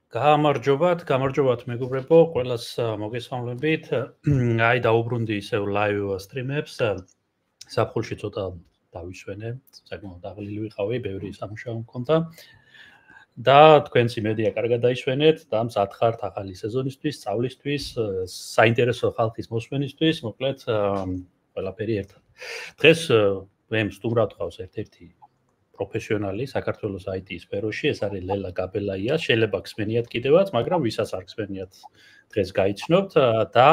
გამარჯობათ მეგობრებო, ყველას მოგესალმებით. აი დაუბრუნდი ისევ live stream-ებს. საფხულში ცოტა დავისვენე, საკმაოდ დაღლილი ვიყავი, ბევრი სამუშაო მქონდა. და თქვენც იმედია კარგად დაისვენეთ და მზად ხართ ახალი სეზონისთვის, სწავლისთვის, საინტერესო ხალხის მოსვენისთვის, მოკლედ ყველაფერი ერთად. დღეს მე სტუმრად ვყავს ერთ-ერთი პროფესიონალი საქართველოს IT სფეროში, ეს არის ლელა გაბელაია, შეიძლება გსმენიათ კიდევაც, მაგრამ ვისაც არ გსმენიათ დღეს გაიცნობთ და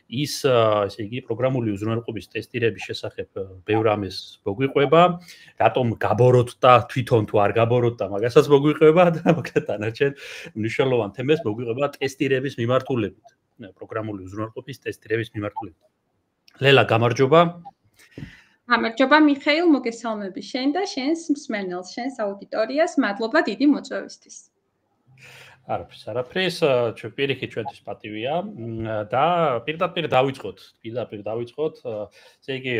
ის ესე იგი პროგრამული უზრუნველყოფის ტესტირების შესახებ ბევრ ამას მოგვიყვება, რატომ გაბოროთ და თვითონ თუ არ გაბოროთ და მაგასაც მოგვიყვება და მოკლედ დანარჩენ მნიშვნელოვან თემას მოგვიყვება ტესტირების მიმართულებით, პროგრამული უზრუნველყოფის ტესტირების მიმართულებით. ლელა, გამარჯობა. გამარჯობა მიხეილ, მოგესალმები შენ და შენს მსმენელს, შენს აუდიტორიას, მადლობა დიდი მოწვევისთვის. არაფრის, პირიქით ჩვენთვის პატივია და პირდაპირ დავიწყოთ, ესე იგი,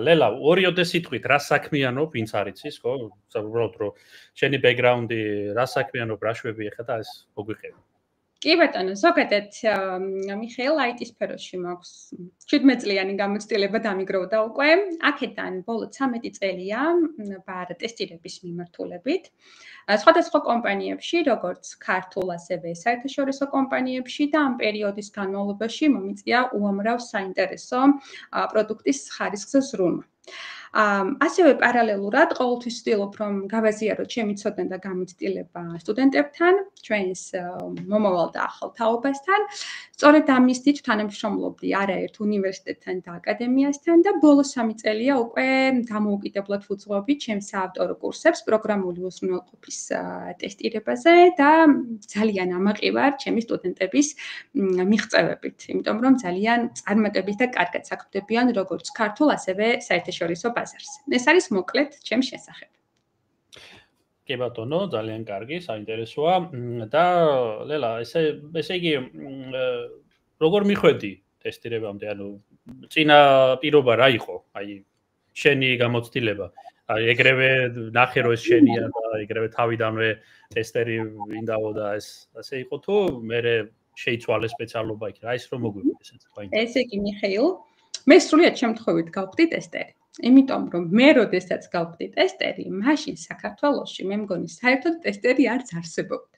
ლელა, ორიოდე სიტყვით რა საქმიანობ, ვინც არ იცის, ხო? უბრალოდ რომ შენი ბექგრაუნდი რა საქმიანობ, რა შვები ეხა და ეს მოგვიყევი. კი ბატონო, ზოგადად მიხეილ IT სფეროში მაქვს 17 წლიანი გამოცდილება დამიგროვდა უკვე. აქედან ბოლო 13 წელია ბარ ტესტირების მიმართულებით. სხვადასხვა კომპანიებში, როგორც ქართულ, ასევე საერთაშორისო კომპანიებში და ამ პერიოდის განმავლობაში მომიწია უამრავ საინტერესო პროდუქტის ხარისხზე ზრუნვა. ასევე პარალელურად ყოველთვის ვცდილობ რომ გავაზიაროთ ჩემი ცოდნა და გამოცდილება სტუდენტებთან, ჩვენს მომავალ და ახალ თაობასთან. სწორედ ამისთვის თანამშრომლობდი არაერთ უნივერსიტეტთან და აკადემიასთან და ბოლო 3 წელია უკვე დამოუკიდებლად ვუძღვები ჩემს საავტორო კურსებს პროგრამული უზრუნველყოფის ტესტირებაზე და ძალიან ამაყი ვარ ჩემი სტუდენტების მიღწევებით, იმიტომ რომ ძალიან წარმატებით და კარგად საქმდებიან როგორც ქართულ, ასევე საერთაშორისო ბაზარზე. ეს არის მოკლედ ჩემს შესახებ. კი ბატონო, ძალიან კარგი, საინტერესოა და ლელა, ესე იგი როგორ მიხვედი ტესტირებამდე, ანუ წინა პირობა რა იყო? აი შენი გამოცდილება. აი ეგრევე ნახე რომ ეს შენია და ეგრევე თავიდანვე ტესტერი ვინდაო და ეს ასე იყო თუ მე შეიცვალე სპეციალობა იქ რა ის რომ მოგვიყვება ესეც საინტერესო. ესე იგი მიხეილ, მე სრულიად შემთხვევით გავხდი ტესტერი. იმიტომ რომ მე როდესაც გავხდი ტესტერი, მაშინ საქართველოში მე მგონი საერთოდ ტესტერი არც არსებობდა.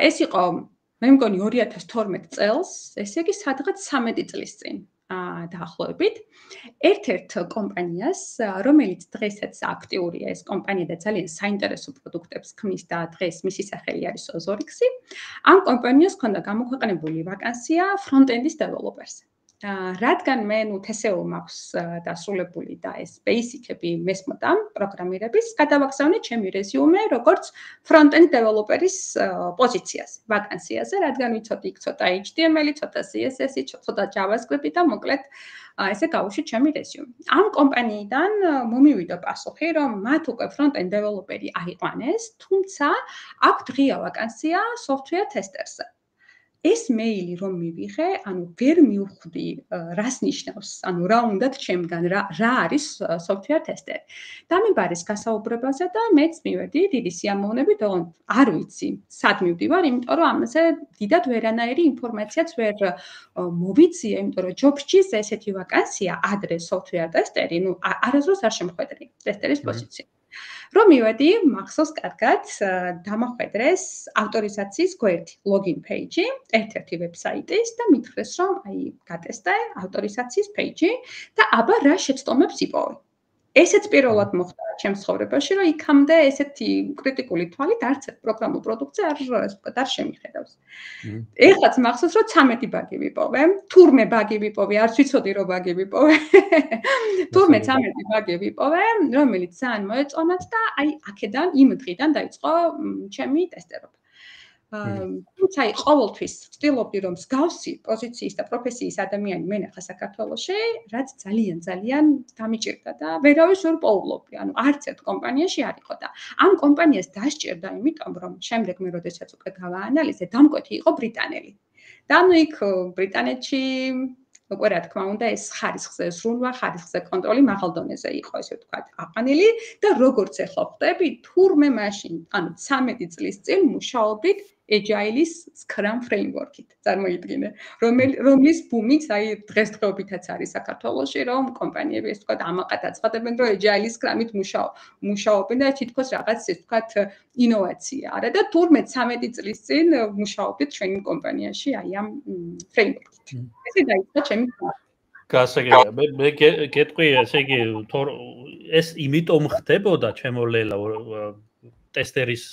ეს იყო მე მგონი 2012 წელს, ესე იგი სადღაც 13 წლის წინ. დაახლოებით ერთ-ერთ კომპანიას, რომელიც დღესაც აქტიურია ეს კომპანია და ძალიან საინტერესო პროდუქტებს ქმნის და დღეს მისი სახელი არის Ozorix-ი, ამ კომპანიას ჰქონდა გამოქვეყნებული ვაკანსია front-end-ის developer-ზე. რადგან მე თესეო მაქვს დასრულებული და ეს basic-ები მესმოდა პროგრამირების, გადავაგზავნე ჩემი რეზიუმე როგორც front-end developer-ის პოზიციაზე, ვაკანსიაზე, რადგან ვიცოდი იქ ცოტა HTML-ი, ცოტა CSS-ი, ცოტა JavaScript-ი და მოკლედ ესე გავუშვი ჩემი რეზიუმე. ამ კომპანიიდან მომივიდა პასუხი, რომ მათ უკვე front-end developer-ი აიყვანეს, თუმცა აქვთ ღია ვაკანსია software tester-ზე. ეს მეილი რომ მივიღე, ანუ ვერ მივხვდი რას ნიშნავს, ანუ რა უნდათ ჩემგან, რა არის software tester. დამიბარეს გასაუბრებაზე და მეც მივედი დიდი სიამოვნებით, თუმცა არ ვიცი, სად მივდივარ, იმიტომ რომ ამაზე დიდად ვერანაირი ინფორმაციაც ვერ მოვიძიე, იმიტომ რომ ჯობსჯის ესეთი ვაკანსია, ადრე software tester-ი, არასდროს არ შემხვედრი ტესტერის პოზიცია. რომ მივედი, მახსოვს კარგად, დამახვედრეს ავტორიზაციის გვერდი, login page-ი, ერთ-ერთი ვებსაიტის და მითხრეს, რომ აი გატესტე ავტორიზაციის page-ი და აბა რა შეცდომებს იპოვე. ესეც პირველად მოხდა ჩემს ცხოვრებაში, რომ იქამდე ესეთი კრიტიკული თვალით არც ერთ პროგრამულ პროდუქტზე არ შემიხედავს. ეხლაც მახსოვს, რომ 13 ბაგი ვიპოვე, თურმე ბაგი ვიპოვე, არც ვიცოდი რომ ბაგი ვიპოვე. თურმე 13 ბაგი ვიპოვე, რომელიც ძალიან მოეწონათ და აი აქედან იმ დღიდან დაიწყო ჩემი ტესტერობა. თუმცა ყოველთვის ვცდილობდი რომ მსგავსი პოზიციის და პროფესიის ადამიანი მენახა საქართველოში, რაც ძალიან დამიჭირდა და ვერავის ვერ პოულობდი, ანუ არც ერთ კომპანიაში არ იყო და ამ კომპანიას დასჭირდა, იმიტომ რომ შემდეგ მე როდესაც უკვე გავაანალიზე, დამკვეთი იყო ბრიტანელი. და ანუ იქ ბრიტანეთში უკვე რა თქმა უნდა ეს ხარისხზე ზრუნვა, ხარისხზე კონტროლი მაღალ დონეზე იყო, ესე ვთქვათ, აყვანილი და როგორც ახლა ხვდები, თურმე მაშინ, ანუ 13 წლის წინ მუშაობდით Agile-ის Scrum framework-ით. წარმოიდგინე, რომლის ბუმიც აი დღესდღეობითაც არის საქართველოში, რომ კომპანიები ესე ვთქვათ ამაყად აცხადებენ, რომ Agile-ის Scrum-ით მუშაობენ და თითქოს რაღაც ესე ვთქვათ ინოვაცია არა და თურმე 13 წლის წინ მუშაობდით ჩვენი კომპანიაში აი ამ framework-ით. ესე დაიწყო ჩემი გასაგებია. მე გეტყვი, ესე იგი, ეს იმიტომ ხდებოდა ჩემო ლელა ტესტერის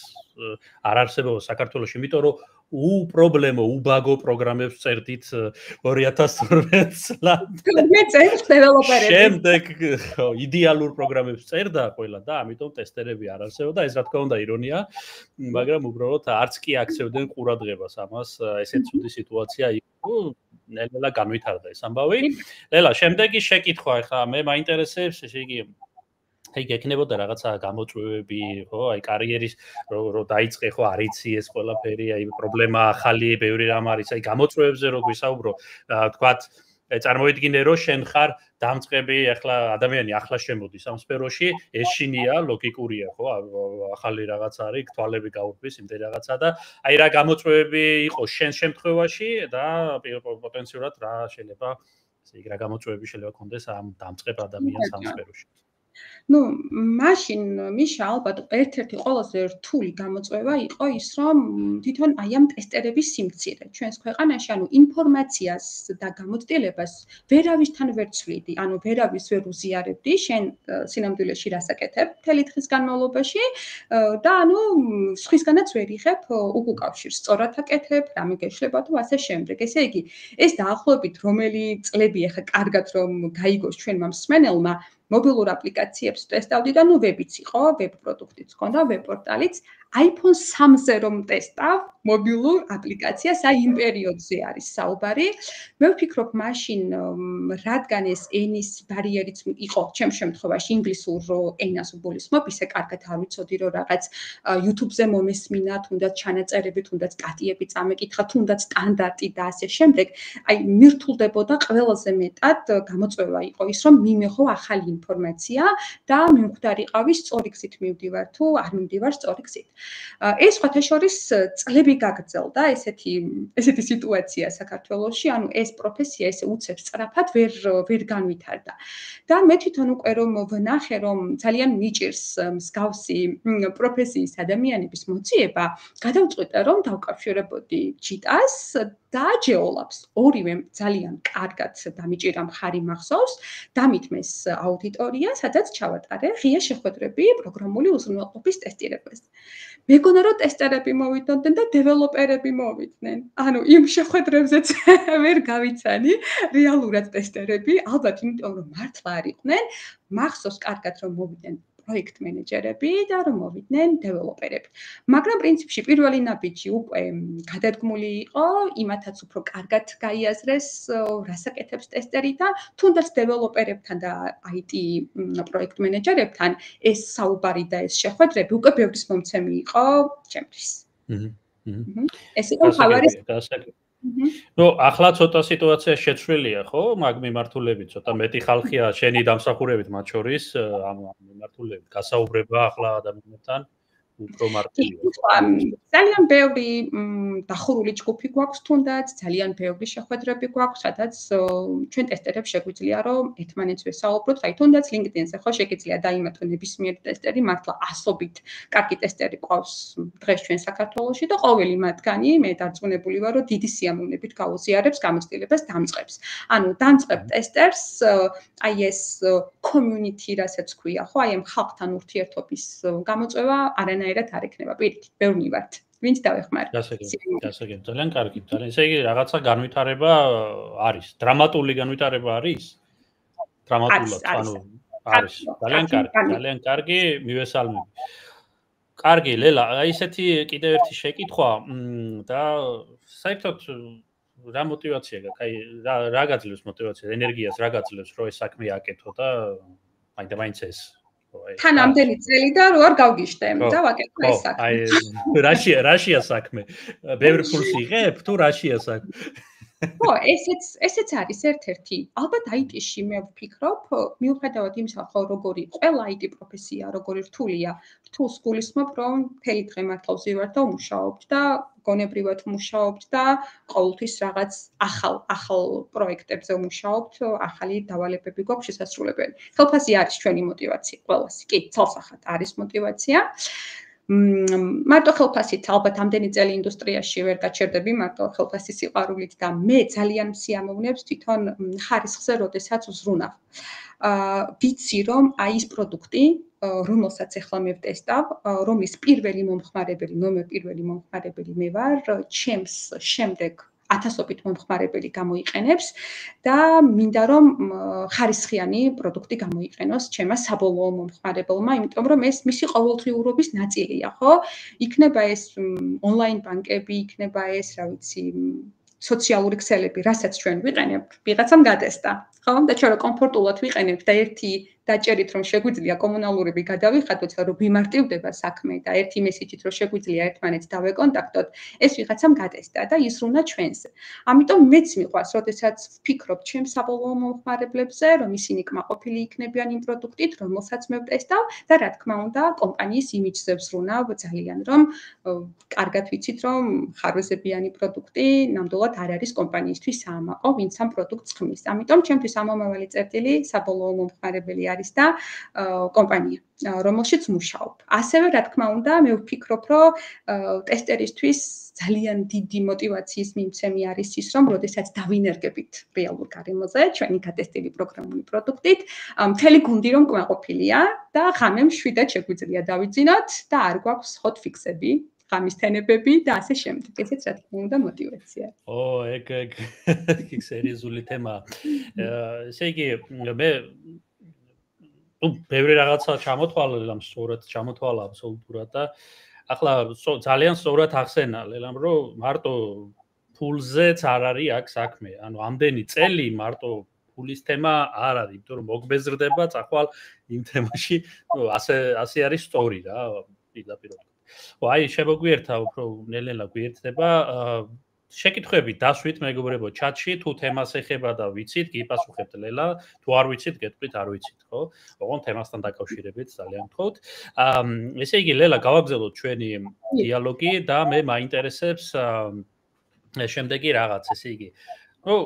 არ არსებობა საქართველოში, იმიტომ რომ უპრობლემო, უბაგო პროგრამებს წერდით 2012 წლამდე. მე წერს დეველოპერები. შემდეგ იდეალურ პროგრამებს წერდა ყველა და ამიტომ ტესტერები არ არსებობდა. ეს რა თქმა უნდა ირონია, მაგრამ უბრალოდ არც კი აქცევდნენ ყურადღებას ამას, ესეც ცუდი სიტუაცია იყო. ნელა განვითარდა ეს ამბავი. ლელა, შემდეგი შეკითხვა, ახლა მე მაინტერესებს, ესე იგი აი გექნებოდა რაღაცა გამოწვევები, ხო, აი კარიერის რო დაიწყე, ხო, არ იცი ეს ყველაფერი, აი პრობლემა ახალი, ბევრი რამ არის, აი გამოწვევებზე რო გვისაუბრო, თქვათ, წარმოიდგინე რომ შენ ხარ დამწყები, ახლა ადამიანი ახლა შემოდის ამ სფეროში, ეს შინია, ლოგიკურია, ხო, ახალი რაღაც არის, თვალები გაურბის, იმდენ რაღაცა და აი რა გამოწვევები იყო შენ შემთხვევაში და პოტენციურად რა შეიძლება, ესე იგი რა გამოწვევები შეიძლება კონდეს ამ დამწყებ ადამიანს ამ სფეროში. Ну, მაშინ მიშა ალბათ ერთ-ერთი ყველაზე რთული გამოწვევა იყო ის, რომ თვითონ აი ამ ტესტერების სიმცირე ჩვენს ქვეყანაში, ანუ ინფორმაციას და გამოცდილებას ვერავისთან ვერ ცვლიდი, ანუ ვერავის ვერ უზიარებდი, შენ სინამდვილეში რასაკეთებ მთელი დღის განმავლობაში და ანუ სხვისგანაც ვერ იღებ უკავშირს, სწორად აკეთებ, რამე გეშლება თუ ასე შემდეგ. ესე იგი, ეს დაახლოებით რომელი წლები ახლა კარგად რომ გაიგოს ჩვენმა მსმენელმა მობილურ აპლიკაციებს ტესტავდი და ნუ ვებიც იყო, ვებ პროდუქტიც ჰქონდა, ვებ პორტალიც, iPhone 3-ზე რომ ტესტავ მობილურ აპლიკაციას, აი იმ პერიოდზე არის საუბარი. მე ვფიქრობ, მაშინ რადგან ეს ენის ბარიერიც იყო, ჩემ შემთხვევაში ინგლისურ ენას უბოლისმობ, ისე კარგად არ ვიცოდი, რომ რაღაც YouTube-ზე მომესმინა, თუნდაც ჩანაწერები, თუნდაც სტატიები წამეკითხა, თუნდაც სტანდარტი და ასე შემდეგ. აი მირთულდებოდა ყველაზე მეტად გამოწვევა იყო ის, რომ მიმეღო ახალი ინფორმაცია და მიმკვდარიყავი სწორი გზით მივდივარ თუ არ მივდივარ სწორი გზით. ეს სხვათა შორის წლები გაგრძელდა ესეთი სიტუაცია საქართველოში, ანუ ეს პროფესია ესე უცებ სწრაფად ვერ განვითარდა. და მე თვითონ უკვე რომ ვნახე, რომ ძალიან მიჭირს მსგავსი პროფესიის ადამიანების მოძიება, გადავწყვიტე, რომ დავკავშირებოდი ჯიტას და ჯეოლაბს. ორივემ ძალიან კარგად დამიჭირა მხარი მახსოვს, დამითმეს აუდიტორია, სადაც ჩავატარე ღია შეხვედრები პროგრამული უზრუნველყოფის ტესტირებაზე. მეგონა რომ ტესტერები მოვიდნენ და დეველოპერები მოვიდნენ. ანუ იმ შეხვედრებზეც ვერ გავიცანი რეალურად ტესტერები, ალბათ იმიტომ რომ მართლა არ იყვნენ, მახსოვს კარგად რომ მოვიდნენ პროექტ მენეჯერები და რომ მოვიდნენ დეველოპერები. მაგრამ პრინციპში პირველი ნაბიჯი უკვე გადადგმული იყო, იმათაც უფრო კარგად გაიაზრეს, რასაკეთებს ტესტერი და თუნდაც დეველოპერებთან და IT პროექტ მენეჯერებთან ეს საუბარი და ეს შეხვედრები უკვე ბევრის მომცემი იყო ჩემთვის. ეს იყო ხავარი. ნუ ახლა ცოტა სიტუაცია შეცვლილია, ხო? მაგ მიმართულებით ცოტა მეტი ხალხია შენი დამსახურებით მათ შორის ამ მიმართულებით გასაუბრება ახლა ადამიანებთან უფრო მარტივია. ძალიან ბევრი დახურული ჯგუფი გვაქვს თუნდაც, ძალიან ბევრი შეხვედრები გვაქვს, სადაც ჩვენ ტესტერებს შეგვიძლია რომ ერთმანეთს ვესაუბროთ, აი თუნდაც LinkedIn-ზე ხო შეგიძლია დაიმატო ნებისმიერი ტესტერი, მართლა ასობით კარგი ტესტერი ყავს დღეს ჩვენ საქართველოში და ყოველი მათგანი მე დარწმუნებული ვარ, რომ დიდი სიამოვნებით გაუზიარებს გამოცდილებას დამწყებს. ანუ დამწყებ ტესტერს, აი ეს community რასაც ქვია, ხო, აი ამ ხალხთან ურთიერთობის გამოწვევა არანაირად არ ექნება პირიქით, ბევრი ვართ. ვინც დავეხმარ. გასაგებია, ძალიან კარგი, ძალიან. ესე იგი რაღაცა განვითარება არის, დრამატული განვითარება არის? დრამატულად, ანუ არის. ძალიან კარგი, მივესალმები. კარგი, ლელა, აი ესეთი კიდევ ერთი შეკითხვა და საერთოდ რა мотиваცია გაქვს? აი რა გაძლევს мотиваციას, ენერგიას რა გაძლევს, რომ ეს საქმე აკეთო და მაინც ეს თან ამდენი წელი და რო არ გავგიშდე და ვაკეთო ეს საქმე. აი რაშია საქმე? ბევრი ფულს იღებ თუ რაშია საქმე? ხო, ესეც არის ერთ-ერთი. ალბათ IT-ში მე ვფიქრობ, მიუხედავად იმისა, ხო, როგორი ყველა IT პროფესია, როგორი რთულია, რთულს გულისხმობ, რომ მთელი დღე მართლა ვზივართ და ვმუშაობთ და გონებრივად ვმუშაობთ და ყოველთვის რაღაც ახალ პროექტებზე ვმუშაობთ, ახალი დავალებები გვაქვს შესასრულებელი. ხელფასი არის ჩვენი мотиваცია, ყველას. კი, ცალსახად არის мотиваცია. მარტო ხელფასით ალბათ ამდენი წელი ინდუსტრიაში ვერ გაჩერდები მარტო ხელფასის სიყვარულით და მე ძალიან მსიამოვნებს თვითონ ხარისხზე, როდესაც ვზრუნავ. ვიცი რომ აი ის პროდუქტი, რომელსაც ახლა მე ვტესტავ, რომლის ნომერ პირველი მომხმარებელი მე ვარ, ჩემს შემდეგ ათასობით მომხმარებელი გამოიყენებს და მინდა რომ ხარისხიანი პროდუქტი გამოიყენოს ჩემმა საბოლოო მომხმარებელმა, იმიტომ რომ ეს მისი ყოველდღიურობის ნაწილია, ხო? იქნება ეს ონლაინ ბანკები, იქნება ეს, რა ვიცი, სოციალური ქსელები, რასაც ჩვენ ვიყენებთ, ვიღაცამ გადასტა, ხო? და ჩვენ კომფორტულად ვიყენებთ და ერთი დაჭერით რომ შეგვიძლია კომუნალურები გადავიხადოთ, რომ ვიმარტივდება საქმე და ერთი მესიჯით რომ შეგვიძლია ერთმანეთს დავეკონტაქტოთ, ეს ვიღაცამ გადასტა და ისრუნა ჩვენზე. ამიტომ მეც მიყვარს, როდესაც ვფიქრობ ჩემს საბოლოო მომხმარებლებზე, რომ ისინი კმაყოფილი იქნებიან იმ პროდუქტით, რომელსაც მე ვტესტავ და რა თქმა უნდა, კომპანიის იმიჯზე ვზრუნავ ძალიან, რომ კარგად ვიცით, რომ ხარვეზებიანი პროდუქტი ნამდვილად არ არის კომპანიისთვის საამაყო, ვინც ამ პროდუქტს ხმის. ამიტომ ჩემთვის ამომავალი წერტილი საბოლოო მომხმარებელი არის და კომპანია, რომელშიც ვმუშაობ. ასევე, რა თქმა უნდა, მე ვფიქრობ, რომ ტესტერისთვის ძალიან დიდი мотиваციის მიმცემი არის ის, რომ როდესაც დავინერგებით რეალურ გარემოზე, ჩვენი გატესტილი პროგრამული პროდუქტით, მთელი გუნდი რომ კმაყოფილია და ღამე მშვიდად შეგვიძლია დავიძინოთ და არ გვაქვს hot fix-ები. ღამის თენებები და ასე შემდეგ. ესეც რა თქმა უნდა мотиваცია. ეგ სერიოზული თემაა. ესე იგი მე ბევრი რაღაცა ჩამოთვალა, სწორად ჩამოთვალა აბსოლუტურად და ახლა ძალიან სწორად ახსენა ლელამ, რომ მარტო ფულზეც არ არის აქ საქმე. ანუ ამდენი წელი მარტო ფულის თემა არ არის, იმიტომ რომ მოგბეზრდება წახვალ იმ თემაში, ასე არის სწორი რა, პირდაპირ. აი შემოგვიერთა უფრო ნელ-ნელა გვიერდება შეკითხვები დასვით მეგობრებო ჩატში თუ თემას ეხება და ვიცით გიპასუხებთ ლელა თუ არ ვიცით გეტყვით არ ვიცით ხო ოღონ თემასთან დაკავშირებით ძალიან გთხოვთ ესე იგი ლელა გავაგზავნოთ ჩვენი დიალოგი და მე მაინტერესებს შემდეგი რაღაც ესე იგი ნუ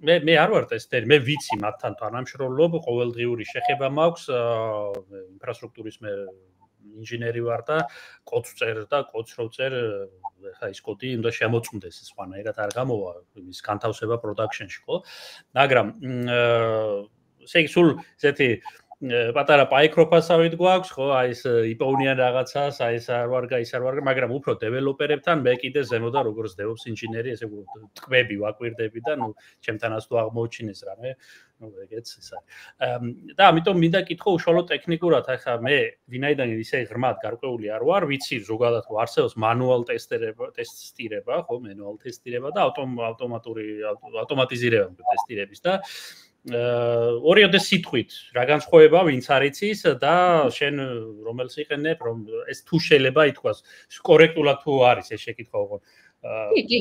მე არ ვარ ტესტერი მე ვიცი მათთან თანამშრომლობ ყოველდღიური შეხება მაქვს ინფრასტრუქტურის მე ინჟინერი ვარ და კოდს წერ და კოდს რო წერ ხა ის კოდი უნდა შემოწმდეს სხვანაირად არ გამოვა იმის განთავსება პროდაქშენში ხო მაგრამ ესე იგი სულ ესეთი პატარა პაიკროფასავით გვაქვს ხო აი ეს იპოვნიან რაღაცას აი ეს არ ვარ მაგრამ უფრო დეველოპერებთან მე კიდე ზემოდან როგორც DevOps ინჟინერი ესე ტყვები ვაკვირდები და ნუ ჩემთანაც თუ აღმოჩინეს რამე ნუ ეგეც ის არის და ამიტომ მინდა კითხო უშუალოდ ტექნიკურად ახლა მე ვინაიდან ისე ღრმად გარკვეული არ ვარ ვიცი ზოგადად რომ არსებობს მანუალ ტესტირება ხო მანუალ ტესტირება და ავტომატიზირება ტესტირების და ორიოდე სიტყვით რა განსხვავება ვინც არ იცის და შენ რომელს იყენებ რომ ეს თუ შეიძლება ითქვას კორექტულად თუ არის ეს შეკითხვა ოღონ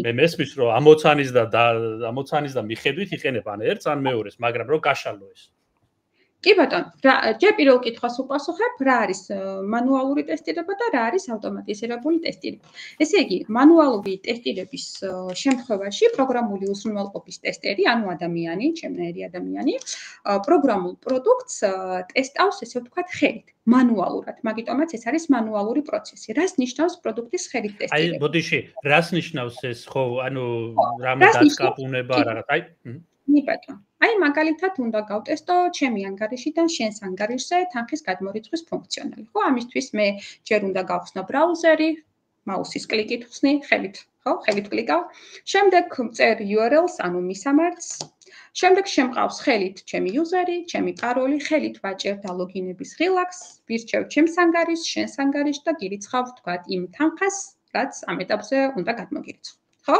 მე მესმის რომ ამოცანის და მიხედვით იყენებ ან ერთს ან მეორეს მაგრამ რომ გაშალო ეს კი ბატონო, ჯერ პირველ კითხვას უპასუხებ, რა არის მანუალური ტესტირება და რა არის ავტომატიზირებული ტესტირება. ესე იგი, მანუალური ტესტირების შემთხვევაში პროგრამული უზრუნველყოფის ტესტერი, ანუ ადამიანი, ჩემნაირი ადამიანი, პროგრამულ პროდუქტს ტესტავს, ესე ვთქვათ, ხელით, მანუალურად. მაგიტომაც ეს არის მანუალური პროცესი. რას ნიშნავს პროდუქტის ხელით ტესტირება? აი, ბოდიში, რას ნიშნავს ეს, ხო, ანუ რამე დაკაპუნება რაღაც, აი ნიბატო. აი მაგალითად უნდა გავტესტო ჩემი ანგარიშიდან შენს ანგარიშზე თანხის გადმორიცხვის ფუნქციონალი. ხო, ამისთვის მე ჯერ უნდა გავხსნო ბრაუზერი, მაუსის კლიკით ხსნი, ხელით, ხო, ხელით კლიკავ. შემდეგ წერ URL-ს, ანუ მისამართს. შემდეგ შემყავს ხელით ჩემი იუზერი, ჩემი პაროლი, ხელით ვაჭერ და ლოგინების ღილაკს, ვირჩევ ჩემს ანგარიშს, შენს ანგარიშს და გირიცხავ თქვათ იმ თანხას, რაც ამ ეტაპზე უნდა გადმოგირიცხო. ხო?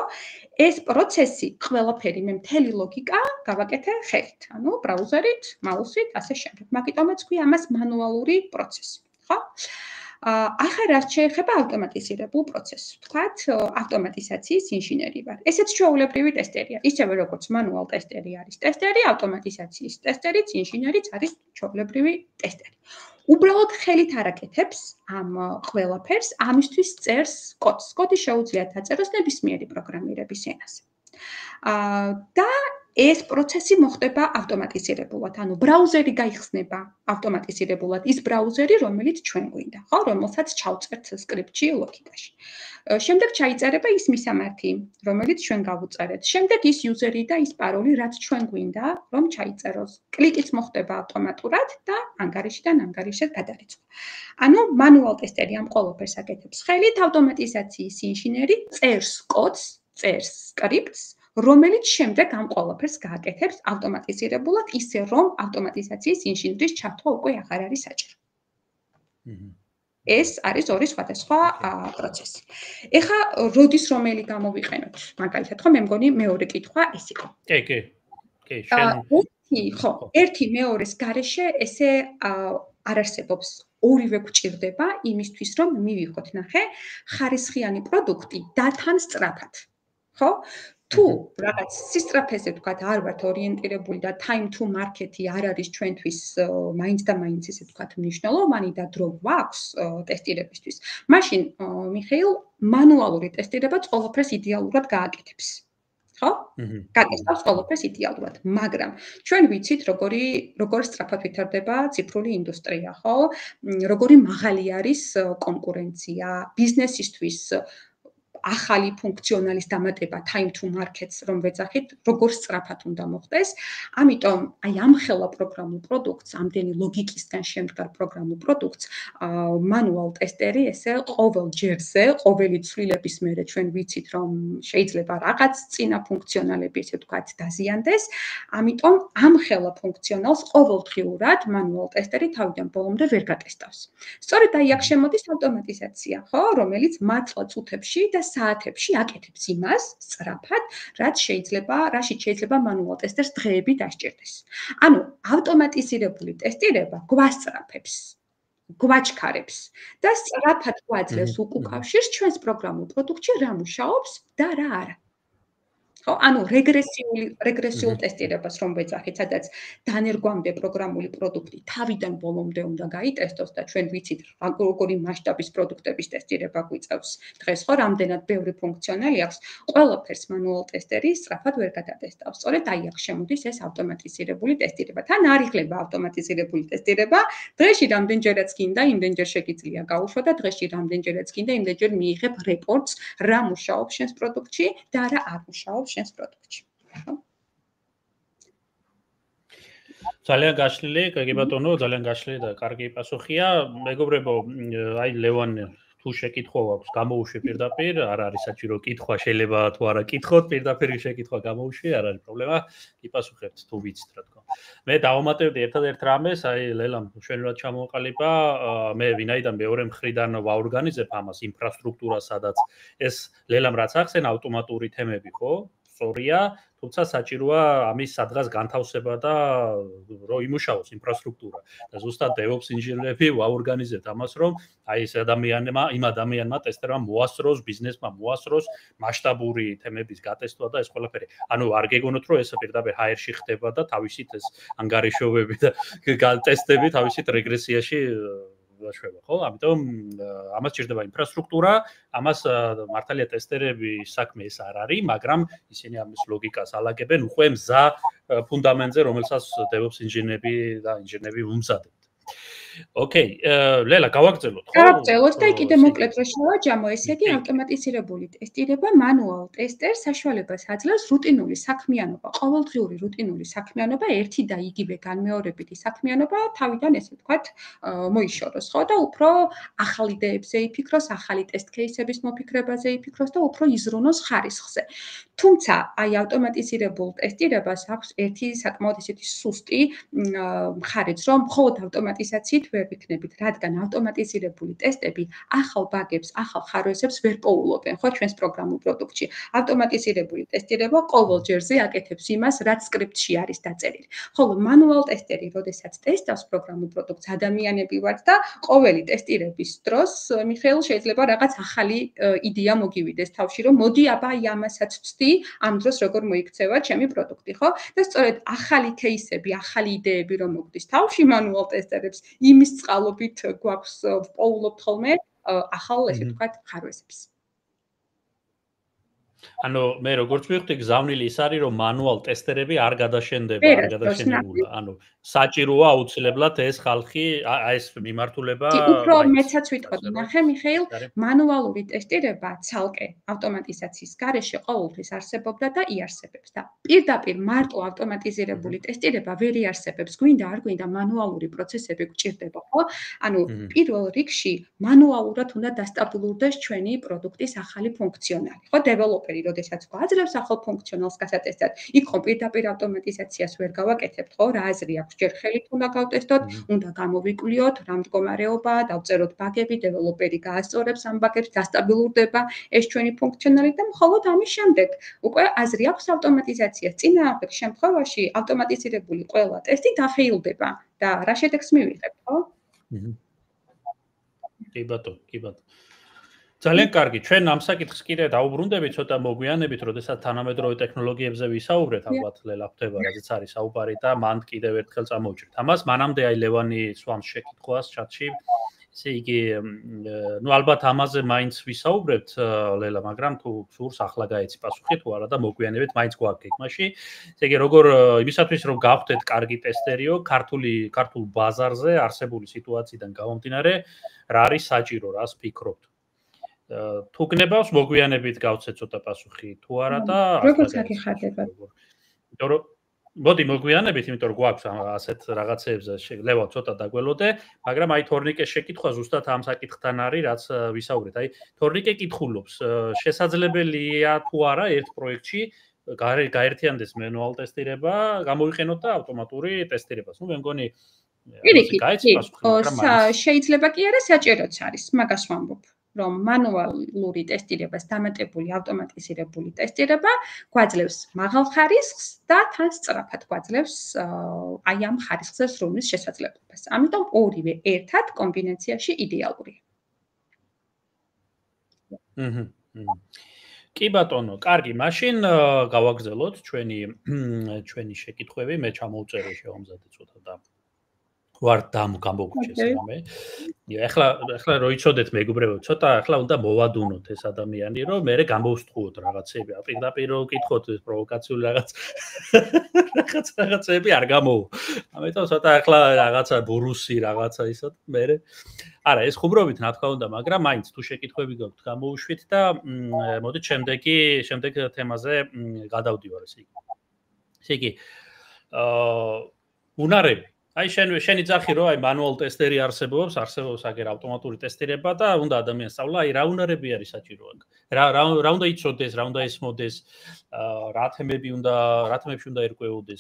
ეს პროცესი ყველაფერი მე მთელი ლოგიკა გავაკეთე ხელით. ანუ ბრაუზერით, მაუსით, ასე შემდეგ. მაგიტომაც ქვია ამას მანუალური პროცესი. ხო? ახლა რაც შეეხება ავტომატიზირებულ პროცესს, ვთქვათ, ავტომატიზაციის ინჟინერი ვარ. ესეც ჩვეულებრივი ტესტერია. ისევე როგორც мануალ ტესტერი არის ტესტერი, ავტომატიზაციის ტესტერიც, ინჟინერიც არის ჩვეულებრივი ტესტერი. უბრალოდ ხელით არაკეთებს ამ ყველაფერს, ამისთვის წერს კოდს. კოდი შეუძლია დაწეროს ნებისმიერი პროგრამირების ენაზე. და ეს პროცესი მოხდება ავტომატიზირებულად, ანუ ბრაუზერი გაიხსნება ავტომატიზირებულად ის ბრაუზერი, რომელიც ჩვენ გვინდა, ხო, რომელსაც ჩავწერთ სკრიპტში ლოგიკაში. შემდეგ ჩაიწერება ის მისამართი, რომელიც ჩვენ გავუწერეთ. შემდეგ ის იუზერი და ის პაროლი, რაც ჩვენ გვინდა, რომ ჩაიწეროს. კლიკიც მოხდება ავტომატურად და ანგარიშიდან ანგარიშად გადარიცხვა. ანუ мануალ ტესტერი ამ ყველაფერს აკეთებს ხელით, ავტომატიზაციის ინჟინერი წერს კოდს, წერს სკრიპტს, რომელიც შემდეგ ამ ყველაფერს გააკეთებს ავტომატიზირებულად, ისე რომ ავტომატიზაციის ინჟინრის ჩართვა უკვე აღარ არის საჭირო. ეს არის ორი სხვადასხვა პროცესი. ეხლა როდის რომელი გამოვიყენოთ? მაგალითად, ხო, მე მგონი მეორე კითხვა ეს იყო. კი, შენ ერთი მეორეს გარეშე ესე არ არსებობს. ორივე გვჭირდება იმისთვის, რომ მივიღოთ, ნახე, ხარისხიანი პროდუქტი დათან სწრაფად. ხო? თუ რაღაც სისწრაფეზე ვთქვათ, არ ვართ ორიენტირებული და time to market-ი არ არის ჩვენთვის მაინც და მაინც ესე ვთქვათ მნიშვნელოვანი და დრო გვაქვს ტესტირებისთვის, მაშინ მიხეილ мануალური ტესტირებაც ყველაფერს იდეალურად გააკეთებს. ხო? გაკეთებს ყველაფერს იდეალურად, მაგრამ ჩვენ ვიცით როგორ სწრაფად ვითარდება ციფრული ინდუსტრია, ხო? როგორი მაღალი არის კონკურენცია ბიზნესისთვის. ახალი ფუნქციონალის დამატება time to markets რომ ვეძახით, როგორ სწრაფად უნდა მოხდეს. ამიტომ აი ამ ხელა პროგრამულ პროდუქტს, ამდენი ლოგიკისგან შემდგარ პროგრამულ პროდუქტს, мануალ ტესტერი ესე ყოველ ჯერზე, ყოველი ცვლილების მერე ჩვენ ვიცით, რომ შეიძლება რაღაც წინა ფუნქციონალები ესე ვთქვათ დაზიანდეს. ამიტომ ამ ხელა ფუნქციონალს ყოველდღიურად мануალ ტესტერი თავიდან ბოლომდე ვერ გატესტავს. სწორედ აი აქ შემოდის ავტომატიზაცია, ხო, რომელიც მართლა წუთებში და საათებში აკეთებს იმას სწრაფად, რაშიც შეიძლება мануალ ტესტერს დღეები დასჭირდეს. ანუ ავტომატიზირებული ტესტირება გვასწრაფებს, გვაჩქარებს და სწრაფად გვაძლევს უკავშირს ჩვენს პროგრამულ პროდუქტში რა მუშაობს და რა არა. ხო, ანუ რეგრესიულ ტესტირებას რომ ვეძახით, სადაც დანერგვამდე პროგრამული პროდუქტი თავიდან ბოლომდე უნდა გაიტესტოს და ჩვენ ვიცით, როგორი მასშტაბის პროდუქტების ტესტირება გვიწევს. დღეს ხო რამდენად ბევრი ფუნქციონალი აქვს, ყველაფერს мануალ ტესტერი სწრაფად ვერ გადატესტავს. სწორედ აი აქ შემოდის ეს ავტომატიზირებული ტესტირება. თან არ იხლება ავტომატიზირებული ტესტირება, დღეში რამდენჯერაც გინდა, იმდენჯერ შეგიძლია გაუშვა და დღეში რამდენჯერაც გინდა, იმდენჯერ მიიღებ რეპორტს, რა მუშაობს შენს პროდუქტში და რა არ მუშაობს შენს პროდუქტში. ძალიან გაშლილი, კი ბატონო, ძალიან გაშლილი და კარგი პასუხია. მეგობრებო, აი ლევან თუ შეკითხვა აქვს, გამოუშვი პირდაპირ, არ არის საჭირო კითხვა, შეიძლება თუ არა კითხოთ, პირდაპირ შეკითხვა გამოუშვი, არ არის პრობლემა, იპასუხებთ თუ ვიცით რა თქმა. მე დავამატებდი ერთადერთ რამეს, აი ლელამ ჩვენ რა ჩამოყალიბა, მე ვინაიდან მეორე მხრიდან ვაორგანიზებ ამას ინფრასტრუქტურა, სადაც ეს ლელამ რაც ახსენა ავტომატური თემები, ხო? სწორია, თუმცა საჭიროა ამის სადღაც განთავსება და რომ იმუშაოს ინფრასტრუქტურა. და ზუსტად DevOps ინჟინერები ვაორგანიზებთ ამას, რომ აი ეს იმ ადამიანმა ტესტერმა მოასწროს, ბიზნესმა მოასწროს მასშტაბური თემების გატესტვა და ეს ყველაფერი. ანუ არ გეგონოთ, რომ ეს პირდაპირ HR-ში ხდება და თავისით ეს ანგარიშობები და ტესტები თავისით რეგრესიაში შევა, ხო? ამიტომ ამას ჭირდება ინფრასტრუქტურა, ამას მართალია ტესტერები საქმე ეს არ არის, მაგრამ ისინი ამის ლოგიკას ალაგებენ უკვე მზა ფუნდამენტზე, რომელსაც DevOps ინჟინერები და ინჟინერები უმზადებთ. ოკეი, ლელა, გავაგრძელოთ, ხო? გავაგრძელოთ და კიდე მოკლედ რო შევაჯამო, ესეთი ავტომატიზირებული ტესტირება мануალ ტესტერს საშუალებას აძლევს რუტინული საქმიანობა, ყოველდღიური რუტინული საქმიანობა, ერთი და იგივე განმეორებითი საქმიანობა თავიდან ესე ვთქვათ, მოიშოროს, ხო? და უფრო ახალ იდეებზე იფიქროს, ახალი ტესტ კეისების მოფიქრებაზე იფიქროს და უფრო იზრუნოს ხარისხზე. თუმცა, აი ავტომატიზირებულ ტესტირებას აქვს ერთი საკმაოდ ისეთი სუსტი მხარეც, რომ მხოლოდ ავტომატიზაციით ვერ ვიქნებით, რადგან ავტომატიზირებული ტესტები ახალ ბაგებს, ახალ ხარვეზებს ვერ პოულობენ, ხო, ჩვენს პროგრამულ პროდუქტში. ავტომატიზირებული ტესტირება ყოველ ჯერზე აკეთებს იმას, რაც სკრიპტში არის დაწერილი. ხოლო მანუალ ტესტერი, როდესაც ტესტავს პროგრამულ პროდუქტს, ადამიანები ვართ და ყოველი ტესტირების დროს მიხეილ შეიძლება რაღაც ახალი იდეა მოგივიდეს თავში, რომ მოდი აბა აი ამასაც ვცდი, ამ დროს როგორ მოიქცევა ჩემი პროდუქტი, ხო? და სწორედ ახალი кейსები, ახალი იდეები რომ მოგდის თავში მანუალ ტესტერებს, იმის წყალობით გვაქვს პოულობთ ხოლმე ახალ ესე ვთქვათ ხარვეზებს. ანუ მე როგორც ვიხდი, გზავნილი ის არის, რომ მანუალ ტესტერები არ გადაშენდება, არ გადაშენებულა. ანუ საჭიროა აუცილებლად ეს ხალხი, ეს მიმართულება. უფრო მეცაც ვიტყოდი, ნახე მიხეილ, მანუალური ტესტირება ცალკე ავტომატიზაციის გარეშე ყოველთვის არსებობდა და იარსებებს და პირდაპირ მარტო ავტომატიზირებული ტესტირება ვერ იარსებებს. გვინდა არ გვინდა მანუალური პროცესები გვჭირდება, ხო? ანუ პირველ რიგში მანუალურად უნდა დასტაბილურდეს ჩვენი პროდუქტის ახალი ფუნქციონალი, ხო? დეველოპერი როდესაც გვაძლევს ახალ ფუნქციონალს გასატესტად, იქ ხომ პირდაპირ ავტომატიზაციას ვერ გავაკეთებთ, ხო? რა აზრი აქვს? ჯერ ხელით უნდა გავტესტოთ, უნდა გამოვიკვლიოთ, რა მდგომარეობაა, დავწეროთ ბაგები, დეველოპერი გაასწორებს ამ ბაგებს, დასტაბილურდება ეს ჩვენი ფუნქციონალი და მხოლოდ ამის შემდეგ უკვე აზრი აქვს ავტომატიზაციას. წინააღმდეგ შემთხვევაში ავტომატიზირებული ყველა ტესტი დაფეილდება და რა შედეგს მივიღებთ, ხო? კი ბატონო, კი ბატონო. ძალიან კარგი, ჩვენ ამ საკითხს კიდე დაუბრუნდებით, ცოტა მოგვიანებით, როდესაც თანამედროვე ტექნოლოგიებზე ვისაუბრეთ, ალბათ ლელა ხვდება, რაზეც არის საუბარი და მან კიდევ ერთხელ წამოვჭრით. ამას მანამდე აი ლევანი სვამს შეკითხვას ჩატში. ესე იგი, ნუ ალბათ ამაზე მაინც ვისაუბრებთ ლელა, მაგრამ თუ სურს ახლა გაეცი პასუხი თუ არა და მოგვიანებით მაინც გვაქვს გეგმაში. ესე იგი, როგორ იმისათვის რომ გავხდეთ კარგი ტესტერიო, ქართულ ბაზარზე არსებული სიტუაციიდან გამომდინარე, რა არის საჭირო, რას ფიქრობთ? თუ გნებავს მოგვიანებით გავცეთ ცოტა პასუხი თუ არა და როგორც გაგიხარდებათ. იმიტომ რომ მოდი მოგვიანებით, იმიტომ რომ გვაქვს ასეთ რაღაცეებზე ლევა ცოტა დაგველოდე, მაგრამ აი თორნიკეს შეკითხვა ზუსტად ამ საკითხთან არის, რაც ვისაუბრეთ. აი თორნიკე კითხულობს, შესაძლებელია თუ არა ერთ პროექტში გაერთიანდეს მანუალ ტესტირება, გამოვიყენოთ და ავტომატური ტესტირებას. ნუ მე მგონი შეიძლება კი არა, საჭიროც არის, მაგას ვამბობ. რომ მანუალური ტესტირებას დამატებული ავტომატიზირებული ტესტირება გვაძლევს მაღალ ხარისხს და თან სწრაფად გვაძლევს აი ამ ხარისხზე სრულის შესაძლებლობას. ამიტომ ორივე ერთად კომბინაციაში იდეალურია. კი ბატონო, კარგი, მაშინ გავაგზავნოთ ჩვენი შეკითხვები, მე ჩამოვწერე შევამზადე ცოტა და ვარ გამოგუჩეს რამე. ეხლა რო იცოდეთ მეგობრებო, ცოტა ეხლა უნდა მოვადუნოთ ეს ადამიანი, რომ მე გამოვსტყუოთ რაღაცები, პირდაპირ რო ვკითხოთ ეს პროვოკაციული რაღაცები არ გამოვა. ამიტომ ცოტა ეხლა რაღაცა ბურუსი რაღაცა ისო მე არა, ეს ხუმრობით რა თქმა უნდა, მაგრამ მაინც თუ შეკითხვები გაქვთ, გამოუშვით და მოდით შემდეგ თემაზე გადავდივარ ესე იგი. ესე იგი, უნარები აი შენი ძახი რომ აი მანუალ ტესტერი არსებობს აგერ ავტომატური ტესტირება და უნდა ადამიანს სწავლა, აი რა უნარები არის საჭირო აქ. რა უნდა იცოდეს, რა უნდა ესმოდეს, რა თემებში უნდა ერკვეოდეს,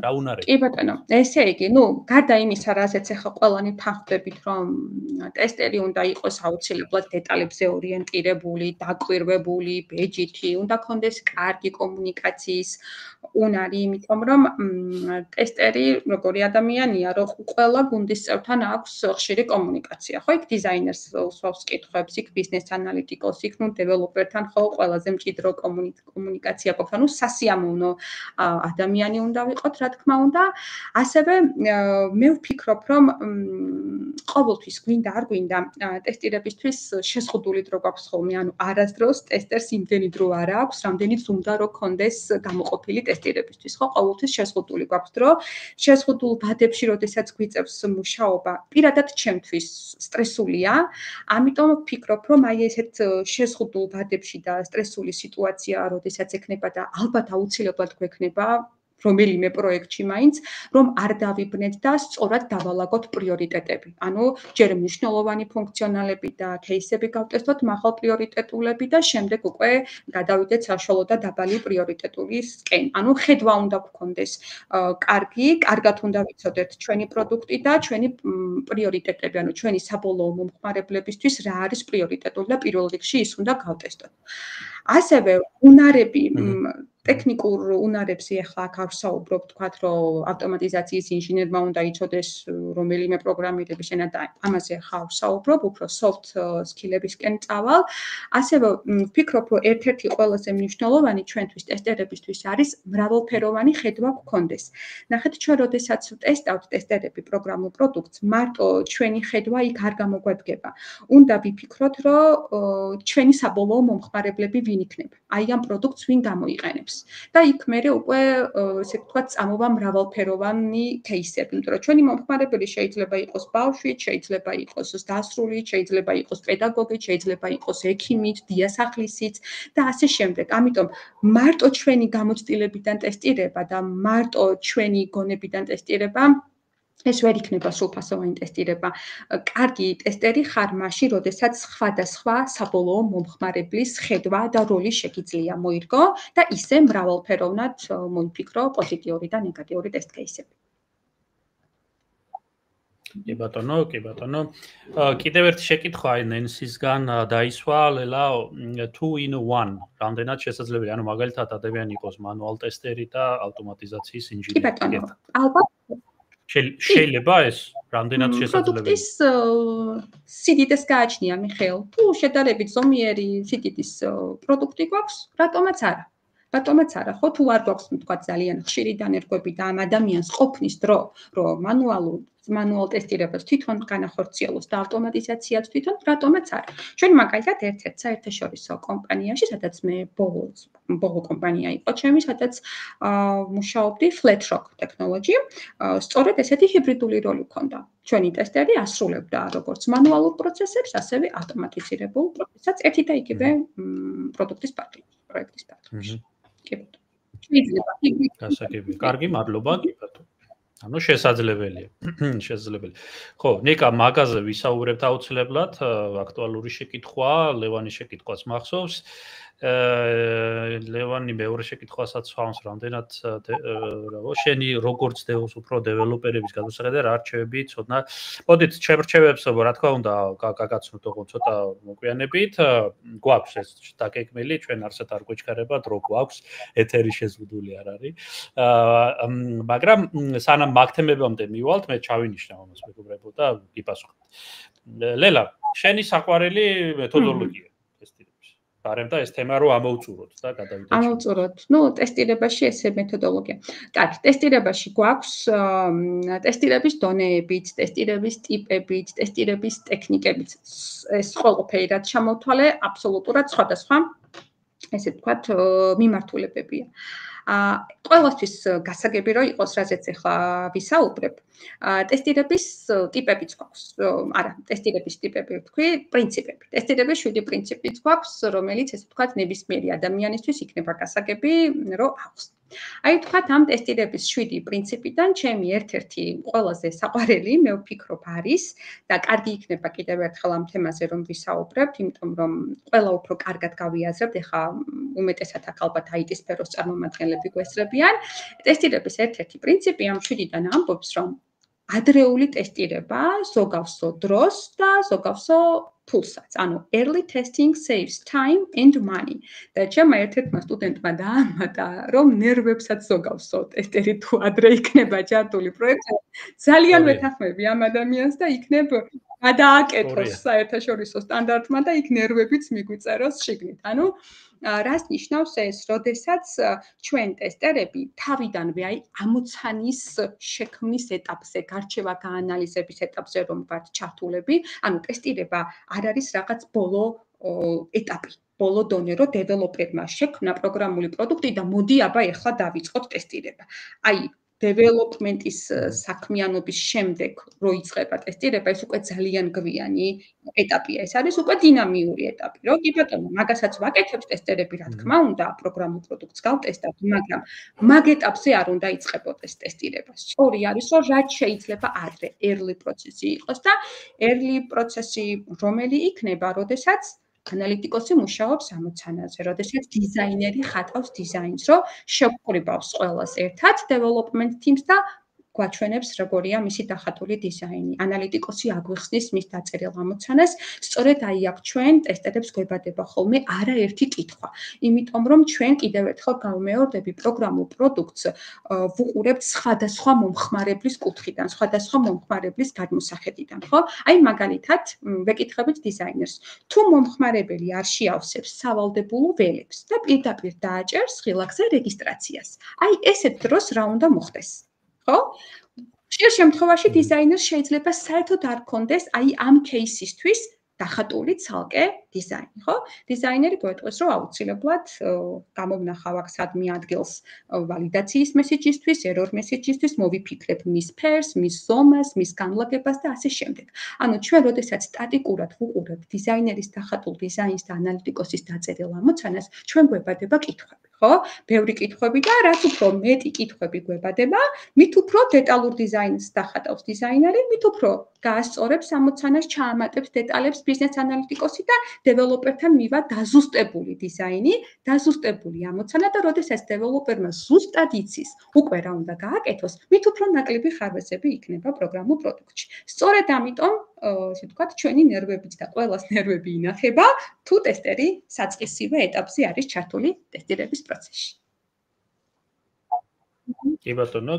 რა უნარები. კი ბატონო, ესე იგი, გარდა იმისა, რაზეც ახლა ყველანი თანხმდებით, რომ ტესტერი უნდა იყოს აუცილებლად დეტალებზე ორიენტირებული, დაკვირვებული, ბეჯითი, უნდა ქონდეს კარგი კომუნიკაციის უნარი, იმიტომ რომ ტესტერი როგორი ადამიანია, რომ ყველა გუნდის წევრთან აქვს ხშირი კომუნიკაცია, ხო? იქ დიზაინერს უსვავს კითხვებს, იქ ბიზნეს ანალიტიკოს, იქ დეველოპერთან ხო ყველაზე მჭიდრო კომუნიკაცია ყოფნა, სასიამოვნო ადამიანი უნდა ვიყოთ, რა თქმა უნდა. ასევე მე ვფიქრობ, რომ ყოველთვის გვინდა არ გვინდა ტესტირებისთვის შეზღუდული დრო გვაქვს ხოლმე, ანუ არასდროს ტესტერს იმდენი დრო არ აქვს, რამდენიც უნდა რომ კონდეს გამოყოფილი ტესტირებისთვის, ხო? ყოველთვის შეზღუდული გვაქვს დრო. შეზღუდულ ბადებში, როდესაც გვიწევს მუშაობა, პირადად ჩემთვის სტრესულია. ამიტომ ვფიქრობ, რომ აი ესეთ შეზღუდულ ბადებში და სტრესული სიტუაცია, როდესაც ექნება და ალბათ აუცილებლად გვექნება რომელიმე პროექტში მაინც, რომ არ დავიბნეთ და სწორად დავალაგოთ პრიორიტეტები. ანუ ჯერ მნიშვნელოვანი ფუნქციონალები და кейსები გავტესტოთ მაღალ პრიორიტეტულები და შემდეგ უკვე გადავიდეთ საშუალო და დაბალი პრიორიტეტულისკენ. ანუ ხედვა უნდა გქონდეს კარგად უნდა ვიცოდეთ ჩვენი პროდუქტი და ჩვენი პრიორიტეტები, ანუ ჩვენი საბოლოო მომხმარებლებისთვის რა არის პრიორიტეტული და პირველ რიგში ის უნდა გავტესტოთ. ასევე უნარები ტექნიკურ უნარებზე ახლა აქ ავსაუბრობ, თქვათ, რომ ავტომატიზაციის ინჟინერმა უნდა იცოდეს რომელიმე პროგრამირების ენა და ამაზე ახლა ავსაუბრობ, უფრო soft skill-ებისკენ წავალ. ასევე ვფიქრობ, რომ ერთ-ერთი ყველაზე მნიშვნელოვანი ჩვენთვის ტესტერებისთვის არის მრავალფეროვანი ხედვა გქონდეს. ნახეთ, ჩვენ როდესაც ვტესტავთ ტესტერები პროგრამულ პროდუქტს, მარტო ჩვენი ხედვა იქ არ გამოგვადგება. უნდა ვიფიქროთ, რომ ჩვენი საბოლოო მომხმარებლები ვინ იქნება. აი ამ პროდუქტს ვინ გამოიყენებს. და იქ მერე უკვე ესე ვთქვათ წამოვა მრავალფეროვანი кейსები, იმიტომ რომ ჩვენი მომხმარებელი შეიძლება იყოს ბავშვი, შეიძლება იყოს დასრული, შეიძლება იყოს პედაგოგი, შეიძლება იყოს ექიმი, დიასახლისიც და ასე შემდეგ. ამიტომ მარტო ჩვენი გამოცდილებიდან ტესტირება და მარტო ჩვენი გონებიდან ტესტირება ეს ვერ იქნება სრულფასოვანი ტესტირება. კარგი ტესტერი ხარ მაშინ, როდესაც სხვადასხვა საბოლოო მომხმარებლის ხედვა და როლი შეგიძლია მოირგო და ისე მრავალფეროვნად მოიფიქრო პოზიტიური და ნეგატიური ტესტ кейსები. კი ბატონო. კიდევ ერთი შეკითხვა აი ნენსისგან დაისვა, ლელა 2 in 1. რამდენად შესაძლებელია, ანუ მაგალითად ადამიანი იყოს მანუალ ტესტერი და ავტომატიზაციის ინჟინერი. კი ბატონო. ალბათ შეიძლება ეს რამდენად შესაძლებელია? პროდუქტის სიდიდეს გააჩნია მიხეილ. თუ შედარებით ზომიერი სიდიდის პროდუქტი გვაქვს, რატომაც არა. ხო, თუ არ გვაქვს, თქვა ძალიან ხშირი დანერგვები და ამ ადამიანს ყოფნის დრო, რომ მანუალ ტესტირებას თვითონ განახორციელოს და ავტომატიზაციაც თვითონ, რატომაც არა. ჩვენ მაგალითად ერთ-ერთ საერთაშორისო კომპანიაში, სადაც მე ბოლო კომპანია იყო ჩემი, სადაც მუშაობდი FlatRock Technology, სწორედ ესეთი ჰიბრიდული როლი ჰქონდა. ჩვენი ტესტერი ასრულებდა როგორც მანუალურ პროცესებს, ასევე ავტომატიზირებულ პროცესებს ერთი და იგივე პროდუქტის პროექტის პარტნიორში. კი ბატონო. შეიძლება ჰიბრიდი. გასაგებია. კარგი, მადლობა, კი ბატონო. ანუ შესაძლებელია. ხო, ნიკა, მაგაზე ვისაუბრებთ აუცილებლად, აქტუალური შეკითხვა, ლევანის შეკითხვას მახსოვს. ლევანი მეორე შეკითხვასაც ხავს, რამდენად შენი როგორც დევოს უფრო დეველოპერების გადასაღები და რა რჩევები ცოდნა. მოდით შებრჩევებს, რა თქმა უნდა, გაგაცნოთ ოღონდ ცოტა მოგვიანებით. გვაქვს ეს დაგეგმილი, ჩვენ არსად არ გვეჩქარება, დრო გვაქვს, ეთერი შეზღუდული არ არის. მაგრამ სანამ მაგ თემებამდე მივალთ, მე ჩავინიშნავ ამას მეგობრებო და გიპასუხებთ. ლელა, შენი საყვარელი მეთოდოლოგია ტესტირების. Barem და ეს თემა რო ამოვწუროთ და გადავიდეთ. ამოვწუროთ. ტესტირებაში ესე მეთოდოლოგია. კარგი, ტესტირებაში გვაქვს ტესტირების დონეებით, ტესტირების ტიპებით, ტესტირების ტექნიკებით. ეს ყველაფერი რაც ჩამოვთვალე, აბსოლუტურად სხვადასხვა, ესე ვთქვათ, მიმართულებებია. ყველასთვის გასაგები რო იყოს, რაზეც ახლა ვისაუბრებ. ტესტირების ტიპებიც გვაქვს. არა, ტესტირების ტიპები ვთქვი, პრინციპები. ტესტირების 7 პრინციპიც გვაქვს, რომელიც ესე ვთქვათ, ნებისმიერი ადამიანისთვის იქნება გასაგები, რომ აქვს. აი ვთქვათ, ამ ტესტირების 7 პრინციპიდან ჩემი ერთ-ერთი ყველაზე საყვარელი, მე ვფიქრობ, არის და კარგი იქნება კიდევ ერთხელ ამ თემაზე რომ ვისაუბრებთ, იმიტომ რომ ყველა უფრო კარგად გავიაზრებთ, ეხლა უმეტესად აქ ალბათ IT სფეროს წარმომადგენლები გვესწრებიან. ტესტირების ერთ-ერთი პრინციპი ამ 7-დან ამბობს, რომ ადრეული ტესტირება ზოგავსო დროს და ზოგავსო ფულსაც. ანუ early testing saves time and money. და ჩემმა ერთ-ერთმა სტუდენტმა დაამატა, რომ ნერვებსაც ზოგავსო ტესტერი თუ ადრე იქნება ჯადული პროექტი. ძალიან ვეთანხმები ამ ადამიანს და იქნებ გადააკეთოს საერთაშორისო სტანდარტმა და იქ ნერვებიც მიგვიწეროს შიგნით. ანუ რას ნიშნავს ეს, როდესაც ჩვენ ტესტერები თავიდანვე აი ამოცანის შექმნის ეტაპზე, გარჩევა გაანალიზების ეტაპზე რომ ვართ ჩართულები, ანუ ტესტირება არ არის რაღაც ბოლო ეტაპი, ბოლო დონე, რომ დეველოპერმა შექმნა პროგრამული პროდუქტი და მოდი აბა ეხლა დავიწყოთ ტესტირება. აი development-ის საქმიანობის შემდეგ რო იწყება ტესტირება, ეს უკვე ძალიან გვიანი ეტაპია. ეს არის უკვე დინამიური ეტაპი, რო კი ბატონო, მაგასაც ვაკეთებთ ტესტერები, რა თქმა უნდა, პროგრამულ პროდუქტს გავტესტავთ, მაგრამ მაგ ეტაპზე არ უნდა იწყებოდეს ტესტირება. სწორი არის, რომ რაც შეიძლება ადრე early process-ი იყოს და early process-ი რომელი იქნება, როდესაც ანალიტიკოსი მუშაობს ამოცანაზე, როდესაც დიზაინერი ხატავს დიზაინს, რომ შევყრიბავს ყველას ერთად development teams და გვაჩვენებს როგორია მისი დახატული დიზაინი. ანალიტიკოსი აგვიხსნის მის დაწერილ ამოცანას, სწორედ აი აქ ჩვენ ტესტერებს გვებადება ხოლმე არაერთი კითხვა. იმიტომ რომ ჩვენ კიდევ ერთხელ გავმეორდები პროგრამულ პროდუქტს ვუყურებთ სხვადასხვა მომხმარებლის კუთხიდან, სხვადასხვა მომხმარებლის გადმოსახედიდან, ხო? აი მაგალითად, ვეკითხებით დიზაინერს, თუ მომხმარებელი არ შეავსებს სავალდებულო ველებს და პირდაპირ დააჭერს ხილაკზე რეგისტრაციას. აი ესეთ დროს რა უნდა მოხდეს? ხო? ხშირ შემთხვევაში დიზაინერს შეიძლება საერთოდ არ კონდეს აი ამ кейსისთვის დახატული ცალკე დიზაინი, ხო? დიზაინერი გვეტყვის, რომ აუცილებლად გამოვნახავ აქ სადმე ადგილს ვალიდაციის მესეჯისთვის, error message-ისთვის, მოვიფიქრებ მის ფერს, მის ზომას, მის განლაგებას და ასე შემდეგ. ანუ ჩვენ როდესაც სტატიკურად ვუყურებთ დიზაინერის დახატულ დიზაინს და ანალიტიკოსის დაწერილ ამოცანას, ჩვენ გვებადება კითხვები, ხო? ბევრი კითხვები და რაც უფრო მეტი კითხვები გვებადება, მით უფრო დეტალურ დიზაინს დახატავს დიზაინერი, მით უფრო გაასწორებს ამოცანას, ჩაამატებს დეტალებს ბიზნეს ანალიტიკოსი და დეველოპერთან მივა დაზუსტებული დიზაინი, დაზუსტებული ამოცანა და როდესაც დეველოპერმა ზუსტად იცის, უკვე რა უნდა გააკეთოს, მით უფრო ნაკლები ხარვეზები იქნება პროგრამულ პროდუქტში. სწორედ ამიტომ, ესე ვთქვათ, ჩვენი ნერვებიც და ყველას ნერვები ინახება, თუ ტესტერი საწყისივე ეტაპზე არის ჩართული ტესტირების პროცესში. კი ბატონო,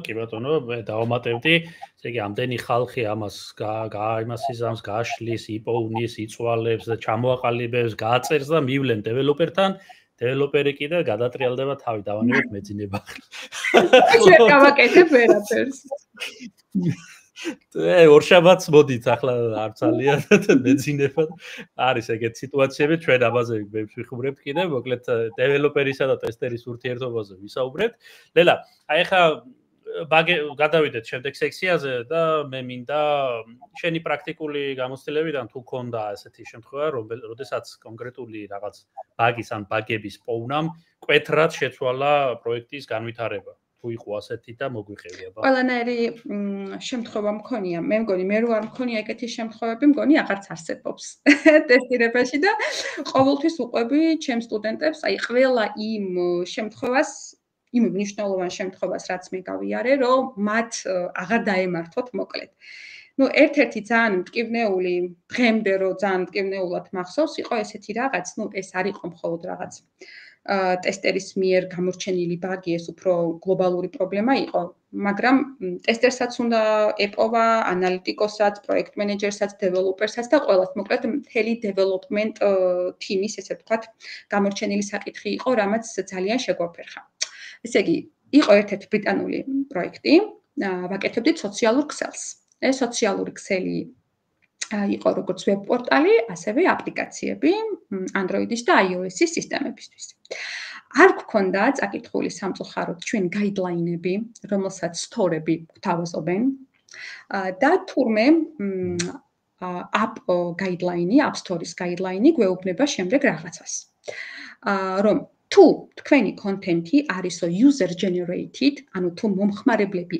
მე დავამატებდი, ესე იგი ამდენი ხალხი ამას იმას იზამს, გაშლის, იპოვნის, იწვალებს და ჩამოაყალიბებს, გააწერს და მივლენ დეველოპერთან, დეველოპერი კიდე გადატრიალდება თავი, დავანებოთ მეძინება. ჩვენ გავაკეთებ ვერაფერს. ორშაბათს მოდით, ახლა არ ძალიან მეძინება. არის ეგეთ სიტუაციები, ჩვენ ამაზე ვიხუბრებთ კიდე, მოკლედ დეველოპერისა და ტესტერის ურთიერთობაზე ვისაუბრებთ. ლელა, აი ახლა გადავიდეთ შემდეგ სექციაზე და მე მინდა შენი პრაქტიკული გამოცდილებიდან თუ ქონდა ესეთი შემთხვევა, როდესაც კონკრეტული რაღაც ბაგის ან ბაგების პოვნამ მკვეთრად შეცვალა პროექტის განვითარება. თუ იყო ასეთი და მოგვიყევია. ყველანაირი შემთხვევა მქონია. მე მგონი, მე რო არ მქონია ეგეთი შემთხვევები, მგონი აღარც არსებობს ტესტირებაში და ყოველთვის უყვები ჩემს სტუდენტებს, აი ყველა იმ შემთხვევას, იმ მნიშვნელოვან შემთხვევას, რაც მე გავიარე, რომ მათ აღარ დაემართოთ მოკლედ. ერთ-ერთი ძალიან მტკივნეული, დღემდე რო ძალიან მტკივნეულად მახსოვს, იყო ესეთი რაღაც, ეს არ იყო მხოლოდ რაღაც ტესტერის მიერ გამორჩენილი ბაგი, ეს უფრო გლობალური პრობლემა იყო, მაგრამ ტესტერსაც უნდა ეპოვა, ანალიტიკოსაც, პროექტ მენეჯერსაც, დეველოპერსაც და ყველას, მოკლედ მთელი development team-ის, ესე ვთქვათ, გამორჩენილი საკითხი იყო, რამაც ძალიან შეგვაფერხა. ესე იგი, იყო ერთ-ერთი ბრიტანული პროექტი, ვაკეთებდით სოციალურ ქსელს. ეს სოციალური ქსელი იყო როგორც ვებ პორტალი, ასევე აპლიკაციები Android-ის და iOS-ის სისტემებისთვის. არ გქონდა წაკითხული სამწუხაროდ ჩვენ გაიდლაინები, რომელსაც სტორები გვთავაზობენ და თურმე App Guideline, App Store-ის Guideline გვეუბნება შემდეგ რაღაცას. რომ თუ თქვენი კონტენტი არისო user generated, ანუ თუ მომხმარებლები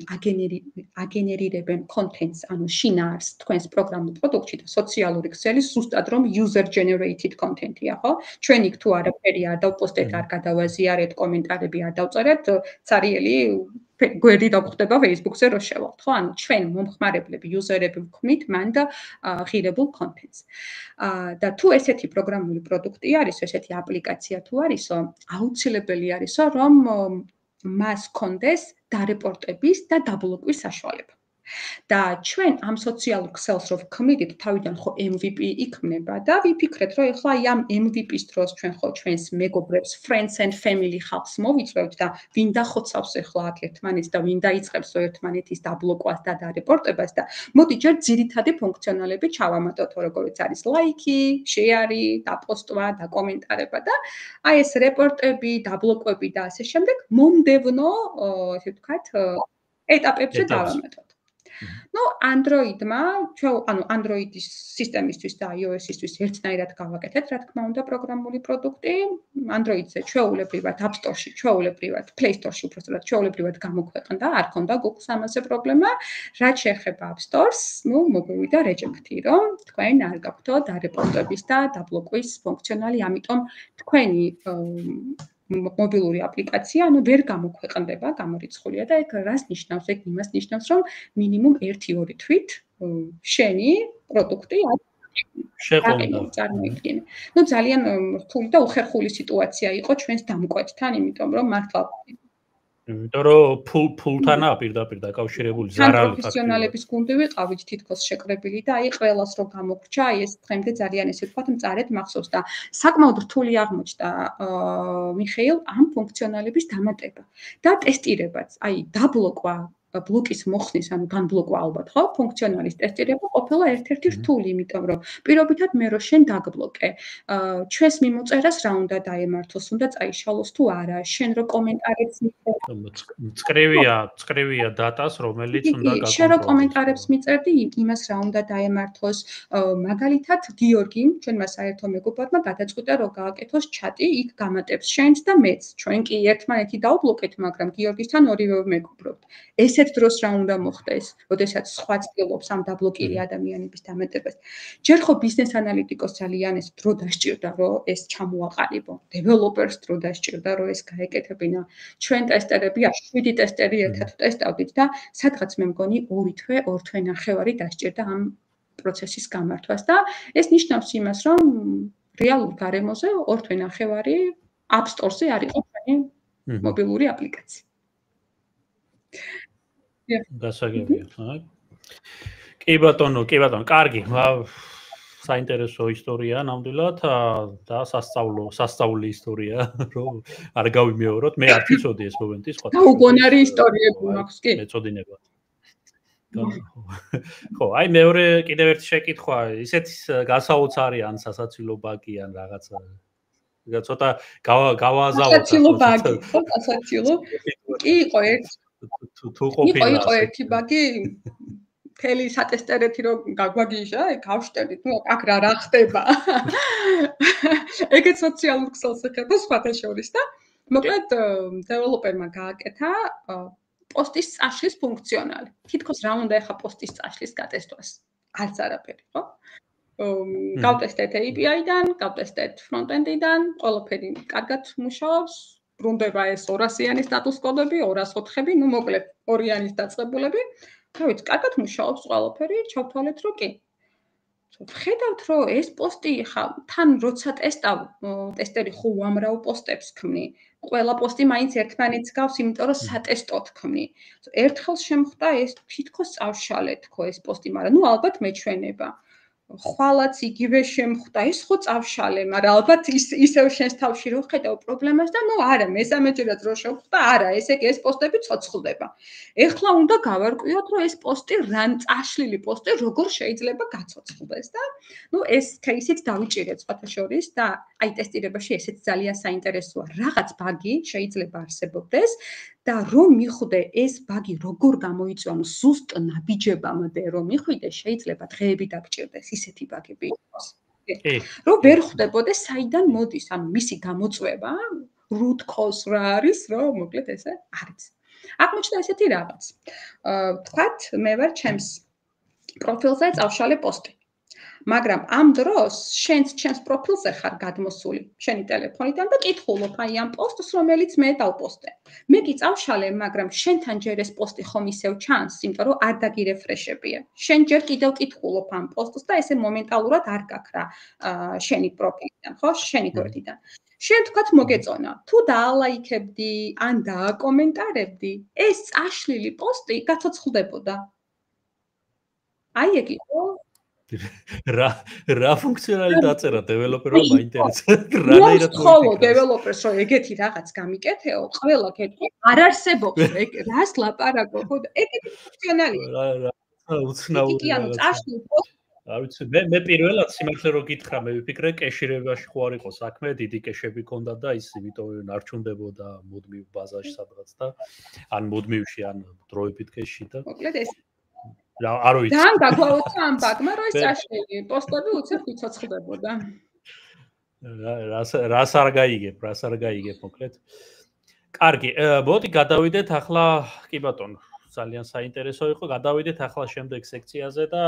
აგენერირებენ კონტენტს, ანუ შინაარს თქვენს პროგრამულ პროდუქტში და სოციალური ქსელი ზუსტად რომ user generated კონტენტია, ხო? ჩვენ იქ თუ არაფერი არ დავპოსტეთ, არ გადავაზიარეთ, კომენტარები არ დავწერეთ, цариელი გვერდი დაგვხდება Facebook-ზე რო შევალთ, ხო? ანუ ჩვენ მომხმარებლები, user-ები ვქმნით მან და ღირებულ კონტენტს. და თუ ესეთი პროგრამული პროდუქტი არის, ესეთი აპლიკაცია თუ არისო, აუცილებელი არისო, რომ მას კონდეს დარეპორტების და დაბლოკვის საშუალება. და ჩვენ ამ სოციალურ ქსელს რო ვქმნით, თავიდან ხო MVP იქმნება და ვიფიქრეთ, რომ ეხლა აი ამ MVP-ის დროს ჩვენ ხო ჩვენს მეგობრებს, friends and family ხალხს მოვიწვევთ და ვინ დახოცავს ეხლა აქ ერთმანეთს და ვინ დაიწყებს ერთმანეთის დაბლოკვას და დარეპორტებას და მოდი ჯერ ძირითადი ფუნქციონალები ჩავამატოთ, როგორც არის ლაიქი, შეარი, დაპოსტვა და კომენტარება და აი ეს რეპორტები, დაბლოკვები და ასე შემდეგ მომდევნო, ესე ვთქვათ, ეტაპებზე დავამატოთ. Ну, Android-მა, Android-ის სისტემისთვის და iOS-ისთვის ერთნაირად გავაკეთეთ, რა თქმა უნდა, პროგრამული პროდუქტი. Android-ზე ჩვეულებრივად App Store-ში, ჩვეულებრივად Play Store-ში უბრალოდ ჩვეულებრივად გამოქვეყნდა, არ ქონდა Google-ს ამაზე პრობლემა. რაც შეეხება App Store-ს, მოგივიდა რეჯექტი, რომ თქვენ არ გაქვთ დარეპორტების და დაბლოკვის ფუნქციონალი, ამიტომ თქვენი მობილური აპლიკაცია, ვერ გამოქვეყნდება, გამორიცხულია და ეგ რას ნიშნავს? ეგ იმას ნიშნავს, რომ მინიმუმ 1-2 თვით შენი პროდუქტი შეყონდა. წარმოიდგინე. ძალიან რთული და უხერხული სიტუაცია იყო ჩვენს დამკვეთთან, იმიტომ რომ მართლა იმიტომ რომ ფულთანაა პირდაპირ დაკავშირებული ზარალი პროფესიონალების გუნდი ვიყავით თითქოს შეკრებილი და ყველას რო გამოგრჩა, ეს დღემდე ძალიან ესე ვთქვათ მწარედ მახსოვს და საკმაოდ რთული აღმოჩნდა მიხეილ ამ ფუნქციონალების დამატება და ტესტირებაც, დაბლოკვა ბლოკის მოხსნის, განბლოკვა ალბათ, ხო? ფუნქციონალის ტესტირება ყოფილა ერთ-ერთი რთული, იმიტომ რომ პირობითად მე რო შენ დაგბლოკე, ჩვენს მიმოწერას რა უნდა დაემართოს, უნდა წაიშალოს თუ არა, შენ რო კომენტარებს წკრივია დატას, რომელიც უნდა გაკონტროლოს. შენ რო კომენტარებს მიწერდი, იმას რა უნდა დაემართოს, მაგალითად გიორგიმ, ჩვენმა საერთო მეგობრებმა გადაწყვიტა რომ გააკეთოს ჩატი, იქ გამატებს შენს და მეც. ჩვენ კი ერთმანეთი დავბლოკეთ, მაგრამ გიორგისთან ორივე მეგობრობთ. ესეთ დროს რა უნდა მოხდეს, როდესაც სხვა ცდილობს ამ დაბლოკილი ადამიანების დამატებას. ჯერ ხო ბიზნეს ანალიტიკოს ძალიან ეს დრო დასჭირდა, რომ ეს ჩამოაყალიბო. დეველოპერს დრო დასჭირდა, რომ ეს გაეკეთებინა. ჩვენ ტესტერები, 7 ტესტერი ერთად ტესტავდით და სადღაც მე მგონი 2 თვე, 2 თვე ნახევარი დასჭირდა ამ პროცესის გამართვას და ეს ნიშნავს იმას, რომ რეალურ გარემოზე 2 თვე ნახევარი App Store-ზე არ იყო ჩვენი მობილური აპლიკაცია. გასაგებია. კი ბატონო, კარგი. საინტერესო ისტორია ნამდვილად და სასწაული ისტორია, რომ არ გავიმეოროთ. მე არ ვიცოდი ეს მომენტი სხვა. გაუგონარი ისტორიები მაქვს, კი. ეწოდინებათ. ხო, მეორე კიდევ ერთი შეკითხვა, ისეთ გასაოცარი ან სასაცილო ბაგი ან რაღაცა. ცოტა გავაზავოთ. სასაცილო ბაგი, ხო, სასაცილო. კი იყო ერთი ბაგი მთელი სატესტერეთი რომ გაგვაგიჟა, გავშტერდით, აქ რა ხდება. ეგეც სოციალურ ქსელს ეხება სხვათა შორის და მოკლედ დეველოპერმა გააკეთა პოსტის წაშლის ფუნქციონალი. თითქოს რა უნდა ეხა პოსტის წაშლის გატესტვას? არც არაფერი, ხო? გავტესტეთ API-დან, გავტესტეთ front-end-დან, ყველაფერი კარგად მუშაობს. ბრუნდება ეს 200-იანი სტატუს კოდები, 204-ები, მოკლედ 2-яნის დაწყებულები. თავით კარგად მუშაობს ყველაფერი, ჩავთვალეთ რომ კი. ხედავთ რომ ეს პოსტი ხა თან როცა ტესტერი ხო უამრავ პოსტებს ქმნი. ყველა პოსტი მაინც ერთმანეთს გავს, იმიტომ რომ სატესტოდ ქმნი. ერთხელ შემხვდა ეს თითქოს წავშალეთ ხო ეს პოსტი, მაგრამ ალბათ მეჩვენება. ხვალაც იგივე შემხვდა, ეს ხო წავშალე, მაგრამ ალბათ ისევ შენს თავში რო ხედავ პრობლემას და არა, მესამეჯერაც რო შევხვდა, არა, ესე კი ეს პოსტები ცოცხლდება. ეხლა უნდა გავარკვიოთ, რომ ეს პოსტი რან წაშლილი პოსტი როგორ შეიძლება გაცოცხლდეს და ეს кейსით დავიჭირეთ სხვათა შორის და ტესტირებაში ესეც ძალიან საინტერესოა. რაღაც ბაგი შეიძლება არსებობდეს და რომ მიხვდე ეს ბაგი როგორ გამოიწვია, ზუსტ ნაბიჯებამდე რომ მიხვიდე, შეიძლება დღეები დაგჭირდეს ისეთი ბაგები იყოს. რომ ვერ ხვდებოდეს საიდან მოდის, მისი გამოწვევა, root cause რა არის, რომ მოკლედ ესე არის. აღმოჩნდა ესეთი რაღაც. თქვათ, მე ვარ ჩემს პროფილზე წავშალე პოსტი. მაგრამ ამ დროს შენც ჩემს პროფილზე ხარ გადმოსული, შენი ტელეფონიდან და კითხულობ ამ პოსტს, რომელიც მე დავპოსტე. მე კი წავშალე, მაგრამ შენთან ჯერ ეს პოსტი ხომ ისევ ჩანს, იმიტომ რომ არ დაგირეფრეშებია. შენ ჯერ კიდევ კითხულობ ამ პოსტს და ესე მომენტალურად არ გაქვს რა შენი პროფილიდან, ხო? შენი გვერდიდან. შენ თქვათ მოგეწონა, თუ დაალაიქებდი, ან დააკომენტარებდი, ეს წაშლილი პოსტი გაცოცხლდებოდა. ეგ იყო რა ფუნქციონალი დაწერა დეველოპერმა მაინტერესებს. რანაირად ხოლო დეველოპერს რომ ეგეთი რაღაც გამიკეთეო, ყველა კეთო არ არსებობს, ეგ რას ლაპარაკო, ხო და ეგეთი ფუნქციონალია. უცნაური. კი, წაშლილ პოსტს არ ვიცი, მე პირველად სიმართლე რო გითხრა, მე ვიფიქრე კეშირებაში ხო არ იყო საქმე, დიდი კეშები ჰქონდა და ის იმიტომ ნარჩუნდებოდა მუდმივ ბაზაში სადღაც და ან მუდმივში ან დროებით კეში და მოკლედ ეს არ ვიცი. ძალიან გაგვაუცა ამ ბაგმა, რომ ეს წაშლილი პოსტები უცებ ვიცოცხლდებოდა. რას არ გაიგებ, მოკლედ. კარგი, მოდი გადავიდეთ ახლა, კი ბატონო, ძალიან საინტერესო იყო. გადავიდეთ ახლა შემდეგ სექციაზე და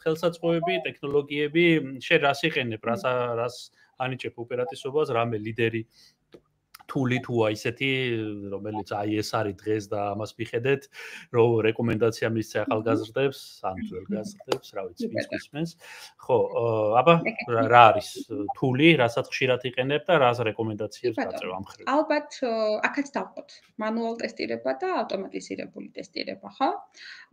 ხელსაწყოები, ტექნოლოგიები, შენ რას იყენებ, რას ანიჭებ უპირატესობას, რამე ლიდერი თული თუ ისეთი, რომელიც აი ეს არის დღეს და ამას მიხედეთ, რომ რეკომენდაცია მისცე ახალგაზრდებს, ან ძველგაზრდებს, რა ვიცი, ვის გისმენს. ხო, აბა რა არის თული, რასაც ხშირად იყენებ და რას რეკომენდაციებს გაწევ ამ ხრივ? ალბათ აქაც დავყოთ მანუალ ტესტირება და ავტომატიზირებული ტესტირება, ხო?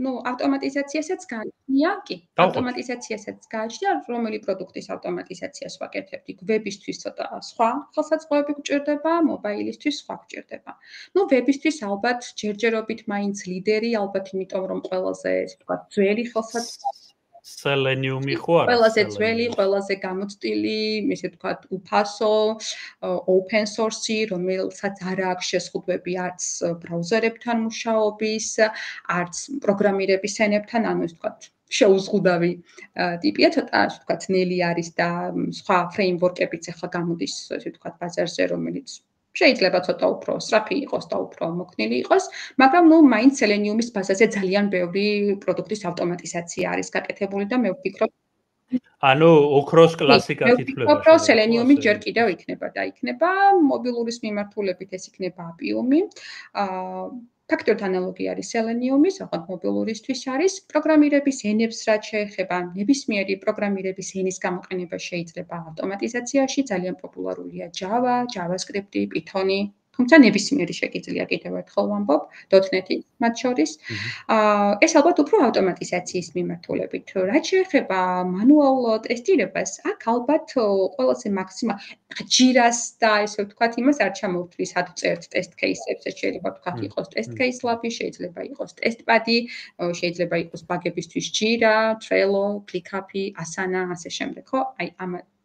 ნუ ავტომატიზაციასაც გააჩნია, კი. ავტომატიზაციასაც გააჩნია, რომელი პროდუქტის ავტომატიზაციას ვაკეთებთ, იქ ვებისთვის ცოტა სხვა ხელსაწყოები გვჭირდება, მობაილისთვის სხვა გვჭირდება. ნუ ვებისთვის ალბათ ჯერჯერობით მაინც ლიდერი, ალბათ იმიტომ რომ ყველაზე, ესე ვთქვათ, ძველი ხელსაწყოები Selenium-ი ხო არის? ყველაზე ძველი, ყველაზე გამოცდილი, ისე ვთქვათ, უფასო, open source-ი, რომელსაც არ აქვს შეზღუდვები არც ბრაუზერებთან მუშაობის, არც პროგრამირების ენებთან, ანუ ისე ვთქვათ, შეუზღუდავი ტიპია, ცოტა ისე ვთქვათ, ნელი არის და სხვა ფრეიმვორკებიც ახლა გამოდის, ისე ვთქვათ, ბაზარზე, რომელიც შეიძლება ცოტა უფრო სწრაფი იყოს და უფრო მოქნილი იყოს, მაგრამ ნუ მაინც Selenium-ის ბაზაზე ძალიან ბევრი პროდუქტის ავტომატიზაცია არის გაკეთებული და მე ვფიქრობ, ანუ ოქროს კლასიკად ითვლება. ვფიქრობ, რომ Selenium-ი ჯერ კიდევ იქნება და იქნება მობილურის მიმართულებით ეს იქნება Appium-ი. ფაქტობრივად ანალოგი არის Selenium-ის, ახლა მობილურისთვის არის პროგრამირების ენებს რაც შეეხება, ნებისმიერი პროგრამირების ენის გამოყენება შეიძლება ავტომატიზაციაში, ძალიან პოპულარულია Java, JavaScript, Python-ი, თუმცა ნებისმიერი შეგიძლია კიდევ ერთხელ ვამბობ, .NET-ი მათ შორის. ეს ალბათ უფრო ავტომატიზაციის მიმართულებით. რაც შეეხება მანუალ ტესტირებას, აქ ალბათ ყველაზე ჯირას და ესე ვთქვათ, იმას არ ჩამოვთვლი, სად წერთ ტესტ кейსებს, შეიძლება ვთქვათ, იყოს ტესტ кейს ლაბი, შეიძლება იყოს ტესტპადი, შეიძლება იყოს ბაგებისთვის ჯირა, Trello, ClickUp-ი, Asana, ასე შემდეგ, ხო? აი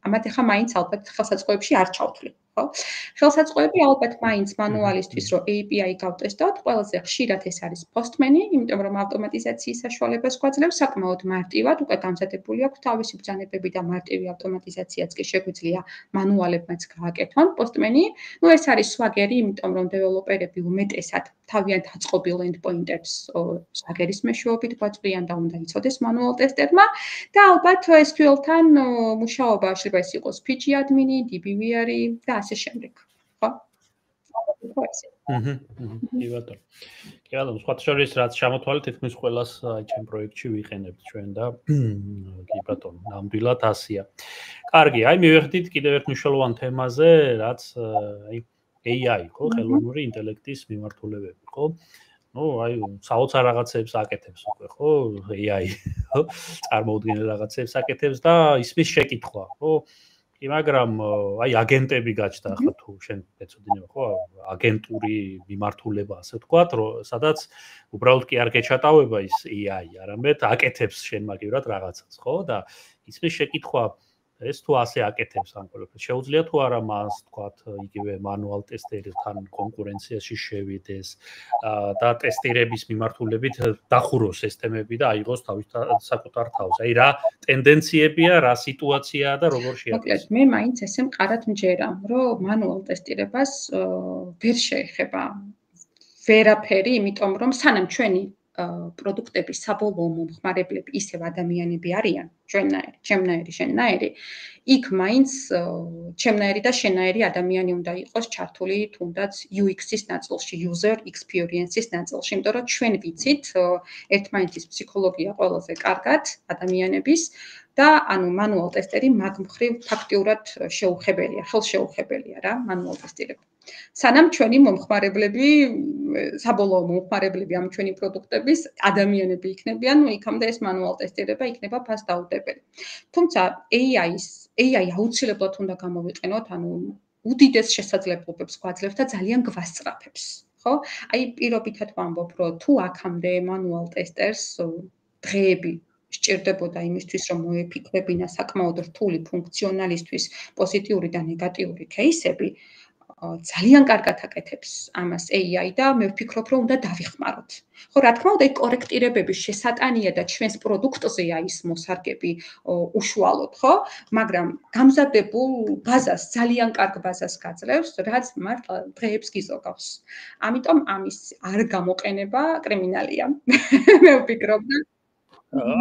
ამათ ახლა მაინც ალბათ ხელსაწყოებში არ ჩავთვლი. ხო? ხელსაწყოები ალბათ მაინც მანუალისთვის, რომ API გავტესტოთ, ყველაზე ხშირად ეს არის Postman-ი, იმიტომ რომ ავტომატიზაციის საშუალებას გვაძლევს საკმაოდ მარტივად, უკვე გამზადებული აქვს თავისი ბრძანებები და მარტივი ავტომატიზაციაც კი შეგვიძლია მანუალებმაც გააკეთონ Postman-ი. ნუ ეს არის Swagger-ი, იმიტომ რომ დეველოპერები უმეტესად თავიანთ აწყობილ endpoint-ებს Swagger-ის მეშვეობით გვაწვდიან და უნდა იცოდეს მანუალ ტესტერმა და ალბათ SQL-თან მუშაობა შეიძლება ეს იყოს pgadmin-ი, dbvr-ი და ასე შემდეგ, ხო? კი ბატონო. კი ბატონო, სხვა შორის რაც ჩამოთვალეთ, თითქმის ყველას აი ჩემ პროექტში ვიყენებთ ჩვენ და კი ბატონო, ნამდვილად ასია. კარგი, აი მივხვდით კიდევ ერთ მნიშვნელოვან თემაზე, რაც აი AI, ხო, ხელოვნური ინტელექტის მიმართულებები, ხო? ნუ აი საოცარ რაღაცებს აკეთებს უკვე, ხო? AI, ხო? წარმოუდგენელ რაღაცებს აკეთებს და ისმის შეკითხვა, ხო? მაგრამ აი აგენტები გაჩნდა ახლა თუ შენ ეცოდინება ხო აგენტური მიმართულება ასე ვთქვათ რომ სადაც უბრალოდ კი არ გეჩატავება ის AI არამედ აკეთებს შენ მაგივრად რაღაცას ხო და ისმის შეკითხვა ეს თუ ასე აკეთებს ამ ყველაფერს შეუძლია თუ არა მას ვთქვათ იგივე მანუალ ტესტერთან კონკურენციაში შევიდეს და ტესტირების მიმართულებით დახუროს სისტემები და აიღოს თავის საკუთარ თავს. აი რა ტენდენციებია, რა სიტუაციაა და როგორ შეაძლოს. მოკლედ, მე მაინც ესე მყარად მჯერა, რომ მანუალ ტესტირებას ვერ შეეხება ვერაფერი, იმიტომ რომ სანამ ჩვენი პროდუქტების საბოლოო მომხმარებლები ისევ ადამიანები არიან, ჩემნაირი, შენნაირი, იქ მაინც ჩემნაირი და შენნაირი ადამიანი უნდა იყოს ჩართული თუნდაც UX-ის ნაწილში, user experience-ის ნაწილში, იმიტომ რომ ჩვენ ვიცით ერთმანეთის ფსიქოლოგია ყველაზე კარგად ადამიანების და ანუ მანუალ ტესტერი მაგ მხრივ ფაქტიურად შეუხებელია, ხელშეუხებელია რა, მანუალ ტესტირება. სანამ ჩვენი მომხმარებლები, საბოლოო მომხმარებლები ამ ჩვენი პროდუქტების ადამიანები იქნებიან, ნუ იქამდე ეს მანუალ ტესტირება იქნება ფასდაუდებელი. თუმცა AI აუცილებლად უნდა გამოვიყენოთ, ანუ უდიდეს შესაძლებლობებს გვაძლევს და ძალიან გვასწრაფებს, ხო? აი პირობითად ვამბობ, რომ თუ აქამდე მანუალ ტესტერს დღეები სჭირდებოდა იმისთვის, რომ მოეფიქრებინა საკმაოდ რთული ფუნქციონალისთვის პოზიტიური და ნეგატიური кейსები, ძალიან კარგად აკეთებს ამას AI და მე ვფიქრობ, რომ უნდა დავიხმაროთ. ხო, რა თქმა უნდა, კორექტირებების შესატანია და ჩვენს პროდუქტზეა ის მოსარგები უშუალოდ, ხო? მაგრამ გამზადებულ ბაზას, ძალიან კარგ ბაზას გაძლევს, რაც მართლა დღეებს გიზოგავს. ამიტომ ამის არ გამოყენება კრიმინალია. მე ვფიქრობ და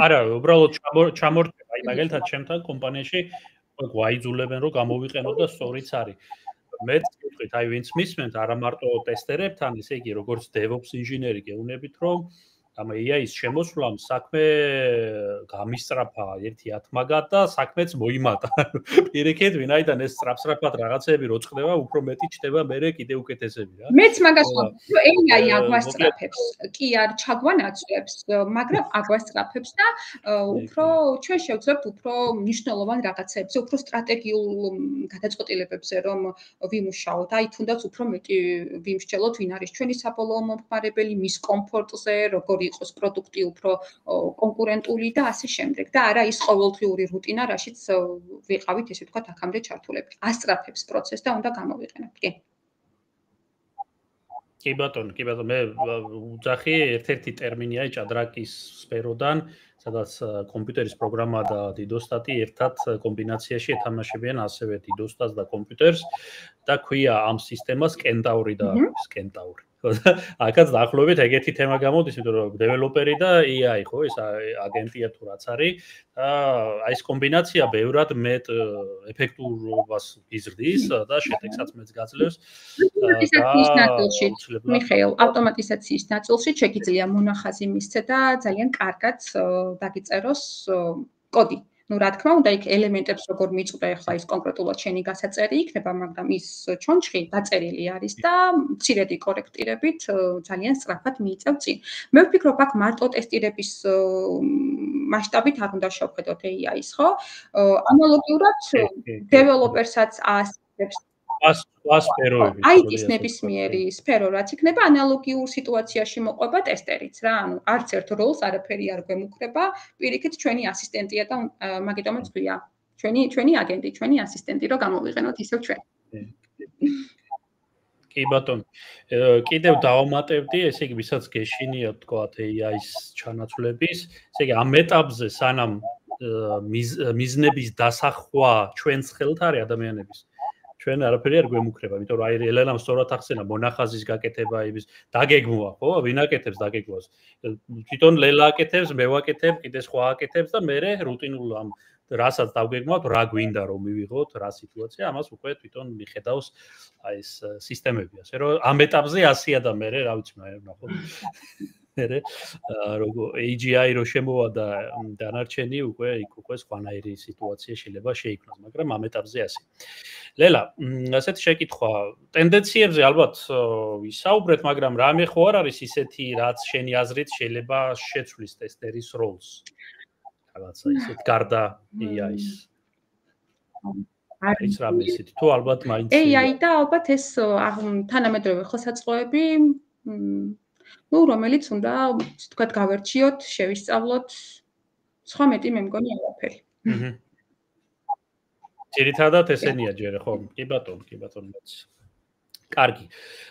არა, უბრალოდ ჩამორჩება, აი მაგალითად ჩემთან კომპანიაში გვაიძულებენ რომ გამოვიყენოთ და სწორიც არის. მეც ვიტყვით, აი ვინც მისმენთ, არა მარტო ტესტერებთან, ესე იგი როგორც DevOps ინჟინერი გეუბნებით, რომ ამ AI-ის შემოსვლამ საქმე გამისწრაფა ერთი ათმაგად და საქმეც მოიმატა. პირიქით, ვინაიდან ეს სწრაფ-სწრაფად რაღაცები რო წყდება, უფრო მეტი ჩდება მერე კიდე უკეთესები რა. მეც მაგას ვამბობ, რომ AI აგვასწრაფებს, კი არ ჩაგვანაცვლებს, მაგრამ აგვასწრაფებს და უფრო ჩვენ შევძლებთ უფრო მნიშვნელოვან რაღაცებზე, უფრო სტრატეგიულ გადაწყვეტილებებზე რომ ვიმუშაოთ. აი თუნდაც უფრო მეტი ვიმსჯელოთ, ვინ არის ჩვენი საბოლოო მომხმარებელი, მის კომფორტზე, როგორი იყოს პროდუქტი უფრო კონკურენტული და ასე შემდეგ. და არა ის ყოველდღიური რუტინა, რაშიც ვიყავით, ესე ვთქვათ, აქამდე ჩართულები. ასწრაფებს პროცესს და უნდა გამოვიყენოთ. კი. კი ბატონო, მე უძახი ერთ-ერთი ტერმინია ჭადრაკის სფეროდან, სადაც კომპიუტერის პროგრამა და დიდოსტატი ერთად კომბინაციაში ეთამაშებიან ასევე დიდოსტატს და კომპიუტერს და ქვია ამ სისტემას კენტაური და კენტაური. აქაც დაახლოებით ეგეთი თემა გამოდის, იმიტომ რომ დეველოპერი და AI ხო, ეს აგენტია თუ რაც არის და აი ეს კომბინაცია ბევრად მეტ ეფექტურობას იზრდის და შედეგსაც მეც გაძლევს. მიხეილ, ავტომატიზაციის ნაწილში შეგიძლია მონახაზი მისცე და ძალიან კარგად დაგიწეროს კოდი. Ну, რა თქმა უნდა, იქ ელემენტებს როგორ მიწვდე, ახლა ის კონკრეტულად შენი გასაწერი იქნება, მაგრამ ის ჩონჩხი დაწერილი არის და მცირედი კორექტირებით ძალიან სწრაფად მიიწევ წინ. მე ვფიქრობ, აქ მარტო ტესტირების მასშტაბით არ უნდა შევხედოთ AI-ს, ხო? ანალოგიურად დეველოპერსაც ასწრებს IT-ის ნებისმიერი სფერო რაც იქნება, ანალოგიურ სიტუაციაში მოყვება ტესტერიც რა. ანუ არც ერთ როლს არაფერი არ გვემუქრება, პირიქით ჩვენი ასისტენტია და მაგიტომაც ვთქვია, ჩვენი აგენტი, ჩვენი ასისტენტი რომ გამოვიყენოთ ისევ ჩვენ. კი ბატონო. კიდევ დავამატებდი, ესე იგი, ვისაც გეშინია თქვათ AI-ის ჩანაცვლების, ესე იგი, ამ ეტაპზე სანამ მიზნების დასახვა ჩვენს ხელთ არის ადამიანების ჩვენ არაფერი არ გვემუქრება, იმიტომ რომ აი ელენამ სწორად ახსენა მონახაზის გაკეთება იმის დაგეგმვა, ხო? ვინ აკეთებს დაგეგმვას? თვითონ ლელა აკეთებს, მე ვაკეთებ, კიდე სხვა აკეთებს და მე რუტინულ ამ რასაც დავგეგმავთ, რა გვინდა რომ მივიღოთ, რა სიტუაცია, ამას უკვე თვითონ მიხედავს აი ეს სისტემები, ასე რომ ამ ეტაპზე 100-ია და მე რა ვიცი, ნახო. მე როგორ AGI რო შემოვა და დანარჩენი უკვე სხვანაირი სიტუაცია შეიძლება შეიქმნას, მაგრამ ამ ეტაპზე 100. ლელა, ასეთი შეკითხვა, ტენდენციებზე ალბათ ვისაუბრეთ, მაგრამ რამე ხო არ არის ისეთი, რაც შენი აზრით შეიძლება შეცვლის ტესტერის როლს? რაღაცა ისეთ გარდა AI-ის. არის რამე ისეთი, თუ ალბათ მაინც AI და ალბათ ეს თანამედროვე ხელსაწყოები ну, რომელიც უნდა, თქვათ, გავერჩიოთ, შევისწავლოთ, სხვა მეტი მე მგონი არაფერი. ძირითადად ესენია ჯერ ხო? კი ბატონო. კარგი.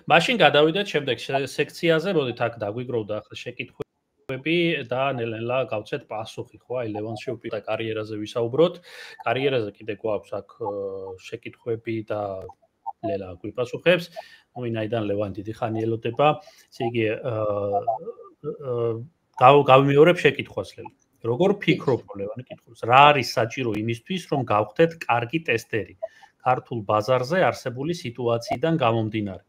მაშინ გადავიდეთ შემდეგ სექციაზე, მოდით აქ დაგვიგროვდა ახლა შეკითხვები და ნელ-ნელა გავცეთ პასუხი, ხო? აი ლევანს შევპირდა კარიერაზე ვისაუბროთ. კარიერაზე კიდე გვაქვს აქ შეკითხვები და ლელა გვიპასუხებს. ვინაიდან ლევან დიდი ხანი ელოდება, ესე იგი გავიმეორებ შეკითხვას ლელა. როგორ ფიქრობ ლევანი კითხავს, რა არის საჭირო იმისთვის, რომ გავხდეთ კარგი ტესტერი ქართულ ბაზარზე არსებული სიტუაციიდან გამომდინარე?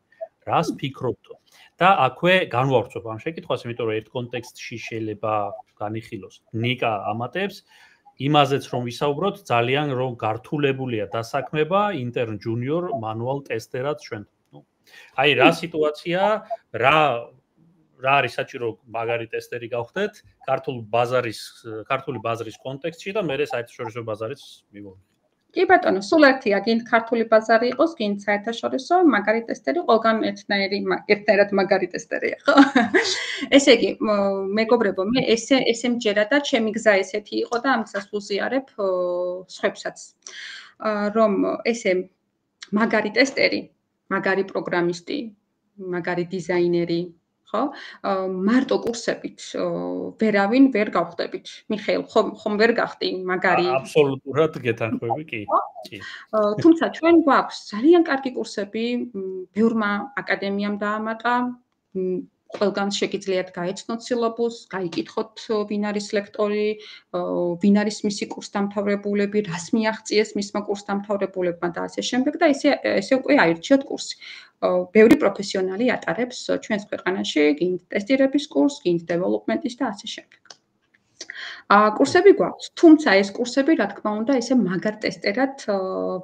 რას ფიქრობთო? და აქვე განვავრცობ ამ შეკითხვას, იმიტომ რომ ერთ კონტექსტში შეიძლება განიხილოს. ნიკა ამატებს იმაზეც რომ ვისაუბროთ, ძალიან რომ გართულებულია დასაქმება ინტერნ ჯუნიორ მანუალ ტესტერად ჩვენ. აი რა სიტუაცია, რა არის საჭირო მაგარი ტესტერი გავხდეთ ქართული ბაზარის კონტექსტში და მე საერთაშორისო ბაზარიც მივოვიდეთ. კი ბატონო, სულ ერთია, გინდ ქართული ბაზარი იყოს, გინდ საერთაშორისო, მაგარი ტესტერი ყველგან ერთნაირად მაგარი ტესტერია, ხო? ესე იგი, მეგობრებო, მე ესე მჯერა და ჩემი გზა ესეთი იყო და ამისას ვუზიარებ სხვებსაც. რომ ესე მაგარი ტესტერი, მაგარი პროგრამისტი, მაგარი დიზაინერი, ხო? მარტო კურსებით ვერავინ ვერ გავხდებით. მიხეილ, ხომ ვერ გახდი მაგარი? აბსოლუტურად გეთანხმები, კი. თუმცა ჩვენ გვაქვს ძალიან კარგი კურსები, ბევრმა აკადემიამ დაამატა, ყველგან შეგიძლიათ გაეცნოთ სილაბუსს, გაიკითხოთ ვინ არის ლექტორი, ვინ არის მისი კურსდამთავრებულები, რას მიაღწიეს მისმა კურსდამთავრებულებმა და ასე შემდეგ და ესე უკვე აირჩიოთ კურსი. ბევრი პროფესიონალი ატარებს ჩვენს ქვეყანაში, გინდ ტესტირების კურსს, გინდ დეველოპმენტის და ასე შემდეგ. კურსები გვაქვს, თუმცა ეს კურსები, რა თქმა უნდა, ესე მაგარ ტესტერად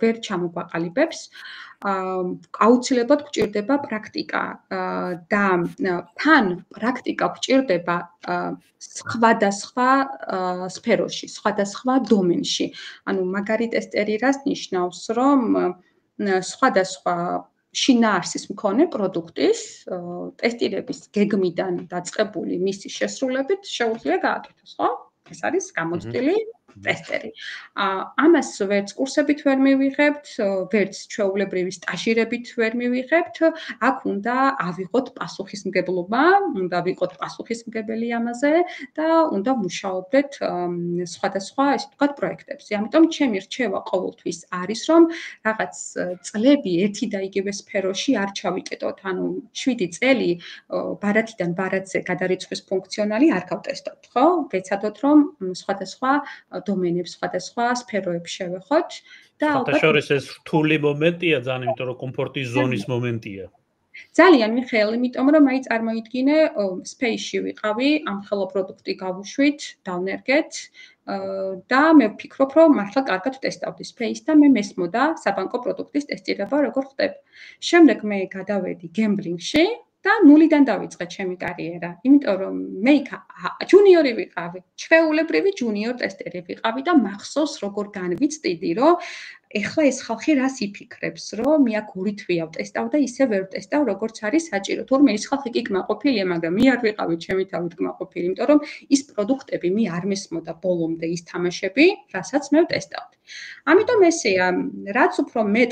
ვერ ჩამოგვაყალიბებს. აუცილებლად გვჭირდება პრაქტიკა და თან პრაქტიკა გვჭირდება სხვადასხვა სფეროში, სხვადასხვა დომენში. ანუ მაგარი ტესტერი რას ნიშნავს, რომ სხვადასხვა შინაარსის მქონე პროდუქტის ტესტირების გეგმიდან დაწყებული მისი შესრულებით შეუძლია გააკეთოს, ხო? ეს არის გამოცდილი ტესტერი. ამას ვერც კურსებით ვერ მივიღებთ, ვერც ჩვეულებრივი სტაჟირებით ვერ მივიღებთ. აქ უნდა ავიღოთ პასუხისმგებლობა, უნდა ვიყოთ პასუხისმგებელი ამაზე და უნდა ვმუშაობდეთ სხვადასხვა, ესე ვთქვათ, პროექტებზე. ამიტომ ჩემი რჩევა ყოველთვის არის, რომ რაღაც წლები ერთი და იგივე სფეროში არ ჩავიკეტოთ. ანუ 7 წელი ბარათიდან ბარათზე გადარიცხვის ფუნქციონალი არ გავტესტოთ, ხო? ვეცადოთ, რომ სხვადასხვა დომენებს, სხვადასხვა სფეროებს შევეხოთ და ალბათ შორის ეს რთული მომენტია ძალიან, იმიტომ რომ კომფორტის ზონის მომენტია. ძალიან მიხეილ, იმიტომ რომ აი წარმოიდგინე, სპეისში ვიყავი, ამ ხელო პროდუქტი გავუშვით, დავნერგეთ და მე ვფიქრობ, რომ მართლა კარგად ვტესტავდი სპეისს და მე მესმოდა საბანკო პროდუქტის ტესტირება როგორ ხდება. შემდეგ მე გადავედი გემბლინგში და ნულიდან დავიწყე ჩემი კარიერა, იმიტომ რომ მე იქ ჯუნიორი ვიყავი, ჩვეულებრივი ჯუნიორ ტესტერი ვიყავი და მახსოვს როგორ განვიცდიდი, რომ ეხლა ეს ხალხი რას იფიქრებს, რომ მე აქ 2 თვეა ვტესტავ და ისე ვერ ვტესტავ, როგორც არის საჭირო. თურმე ეს ხალხი კი კმაყოფილია, მაგრამ მე არ ვიყავი ჩემი თავით კმაყოფილი, იმიტომ რომ ის პროდუქტები მე არ მესმოდა ბოლომდე ის თამაშები, რასაც მე ვტესტავდი. ამიტომ ესეა, რაც უფრო მეტ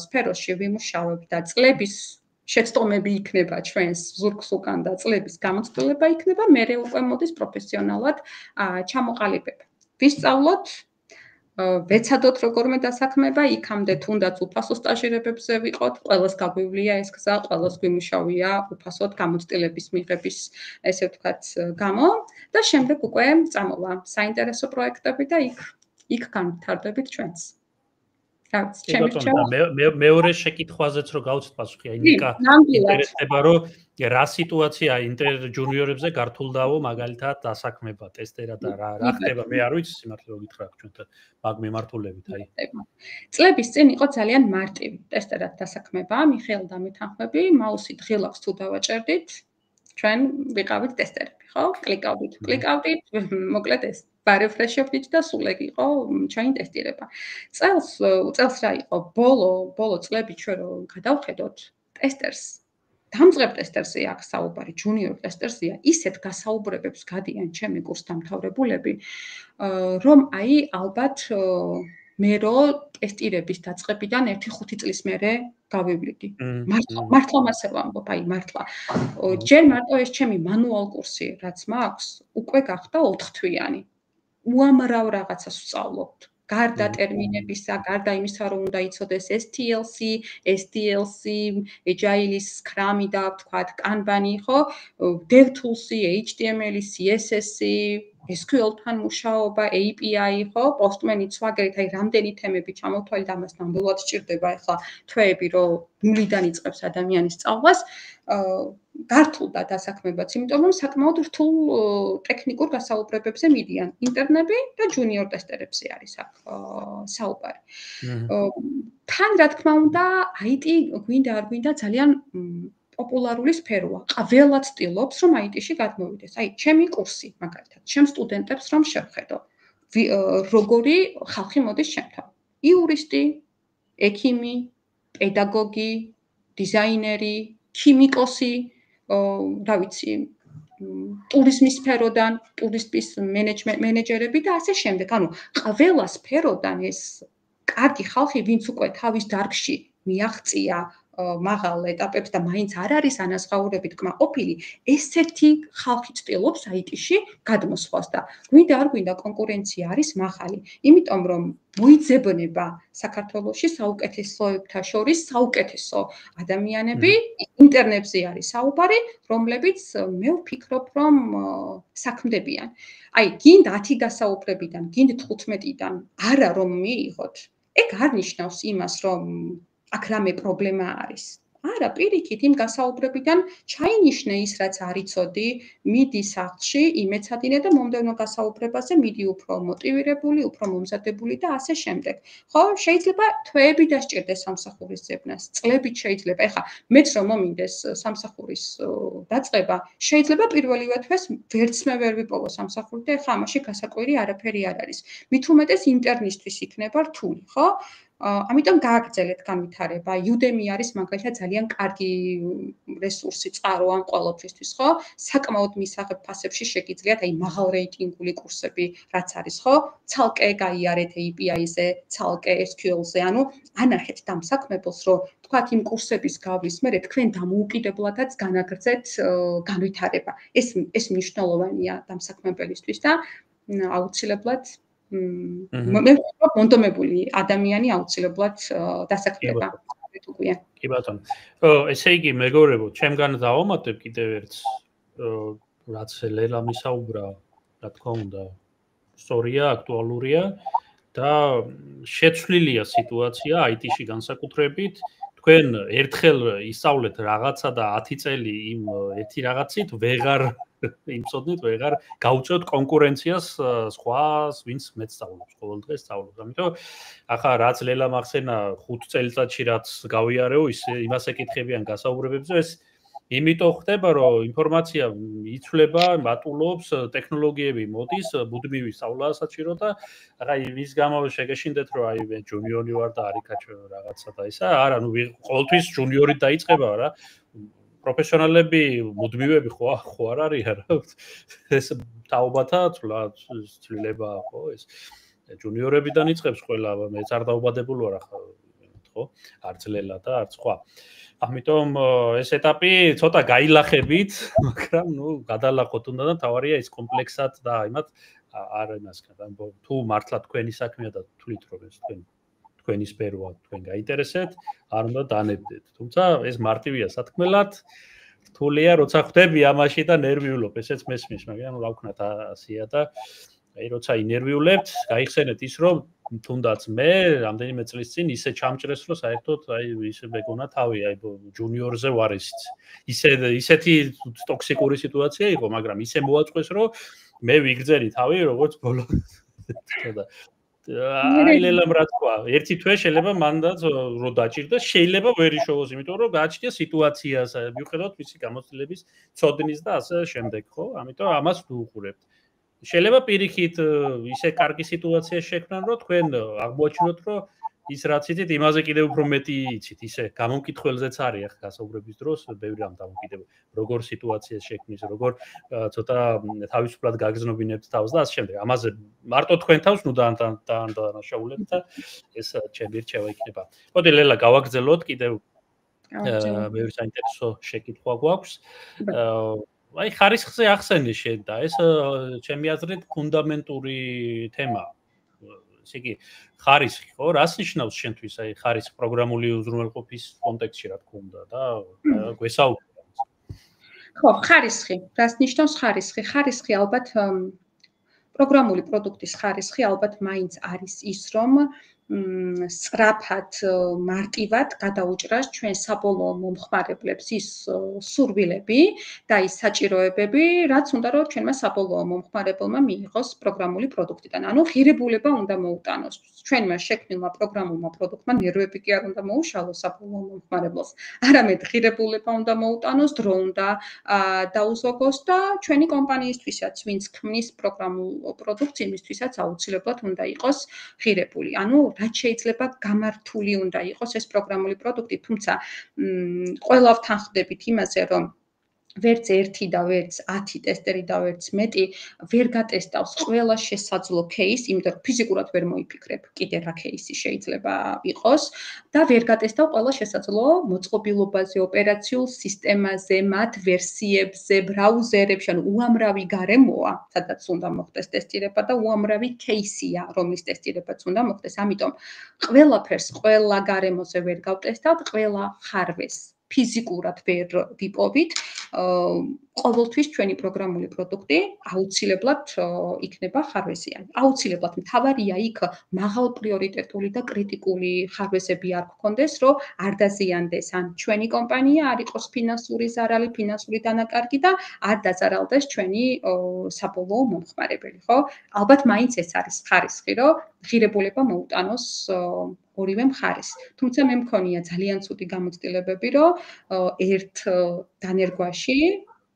სფეროში ვიმუშავებ და წლების შეცდომები იქნება ჩვენს ზურგს უკან და წლების გამოცდილება იქნება, მერე უკვე მოდის პროფესიონალად ჩამოყალიბება. ვისწავლოთ, ვეცადოთ როგორმე დასაქმება, იქამდე თუნდაც უფასო სტაჟირებებზე ვიყოთ, ყველას გაგვივლია ეს გზა, ყველას გვიმუშავია უფასოდ გამოცდილების მიღების, ესე ვთქვათ, გამო და შემდეგ უკვე წამოვა საინტერესო პროექტები და იქ განვითარდებით ჩვენც. მეორე შეკითხვაზეც რო გავცეთ პასუხი, აი ნიკა ინტერესდება, რომ რა სიტუაცია ინტერჯუნიორებზე გართულდაო მაგალითად დასაქმება ტესტერად და რა ხდება, მე არ ვიცი სიმართლე რომ გითხრათ ჩვენთან მაგ მიმართულებით, აი. წლების წინ იყო ძალიან მარტივი ტესტერად დასაქმება, მიხეილ და მეთანხმები, მაუსით ღილაკს თუ დავაჭერდით, ჩვენ ვიყავით ტესტერები, ხო? კლიკავდით, მოკლედ ეს ბარეფრეშებდით და სულ ეგ იყო ჩვენი ტესტირება. წელს რა იყო, ბოლო წლები ჩვენ რო გადავხედოთ ტესტერს, დამწყებ ტესტერსია აქ საუბარი, ჯუნიორ ტესტერსია, ისეთ გასაუბრებებს გადიან ჩემი კურსდამთავრებულები, რომ აი ალბათ მე რო ტესტირების დაწყებიდან 1-5 წლის მერე გავივლიდი. მართლა მასე ვამბობ, აი მართლა. ჯერ მარტო ეს ჩემი მანუალ კურსი, რაც მაქვს, უკვე გახდა 4 თვიანი. უამრავ რაღაცას ვსწავლობთ. გარდა ტერმინებისა, გარდა იმისა, რომ უნდა იცოდეს STLC, SDLC, Agile-ის, Scrum-ი და ვთქვათ, Kanban-ი, ხო? DevTools-ი, HTML-ი, CSS-ი, SQL-თან მუშაობა, API, ხო? Postman-ი, Swagger-ით, აი რამდენი თემები ჩამოვთვალეთ, ამას ნამდვილად სჭირდება ახლა თვეები, რომ ნულიდან იწყებს ადამიანის სწავლას. გართულდა დასაქმებაც, იმიტომ რომ საკმაოდ რთულ ტექნიკურ გასაუბრებებზე მიდიან ინტერნები და ჯუნიორ ტესტერებზე არის აქ საუბარი. თან რა თქმა უნდა, IT გვინდა არ გვინდა ძალიან პოპულარული სფეროა. ყველა ცდილობს, რომ IT-ში გადმოვიდეს. აი, ჩემი კურსი, მაგალითად, ჩემ სტუდენტებს რომ შევხედო, როგორი ხალხი მოდის ჩემთან. იურისტი, ექიმი, პედაგოგი, დიზაინერი, ქიმიკოსი, რა ვიცი, ტურიზმის სფეროდან, ტურისტის მენეჯერები და ასე შემდეგ. ანუ ყველა სფეროდან ეს კარგი ხალხი, ვინც უკვე თავის დარგში მიაღწია მაღალ ეტაპებს და მაინც არ არის ანაზღაურებით კმაყოფილი, ესეთი ხალხი ცდილობს IT-ში გადმოსვლას და გვინდა არ გვინდა კონკურენცია არის მაღალი. იმიტომ რომ მოიძებნება საქართველოში საუკეთესოებთა შორის საუკეთესო ადამიანები, ინტერნეტზე არის საუბარი, რომლებიც მე ვფიქრობ, რომ საქმდებიან. აი, გინდა 10 გასაუბრებიდან, გინდა 15-დან არა რომ მიიღოთ. ეგ არ ნიშნავს იმას, რომ აქ რამე პრობლემა არის. არა, პირიქით იმ გასაუბრებიდან ჩაინიშნე ის, რაც არ იცოდი, მიდი სახლში, იმეცადინე და მომდევნო გასაუბრებაზე მიდი უფრო მოტივირებული, უფრო მომზადებული და ასე შემდეგ. ხო, შეიძლება თვეები დასჭირდეს სამსახურის ძებნას, წლებით შეიძლება. ეხლა მეც რომ მომინდეს სამსახურის დაწყება, შეიძლება პირველივე თვეს ვერც მე ვერ ვიპოვო სამსახური და ეხლა ამაში გასაკვირი არაფერი არ არის. მით უმეტეს ინტერნისთვის იქნება რთული, ხო? ამიტომ გააგრძელეთ განვითარება. Udemy არის მაგალითად ძალიან კარგი რესურსი წყარო ამ ყოველთვის, ხო? საკმაოდ მისაღებ ფასებში შეგიძლიათ აი მაღალ რეიტინგული კურსები, რაც არის, ხო? ცალკე გაიარეთ API-ზე, ცალკე SQL-ზე, ანუ ანახეთ დამსაქმებელს, რომ თქვათ იმ კურსების გავლის მერე თქვენ დამოუკიდებლადაც განაგრძეთ განვითარება. ეს მნიშვნელოვანია დამსაქმებელისთვის და აუცილებლად მე ვფიქრობ, მონდომებული ადამიანი აუცილებლად დასაქმდება. კი ბატონო. ესე იგი, მეგობრებო, ჩემგან დავამატებ კიდევ ერთს, რაც ლელამ ისაუბრა, რა თქმა უნდა, სწორია, აქტუალურია და შეცვლილია სიტუაცია IT-ში განსაკუთრებით. თქვენ ერთხელ ისწავლეთ რაღაცა და 10 წელი იმ ერთი რაღაცით ვეღარ იმწოდნით, ვეღარ გაუწევთ კონკურენციას სხვას, ვინც მეც სწავლობს, ყოველ დღეს სწავლობს. ამიტომ ახლა რაც ლელამ ახსენა 5 წელიწადში რაც გავიარეო, იმას ეკითხებიან გასაუბრებებზე, ეს იმიტომ ხდება, რომ ინფორმაცია იცვლება, მატულობს, ტექნოლოგიები მოდის, მუდმივი სწავლაა საჭირო და ახლა ის გამო შეგეშინდეთ, რომ აი მე ჯუნიორი ვარ და არიქაჩო რაღაცა და ისა, არა, ნუ ყოველთვის ჯუნიორით დაიწყება რა. პროფესიონალები მუდმივები ხო არ არის არა ეს თაობათა ცვლილება ხო ეს ჯუნიორებიდან იწყებს ყველა მეც არ დაუბადებულ ვარ ახლა ხო არც ლელა და არც სხვა ამიტომ ეს ეტაპი ცოტა გაილახებით მაგრამ ნუ გადალახოთ უნდა და თავარია ის კომპლექსად და იმათ არ იმასკენ თუ მართლა თქვენი საქმეა და თვლით რომ ეს თქვენი სფეროა თქვენ გაინტერესებთ არ უნდა დანებდეთ თუმცა ეს მარტივია სათქმელად რთულია როცა ხვდები ამაში და ნერვიულობ ესეც მესმის მაგრამ რა ვქნათ ასია და აი როცა ინერვიულებთ გაიხსენეთ ის რომ თუნდაც მე რამდენიმე წლის წინ ისე ჩამჭრეს რომ საერთოდ აი ისე მეგონა თავი აი ჯუნიორზე ვარ ისეთი ტოქსიკური სიტუაცია იყო მაგრამ ისე მოაწყვეს რომ მე ვიგრძელი თავი როგორც ბოლო აი ლელამ რა თქვა ერთი თვე შეიძლება მანდაც რო დაჭირდა შეიძლება ვერ იშოვოს იმიტომ რომ გააჩნია სიტუაციას მიუხედავად მისი გამოცდილების ცოდნის და ასე შემდეგ ხო ამიტომ ამას ვუყურებთ შეიძლება პირიქით ისე კარგი სიტუაცია შექმნან რომ თქვენ აღმოაჩინოთ რომ ის რაც იცით იმაზე კიდევ უფრო მეტი იცით ისე გამომკითხველზეც არის ახლა გასაუბრების დროს ბევრი რამ დამოკიდებულ როგორ სიტუაციას შექმნის როგორ ცოტა თავისუფლად გაგზნობინებთ თავს და ასე შემდეგ ამაზე მარტო თქვენ თავს ნუ დაანაშაულებთ და ეს ჩემი რჩევა იქნება მოდი ლელა გავაგრძელოთ კიდევ ბევრი საინტერესო შეკითხვა გვაქვს აი ხარისხზე ახსენე შენ და ეს ჩემი აზრით ფუნდამენტური თემაა ესე იგი ხარისხი ხო რას ნიშნავს შენთვის აი ხარისხი პროგრამული უზრუნველყოფის კონტექსტში რა თქმა უნდა და გვესაუბრე ხო ხარისხი რას ნიშნავს ხარისხი ხარისხი ალბათ პროგრამული პროდუქტის ხარისხი ალბათ მაინც არის ის რომ სწრაფად მარტივად გადაუჭრას ჩვენ საბოლოო მომხმარებლებს ის სურვილები და ის საჭიროებები, რაც უნდა რომ ჩვენმა საბოლოო მომხმარებელმა მიიღოს პროგრამული პროდუქტიდან. ანუ ღირებულება უნდა მოუტანოს. ჩვენმა შექმნილმა პროგრამულმა პროდუქტმა ნერვები კი არ უნდა მოუშალოს საბოლოო მომხმარებელს. არამედ ღირებულება უნდა მოუტანოს, დრო უნდა დაუზოგოს და ჩვენი კომპანიისთვისაც, ვინც ქმნის პროგრამულ პროდუქტს, იმისთვისაც აუცილებლად უნდა იყოს ღირებული. ანუ რაც შეიძლება გამართული უნდა იყოს ეს პროგრამული პროდუქტი, თუმცა ყველა ვთანხმდებით იმაზე, რომ ვერც 1 და ვერც 10 ტესტერი და ვერც მეტი ვერ გატესტავს ყველა შესაძლო кейს, იმიტომ რომ ფიზიკურად ვერ მოიფიქრებ, კიდე რა кейსი შეიძლება იყოს და ვერ გატესტავ ყველა შესაძლო მოწყობილობაზე, ოპერაციულ სისტემაზე, მათ ვერსიებზე, ბრაუზერებში, ანუ უამრავი გარემოა, სადაც უნდა მოხდეს ტესტირება და უამრავი кейსია, რომლის ტესტირებაც უნდა მოხდეს. ამიტომ ყველაფერს, ყველა გარემოზე ვერ გავტესტავთ, ყველა ხარვეს ფიზიკურად ვერ ვიპოვით. ყოველთვის ჩვენი პროგრამული პროდუქტი აუცილებლად იქნება ხარვესიანი. აუცილებლად მთავარია იქ მაღალ პრიორიტეტული და კრიტიკული ხარვესები არ გქონდეს, რომ არ დაზიანდეს ან ჩვენი კომპანია არ იყოს ფინანსური ზარალი, ფინანსური დანაკარგი და არ დაზარალდეს ჩვენი საბოლოო მომხმარებელი, ხო? ალბათ მაინც ეს არის ხარისხი, რომ ღირებულება მოუტანოს ორივე მხარეს. თუმცა მე მქონია ძალიან ცუდი გამოცდილებები, რომ ერთ დანერგვაში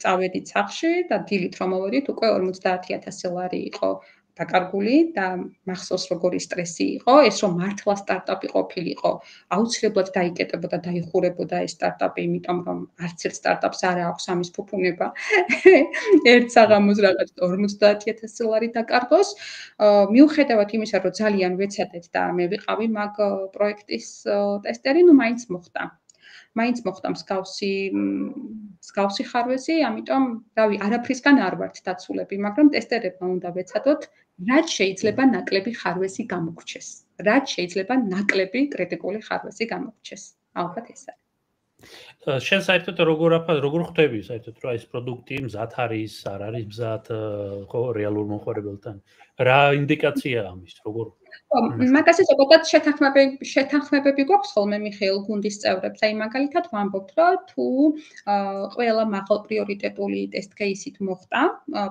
წავედით სახლში და დილით რომ მოვედით, უკვე 50,000 ლარი იყო დაკარგული და მახსოვს როგორი სტრესი იყო, ეს რომ მართლა სტარტაპი ყოფილიყო, აუცილებლად დაიკეტებოდა, დაიხურებოდა ეს სტარტაპი, იმიტომ რომ არც ერთ სტარტაპს არ აქვს ამის ფუფუნება. ერთ საღამოს რაღაც 50,000 ლარი დაკარგოს. მიუხედავად იმისა, რომ ძალიან ვეცადეთ და მე ვიყავი მაგ პროექტის ტესტერი, ნუ მაინც მოხდა. მაინც მოხდა მსგავსი ხარვეზი, ამიტომ, რავი, არაფრისგან არ ვართ დაცულები, მაგრამ ტესტერებმა უნდა ვეცადოთ, რაც შეიძლება ნაკლები ხარვეზი გამოგრჩეს. რაც შეიძლება ნაკლები კრიტიკული ხარვეზი გამოგრჩეს. ალბათ ეს არის. შენ საერთოდ როგორ ხვდები საერთოდ რა ეს პროდუქტი მზად არის, არ არის მზად, ხო, რეალურ მომხმარებელთან. რა ინდიკაციაა ამის, როგორ მაგაზე ზოგადად შეთანხმებები გვაქვს ხოლმე მიხეილ გუნდის წევრებს. აი მაგალითად ვამბობთ, რომ თუ ყველა მაღალ პრიორიტეტული ტესტ кейსით მოხდა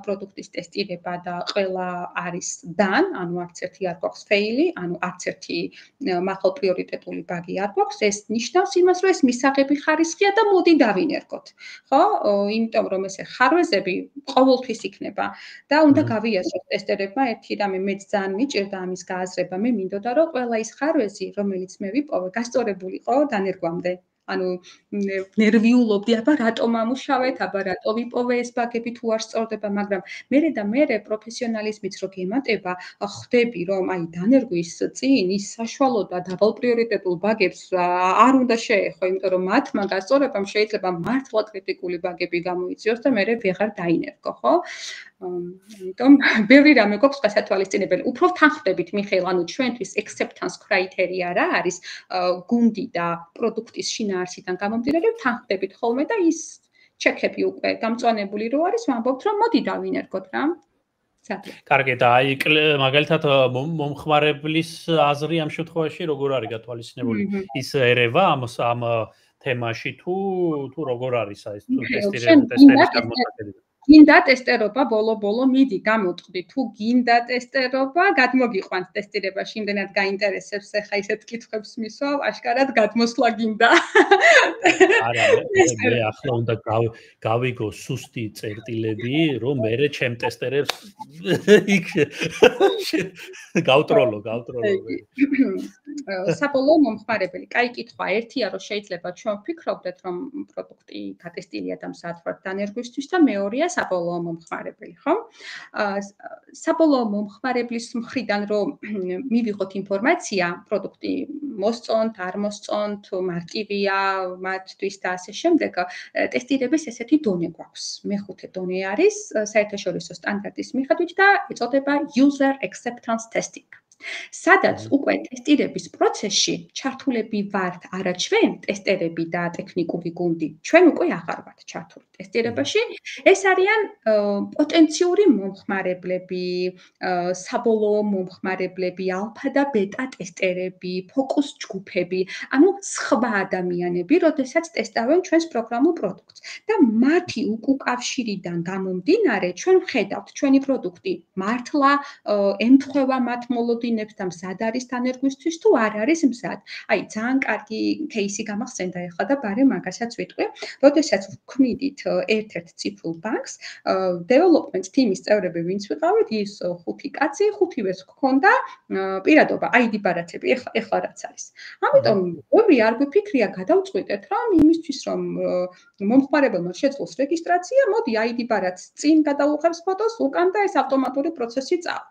პროდუქტის ტესტირება და ყველა არის done, ანუ არც ერთი არ გვაქვს ფეილი, ანუ არც ერთი მაღალ პრიორიტეტული ბაგი არ გვაქვს, ეს ნიშნავს იმას, რომ ეს მისაღები ხარისხია და მოდი დავინერგოთ. ხო? იმიტომ რომ ესე ხარვეზები ყოველთვის იქნება და უნდა გავიაზროთ ტესტერებმა ერთი რამე მეც ძალიან მიჭირდა ამის გააზრება. მე მინდოდა რომ ყველა ის ხარვეზი, რომელიც მე ვიპოვე, გასწორებულიყო დანერგვამდე. ანუ ნერვიულობდი, აბა რატომ ამუშავეთ, აბა რატო ვიპოვე ეს ბაგები თუ არ სწორდება, მაგრამ მერე პროფესიონალიზმიც რო გემატება, ხვდები რომ აი დანერგვის წინ ის საშუალო და დაბალ პრიორიტეტულ ბაგებს არ უნდა შეეხო, იმიტომ რომ მათმა გასწორებამ შეიძლება მართლა კრიტიკული ბაგები გამოიწვიოს და მერე ვეღარ დაინერგო, ხო? ამიტომ ბევრი რამე გვაქვს გასათვალისწინებელი. უფრო ვთანხმდებით მიხეილ, ანუ ჩვენთვის acceptance criteria რა არის გუნდი და პროდუქტის შინაარსიდან გამომდინარე ვთანხმდებით ხოლმე და ის ჩეკები უკვე გამწვანებული რო არის, ვამბობთ რომ მოდი დავინერგოთ რა. კარგი და აი მაგალითად მომხმარებლის აზრი ამ შემთხვევაში როგორ არის გათვალისწინებული? ის ერევა ამ თემაში თუ როგორ არის აი ეს ტესტერების წარმოსახედი? გინდა ტესტერობა ბოლო მიდი გამოტყდი თუ გინდა ტესტერობა გადმოგიყვანთ ტესტირებაში იმდენად გაინტერესებს ახლა ისეთ კითხვებს მისვავ აშკარად გადმოსვლა გინდა არა მე ახლა უნდა გავიგო სუსტი წერტილები რომ მე ჩემ ტესტერებს იქ გავტროლო საბოლოო მომხმარებელი კაი კითხვა ერთია რომ შეიძლება ჩვენ ვფიქრობდეთ რომ პროდუქტი გატესტილია და მზად ვართ დანერგვისთვის და მეორეა საბოლოო მომხმარებელი, ხო? საბოლოო მომხმარებლის მხრიდან რომ მივიღოთ ინფორმაცია, პროდუქტი მოსწონთ, არ მოსწონთ, მარტივია მათთვის და ასე შემდეგ, ტესტირების ესეთი დონე გვაქვს. მეხუთე დონე არის საერთაშორისო სტანდარტის მიხედვით და ეწოდება user acceptance testing. სადაც უკვე ტესტირების პროცესში ჩართულები ვართ არა ჩვენ, ტესტერები და ტექნიკური გუნდი, ჩვენ უკვე აღარ ვართ ჩართული ტესტირებაში. ეს არიან პოტენციური მომხმარებლები, საბოლოო მომხმარებლები, ალფა და ბეტა ტესტერები, ფოკუს ჯგუფები, ანუ სხვა ადამიანები, როდესაც ტესტავენ ჩვენს პროგრამულ პროდუქტს. და მათი უკავშირიდან გამომდინარე, ჩვენ ვხედავთ ჩვენი პროდუქტი მართლა ემთხვევა მათ მოლოდინებს და მზად არის დანერგვისთვის თუ არ არის მზად. აი ძალიან კარგი кейსი გამახსენდა ახლა და ბარე მაგასაც ვიტყვი. როდესაც ვქმნიდით ერთ-ერთ ციფრულ ბანკს, development team-ის წევრები ვინც ვიყავით, ის 5 კაცი, 5-ვეს გქონდა პირადობა ID ბარათები, ეხლა რაც არის. ამიტომ ბევრი არ გვიფიქრია გადავწყვიტეთ, რომ იმისთვის რომ მომხმარებელმა შეძლოს რეგისტრაცია, მოდი ID ბარათს წინ გადაუღებს ფოტოს, უკან და ეს ავტომატური პროცესი წავა.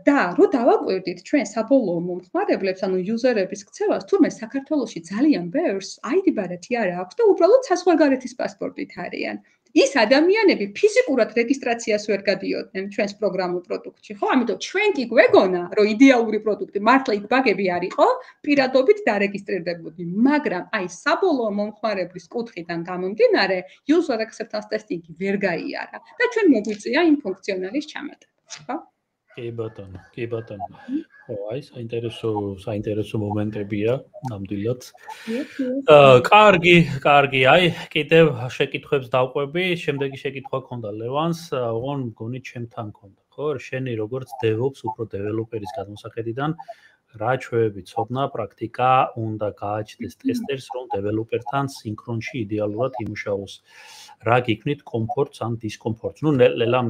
და რო დავაკვირდით ჩვენ საბოლოო მომხმარებლებს, ანუ იუზერების ქცევას, თურმე საქართველოში ძალიან ბევრს ID ბარათი არ აქვს და უბრალოდ საზღვარგარეთის პასპორტით არიან. ის ადამიანები ფიზიკურად რეგისტრაციას ვერ გადიოდნენ ჩვენს პროგრამულ პროდუქტში, ხო? ამიტომ ჩვენ კი გვეგონა, რომ იდეალური პროდუქტი მართლა იქ ბაგები არ იყო, პირადობით დარეგისტრირდებოდი, მაგრამ აი საბოლოო მომხმარებლის კუთხიდან გამომდინარე, user acceptance testing-ი ვერ გაიარა და ჩვენ მოგვიწია იმ ფუნქციონალის ჩამატება, ხო? კი ბატონო. ხო, აი საინტერესო მომენტებია ნამდვილად. კარგი, აი კიდევ შეკითხვებს დავყვები, შემდეგი შეკითხვა ქონდა ლევანს, ოღონ მგონი ჩემთან ქონდა, ხო? შენი როგორც DevOps უფრო დეველოპერის გადმოსახედიდან რა ჩვევები ცოდნა პრაქტიკა უნდა გააჩნდეს ტესტერს, რომ დეველოპერთან სინქრონში იდეალურად იმუშაოს. რა გიქმნით კომფორტს ან დისკომფორტს? ნუ ლელამ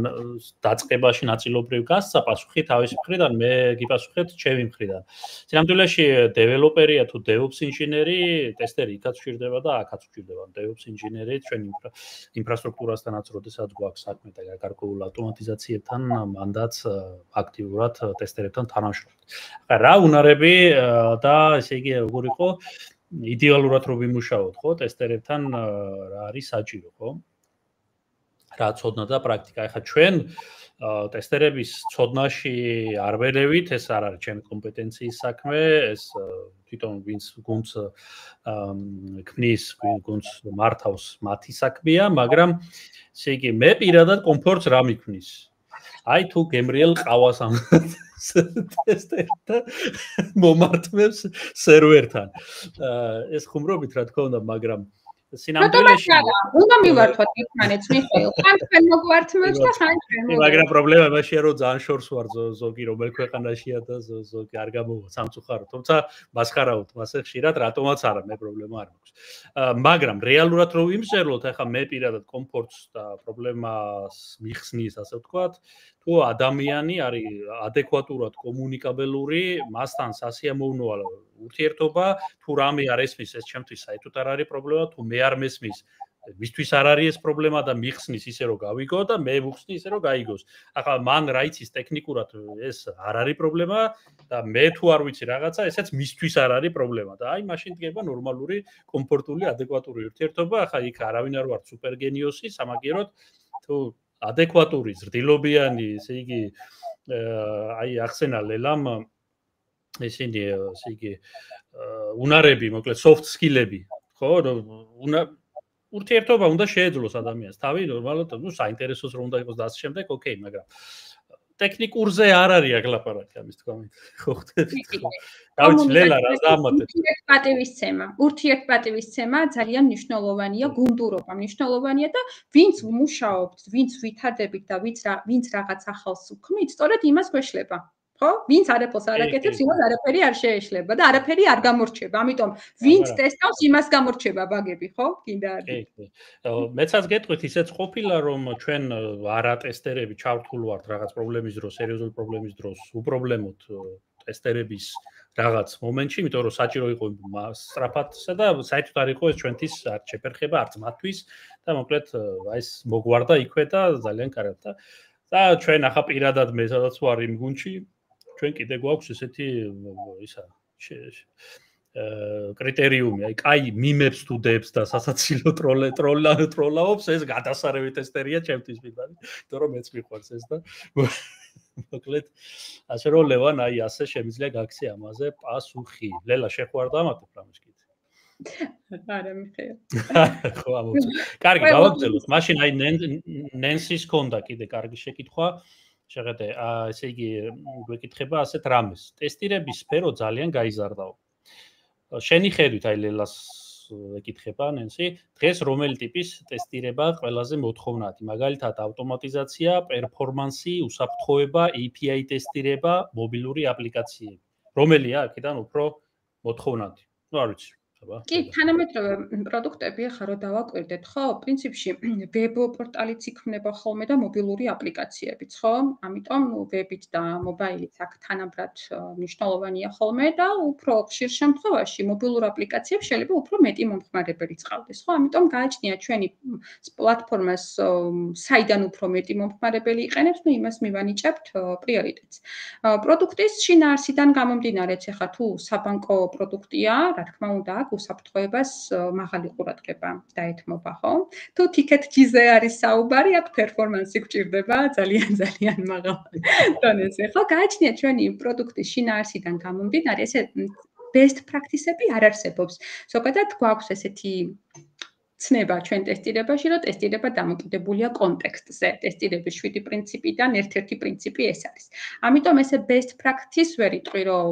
დაწყებაში ნაწილობრივ გასცა პასუხი თავის მხრიდან, მე გიპასუხეთ ჩემი მხრიდან. სინამდვილეში დეველოპერია თუ DevOps ინჟინერი, ტესტერი იქაც ვჭირდება და აქაც ვჭირდება. DevOps ინჟინერი ჩვენ ინფრასტრუქტურასთანაც როდესაც გვაქვს საქმე და გარკვეულ ავტომატიზაციებთან, მანდაც აქტიურად ტესტერებთან თანამშრომლობთ. რა უნარები და ესე იგი როგორ იყო იდეალურად რომ ვიმუშაოთ, ხო, ტესტერებთან რა არის საჭირო, ხო? რა ცოდნა და პრაქტიკა. ეხლა ჩვენ ტესტერების ცოდნაში არ ვერევით, ეს არ არის ჩემი კომპეტენციის საქმე, ეს თვითონ ვინც გუნდს ქმნის, გუნდს მართავს, მათი საქმეა, მაგრამ ესე იგი მე პირადად კომფორტს რა მიქმნის? აი თუ გემრიელ ყავას ამ ტესტერთა მომართმევს სერვერთან. ეს ხუმრობით რა თქმა უნდა, მაგრამ სინამდვილეში უნდა მივართვათ ერთმანეთს, მიხეილ. ხან თქვენ მოგვართმევთ და ხან ჩვენ მოვართ. მაგრამ პრობლემა იმაშია, რომ ძალიან შორს ვარ ზოგი რომელ ქვეყანაშია და ზოგი არ გამოვა სამწუხაროდ. თუმცა მასხარავთ მასე ხშირად, რატომაც არა, მე პრობლემა არ მაქვს. მაგრამ რეალურად რო ვიმსჯელოთ, ახლა მე პირადად კომფორტს და პრობლემას მიხსნის, ასე ვთქვათ, თუ ადამიანი არის ადეკვატურად კომუნიკაბელური, მასთან სასიამოვნოა ურთიერთობა, თუ რამე არ ესმის, ეს ჩემთვის საერთოდ არ არის პრობლემა, თუ მე არ მესმის, მისთვის არ არის ეს პრობლემა და მიხსნის ისე რომ გავიგო და მე ვუხსნი ისე რომ გაიგოს. ახლა მან რა იცის ტექნიკურად ეს არ არის პრობლემა და მე თუ არ ვიცი რაღაცა, ესეც მისთვის არ არის პრობლემა და აი მაშინ დგება ნორმალური, კომფორტული, ადეკვატური ურთიერთობა. ახლა იქ არავინ არ ვარ სუპერგენიოსი, სამაგიეროდ თუ ადეკვატური, ზრდილობიანი, ესე იგი აი ახსენა ლელამ ისინი ესე იგი უნარები, მოკლედ soft skill-ები, ხო? ურთიერთობა უნდა შეეძლოს ადამიანს. თავი ნორმალურად, ნუ საინტერესოს რომ უნდა იყოს და ასე შემდეგ, ოკეი, მაგრამ ტექნიკურზე არ არის აქ ლაპარაკი ამის თქმით. ხო ხდები? დავიცი ლელა რა დამატებ. ურთიერთპატივისცემა ძალიან მნიშვნელოვანია, გუნდურობა მნიშვნელოვანია და ვინც მუშაობთ, ვინც ვითარდებით და ვინც რაღაც ახალს ვქმნით, სწორედ იმას გვეშლება. ხო? ვინც არაფერს არ აკეთებს, იმას არაფერი არ შეეშლება და არაფერი არ გამორჩება. ამიტომ ვინც ტესტავს, იმას გამორჩება ბაგები, ხო? კიდე არის. კი. მეცაც გეტყვით, ისეც ყოფილა, რომ ჩვენ არა ტესტერები ჩავთულ ვართ რაღაც პრობლემის დროს, სერიოზული პრობლემის დროს, უპრობლემოთ ტესტერების რაღაც მომენტში, იმიტომ რომ საჭირო იყო სწრაფადსა და საერთოდ არ იყო ეს ჩვენთვის არ შეფერხება არც მათთვის და მოკლედ აი ეს მოგვარდა იქვე და ძალიან კარგად და ჩვენ ახლა პირადად მე სადაც ვარ იმ გუნდში ჩვენ კიდე გვაქვს ესეთი ისა კრიტერიუმი, აი კაი მიმებს თუ დებს და სასაცილო ტროლაობს, ეს გადასარევი ტესტერია ჩემთვის პირდაპირ, იმიტომ რომ მეც მიყვარს ეს და მოკლედ ასე რომ ლევან აი ასე შემიძლია გაქცე ამაზე პასუხი. ლელა შეხვარ დამატებ რამის კიდე. არა მიხეილ. ხო ამოწ. კარგი, გავაგზავნოთ. მაშინ აი ნენსის ქონდა კიდე კარგი შეკითხვა. შეხედე, ესე იგი გვეკითხება ასეთ რამეს. ტესტირების სფერო ძალიან გაიზარდაო. შენი ხედვით აი ლელას ეკითხება ნენსი, დღეს რომელი ტიპის ტესტირება ყველაზე მოთხოვნადი? მაგალითად, ავტომატიზაცია, პერფორმანსი, უსაფრთხოება, API ტესტირება, მობილური აპლიკაციები. რომელია აქედან უფრო მოთხოვნადი? ნუ არ ვიცი. კი, თანამედროვე პროდუქტები ახლა რო დავაკვირდეთ, ხო, პრინციპში ვებ პორტალიც იქმნება ხოლმე და მობილური აპლიკაციებიც, ხო? ამიტომ ვებით და მობაილიც აქ თანაბრად მნიშვნელოვანია ხოლმე და უფრო ხშირ შემთხვევაში მობილურ აპლიკაციებს შეიძლება უფრო მეტი მომხმარებელი წყავდეს, ხო? ამიტომ გააჩნია ჩვენი პლატფორმას საიდან უფრო მეტი მომხმარებელი იყენებს, ну იმას მივანიჭებთ პრიორიტეტს. პროდუქტის შინაარსიდან გამომდინარეც, ახლა თუ საბანკო პროდუქტია, რა თქმა უნდა, აქ უსაფრთხოებას მაღალი ყურადღება დაეთმობა, ხო? თუ TicketJet-ზე არის საუბარი, აქ პერფორმანსი გვჭირდება ძალიან მაღალ დონეზე, ხო? გააჩნია ჩვენი პროდუქტის შინაარსიდან გამომდინარე, ესე best practice-ები არ არსებობს. ზოგადად გვაქვს ესეთი ცნება ჩვენ ტესტირებაში, რომ ტესტირება დამოკიდებულია კონტექსტზე. ტესტირების 7 პრინციპიდან ერთ-ერთი პრინციპი ეს არის. ამიტომ ესე best practice ვერ იტყვი, რომ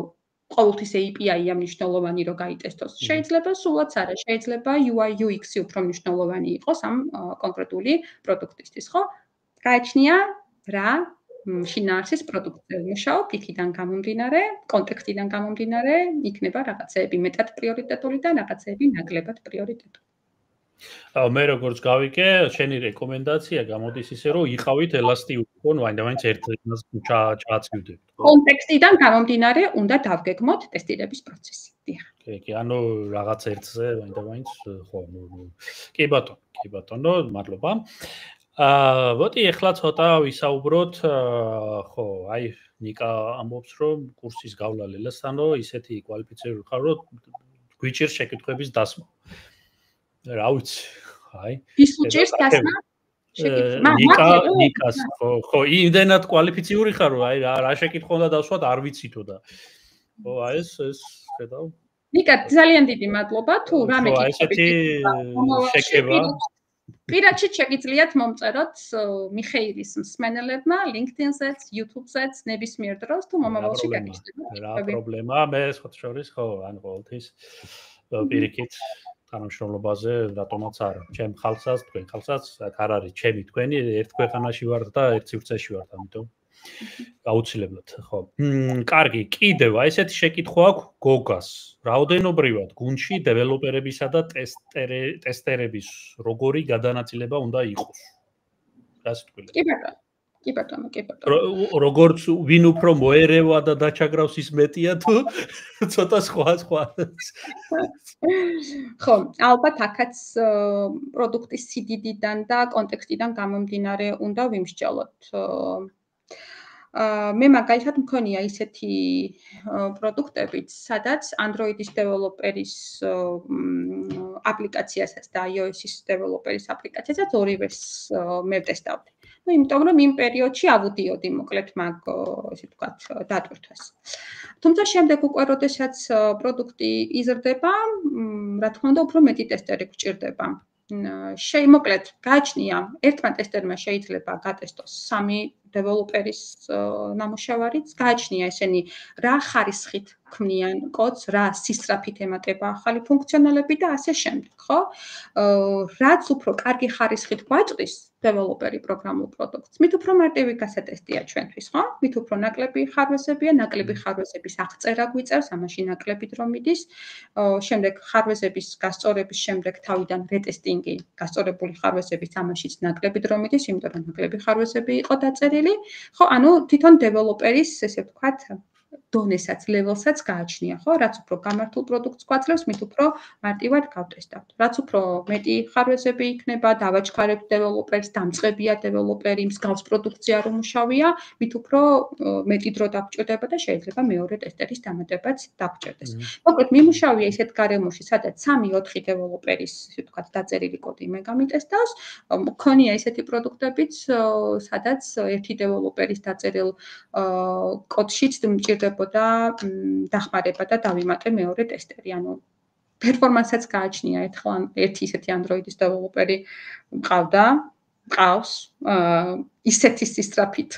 ყოველთვის API-ია მნიშვნელოვანი, რომ გაიტესტოს. შეიძლება სულაც არა, შეიძლება UI UX-ი უფრო მნიშვნელოვანი იყოს ამ კონკრეტული პროდუქტისთვის, ხო? გააჩნია რა შინაარსის პროდუქტზე მუშაობ, იქიდან გამომდინარე, კონტექსტიდან გამომდინარე, იქნება რაღაცეები მეტად პრიორიტეტული და რაღაცეები ნაკლებად პრიორიტეტული. მე როგორც გავიგე, შენი რეკომენდაცია გამოდის ისე, რომ იყავით ელასტიური, ხო, ну აინდამაინც ერთ იმას ჩააცვიდეთ. კონტექსტიდან გამომდინარე, უნდა დავგეგმოთ ტესტირების პროცესი. დიახ. კი, ანუ რაღაც ერთზე აინდამაინც, ხო, კი ბატონო, მადლობა. მოდი ახლა ცოტა ვისაუბროთ, ხო, აი ნიკა ამბობს, რომ კურსის გავლა ლელასთანო, ისეთი კვალიფიციური ხარ, რომ გვიჭირს შეკითხვების დასმა. რა ვიცი, აი. ვის უჭირს დასმა? ნიკას, ხო, იმდენად კვალიფიციური ხარ, რომ აი რა შეკითხვა უნდა დავსვათ, არ ვიცითო და. ხო, აი ეს ხედავ. ნიკა, ძალიან დიდი მადლობა, თუ რამე კითხები შეკება. პირადში შეგიძლიათ მომწეროთ მიხეილის მსმენელებმა LinkedIn-ზეც, YouTube-ზეც, ნებისმიერ დროს თუ მომავალში გაგიჩნდებათ. რა პრობლემა, მე სხვა შორის, ხო, ან ყოველთვის პირიქით თანამშრომლობაზე რატომაც არა. ჩემ ხალხსაც, თქვენ ხალხსაც, აქ არ არის ჩემი თქვენი, ერთ ქვეყანაში ვართ და ერთ სივრცეში ვართ, ამიტომ აუცილებლად, ხო. კარგი, კიდევ აი ესეთი შეკითხვა აქვს გოგას. რაოდენობრივად გუნდში დეველოპერებისა და ტესტერების როგორი გადანაწილება უნდა იყოს? რას თქვით? კი ბატონო. როგორც ვინ უფრო მოერევა და დაჩაგრავს ის მეტია თუ ცოტა სხვა. ხო, ალბათ აქაც პროდუქტის სიდიდიდან და კონტექსტიდან გამომდინარე უნდა ვიმსჯელოთ. მე მაგალითად მქონია ისეთი პროდუქტებიც, სადაც Android-ის დეველოპერის აპლიკაციასაც და iOS-ის დეველოპერის აპლიკაციასაც ორივეს მე ვტესტავდი. ну, იმიტომ რომ იმ პერიოდში ავუდიოდი მოკლედ მაგ ესე ვთქვათ დატვირთვას. თუმცა შემდეგ უკვე როდესაც პროდუქტი იზრდება, რა თქმა უნდა, უფრო მეტი ტესტერი გვჭირდება. მოკლედ გააჩნია ერთმა ტესტერმა შეიძლება გატესტოს 3 დეველოპერის ნამუშევარიც, გააჩნია ესენი რა ხარისხით ქმნიან კოდს, რა სისწრაფით ემატება ახალი ფუნქციონალები და ასე შემდეგ, ხო? რაც უფრო კარგი ხარისხით გვაჭრის დეველოპერი პროგრამულ პროდუქტს, მით უფრო მარტივი გასატესტია ჩვენთვის, ხო? მით უფრო ნაკლები ხარვეზებია, ნაკლები ხარვეზების აღწერა გვიწევს, ამაში ნაკლები დრო მიდის. შემდეგ ხარვეზების გასწორების შემდეგ თავიდან რეტესტინგი, გასწორებული ხარვეზების ამაშიც ნაკლები დრო მიდის, იმიტომ რომ ნაკლები ხარვეზები იყო დაწერილი. ხო, ანუ თვითონ დეველოპერის, ესე ვთქვათ, დონესაც, level-საც გააჩნია, ხო? რაც უფრო გამართულ პროდუქტს გვაძლევს, მით უფრო მარტივად გავტესტავთ. რაც უფრო მეტი ხარვეზები იქნება, დავაჩქარებთ დეველოპერს, დამწყებია დეველოპერი, მსგავს პროდუქტზე არ უმუშავია, მით უფრო მეტი დრო დაგჭირდება და შეიძლება მეორე ტესტერის დამატებაც დაგჭირდეს. მოკლედ, მიმუშავია ისეთ გარემოში, სადაც 3-4 დეველოპერის, ასე ვთქვათ, დაწერილი კოდი მე გამიტესტავს. მქონია ისეთი პროდუქტებიც, სადაც ერთი დეველოპერის დაწერილ კოდშიც მჭირდებოდა დახმარება და დავიმატე მეორე ტესტერი. ანუ პერფორმანსსაც გააჩნია ერთი ისეთი Android-ის დეველოპერი მყავს, ისეთი სისწრაფით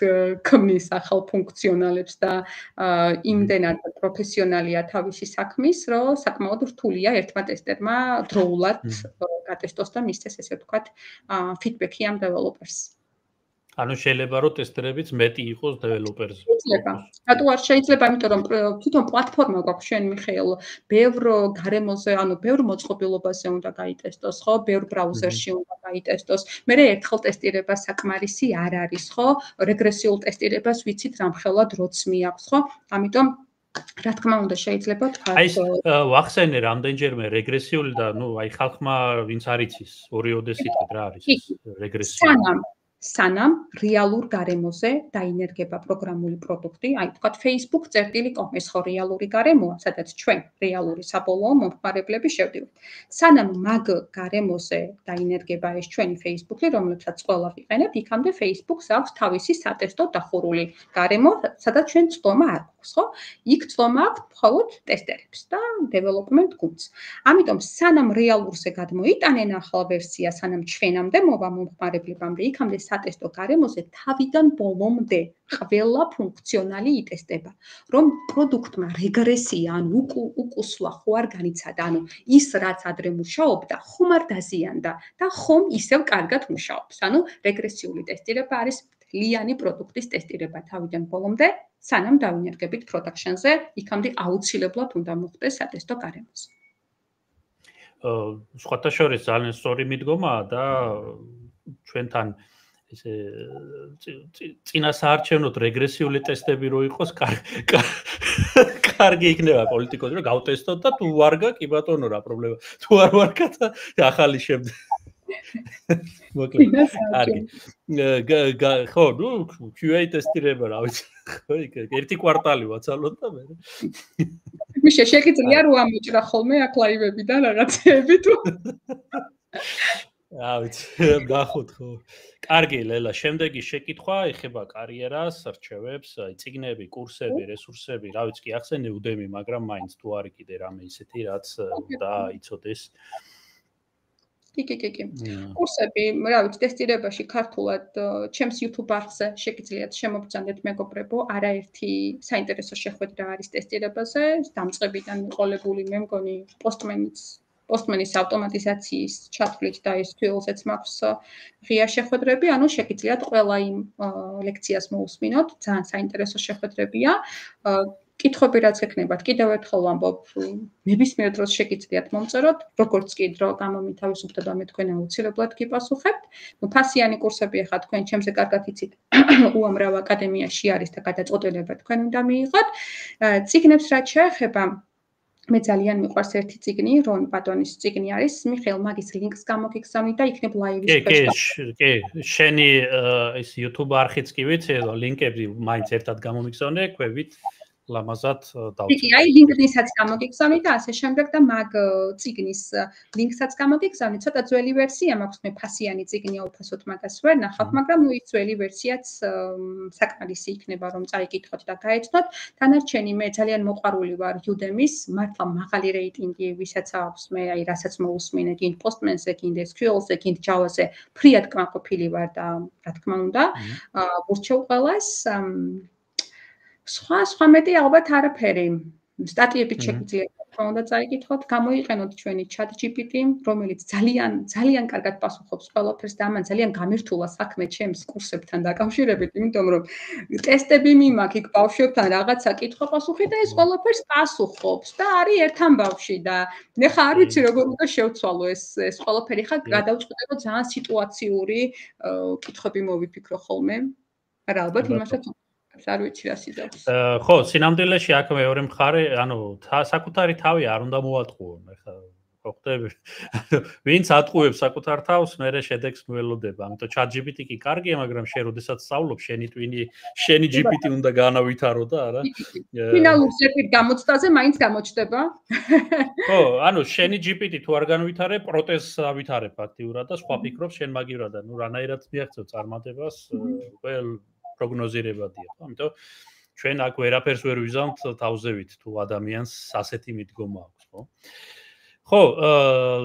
ქმნის ახალ ფუნქციონალებს და იმდენად პროფესიონალია თავისი საქმის, რომ საკმაოდ რთულია ერთმა ტესტერმა დროულად გატესტოს და მისცეს, ესე ვთქვათ, ფიდბექი ამ დეველოპერს. ანუ შეიძლება რომ ტესტერებიც მეტი იყოს დეველოპერზე. შეიძლება. რატო არ შეიძლება? იმიტომ რომ თვითონ პლატფორმა გვაქვს შენ მიხეილ, ბევრ გარემოზე, ანუ ბევრ მოწყობილობაზე უნდა გაიტესტოს, ხო? ბევრ ბრაუზერში უნდა გაიტესტოს. მე ერთხელ ტესტირება საკმარისი არ არის, ხო? რეგრესიულ ტესტირებას ვიცით რამხელა დროც მიაქვს, ხო? ამიტომ რა თქმა უნდა შეიძლება თქვა. აი ვახსენე რამდენჯერმე რეგრესიული და აი ხალხმა ვინც არ იცის ორიოდე სიტყვით რა არის რეგრესია. სანამ რეალურ გარემოზე დაინერგება პროგრამული პროდუქტი, აი თქვათ facebook.com ეს ხო რეალური გარემოა, სადაც ჩვენ რეალური საბოლოო მომხმარებლები შევდივართ. სანამ მაგ გარემოზე დაინერგება ეს ჩვენი Facebook-ი, რომლებსაც ყველა ვიყენებთ, იქამდე Facebook-ს აქვს თავისი სატესტო დახურული გარემო, სადაც ჩვენ წვდომა არ გვაქვს, ხო? იქ წვდომა აქვს მხოლოდ ტესტერებს და development groups. ამიტომ სანამ რეალურზე გადმოიტანენ ახალ ვერსია, სანამ ჩვენამდე მოვა მომხმარებლებამდე, იქამდე სატესტო გარემოზე თავიდან ბოლომდე ყველა ფუნქციონალი იტესტება, რომ პროდუქტმა რეგრესია, ანუ უკუსვლა ხო არ განიცადა, ანუ ის რაც ადრე მუშაობდა, ხომ არ დაზიანდა და ხომ ისევ კარგად მუშაობს. ანუ რეგრესიული ტესტირება არის მთლიანი პროდუქტის ტესტირება თავიდან ბოლომდე, სანამ დავინერგებით პროდაქშენზე, იქამდე აუცილებლად უნდა მოხდეს სატესტო გარემოზე. სხვათა შორის ძალიან სწორი მიდგომაა და ჩვენთან ესე წინასაარჩევნოდ რეგრესიული ტესტები რო იყოს, კარგი იქნება პოლიტიკოსი, რომ გავტესტოთ და თუ ვარგა, კი ბატონო, რა პრობლემა. თუ არ ვარგა და ახალი შემდეგ. მოკლედ. კარგი. ხო, ნუ QA ტესტირება, რა ვიცი. ხო, ერთი კვარტალი ვაცალოთ და მე. მიშა შეგიძლია რომ ამოჭრა ხოლმე აქ ლაივებიდან რაღაცეები თუ ვიცი, ნახოთ ხო. კარგი, ლელა, შემდეგი შეკითხვა ეხება კარიერას, რჩევებს, წიგნები, კურსები, რესურსები, რა ვიცი, კი ახსენე Udemy, მაგრამ მაინც თუ არის კიდე რამე ისეთი, რაც უნდა იცოდეს. კი. კურსები, რა ვიცი, ტესტირებაში ქართულად ჩემს YouTube არხზე შეგიძლიათ შემოგბრძანდეთ მეგობრებო, არაერთი საინტერესო შეხვედრა არის ტესტირებაზე, დამწყებიდან მიყოლებული მე მგონი პოსტმენის ავტომატიზაციის ჩათვლით და SQL-ზეც მაქვს ღია შეხვედრები, ანუ შეგიძლიათ ყველა იმ ლექციას მოусმინოთ, ძალიან საინტერესო შეხვედრებია. კითხვები რაც ექნებათ, კიდევ ერთხელ ვამბობ, ნებისმიერ დროს შეგიძლიათ მომწეროთ, როგორც კი დრო გამომითავისუფლდეთ და მე თქვენ აუცილებლად გიპასუხებთ. ფასიანი კურსები ახლა თქვენ ჩემზე კარგად იცით, უამრავ აკადემიაში არის და გადაწყვეტილება თქვენ უნდა მიიღოთ. წიგნებს რაც შეეხება, მე ძალიან მიყვარს ერთი წიგნი, რონ პატონის წიგნი არის, მიხეილ მაგის ლინკს გამოგიგზავნით და იქნებ ლაივის ქვეშ. კი, შენი ეს YouTube არხიც კი ვიცი, ლინკები მაინც ერთად გამომიგზავნე, ქვევით ლამაზად დავწერე. კი, აი LinkedIn-საც გამოგიგზავნით და ასე შემდეგ და მაგ წიგნის ლინკსაც გამოგიგზავნით. ცოტა ძველი ვერსია მაქვს, მე ფასიანი წიგნია, უფასოდ მაგას ვერ ნახავ, მაგრამ ნუ ის ძველი ვერსიაც საკმარისი იქნება, რომ წაიკითხოთ და გაეცნოთ. დანარჩენი მე ძალიან მოყვარული ვარ Udemy-ს, მართლა მაღალი რეიტინგი, ვისაც აქვს მე, აი რასაც მოусმინე, გინდ Postman-ზე, გინდ SQL-ზე, გინდ Java-ზე, ფრიად კმაყოფილი ვარ და რა თქმა უნდა, ვურჩევ ყველას. სხვა მეტი ალბათ არაფერი. სტატიებით შეგიძლიათ თქმა უნდა წაიკითხოთ, გამოიყენოთ ჩვენი ChatGPT, რომელიც ძალიან კარგად პასუხობს ყველაფერს და ამან ძალიან გამირთულა საქმე ჩემს კურსებთან დაკავშირებით, იმიტომ რომ ტესტები მიმაქ იქ ბავშვებთან რაღაცა კითხვა-პასუხი და ეს ყველაფერს პასუხობს და არის ერთ ამბავში და ნახა არ ვიცი როგორ უნდა შევცვალო ეს ყველაფერი, ხა გადავწყვეტო ძალიან სიტუაციური კითხვები მოვიფიქრო ხოლმე. არა, ალბათ იმასაც არ ვიცი რა სიზავს. ხო, სინამდვილეში აქ მეორე მხარე, ანუ საკუთარი თავი არ უნდა მოატყუონ, ეხლა ხო ხდები. ვინც ატყუებს საკუთარ თავს, მერე შედეგს მველოდება. ამიტომ ChatGPT კი კარგია, მაგრამ შენ როდესაც სწავლობ, შენი ტვინი, შენი GPT უნდა განავითარო და არა. ფინალურ ზეპირ გამოცდაზე მაინც გამოჩდება. ხო, ანუ შენი GPT თუ არ განვითარე, პროტეზს ავითარებ აქტიურად და სხვა ფიქრობს შენ მაგივრად, ანუ რანაირად მიაღწევ წარმატებას, ყველ პროგნოზირებადია, ხო? ამიტომ ჩვენ აქ ვერაფერს ვერ ვიზამთ თავზევით თუ ადამიანს ასეთი მიდგომა აქვს, ხო? ხო,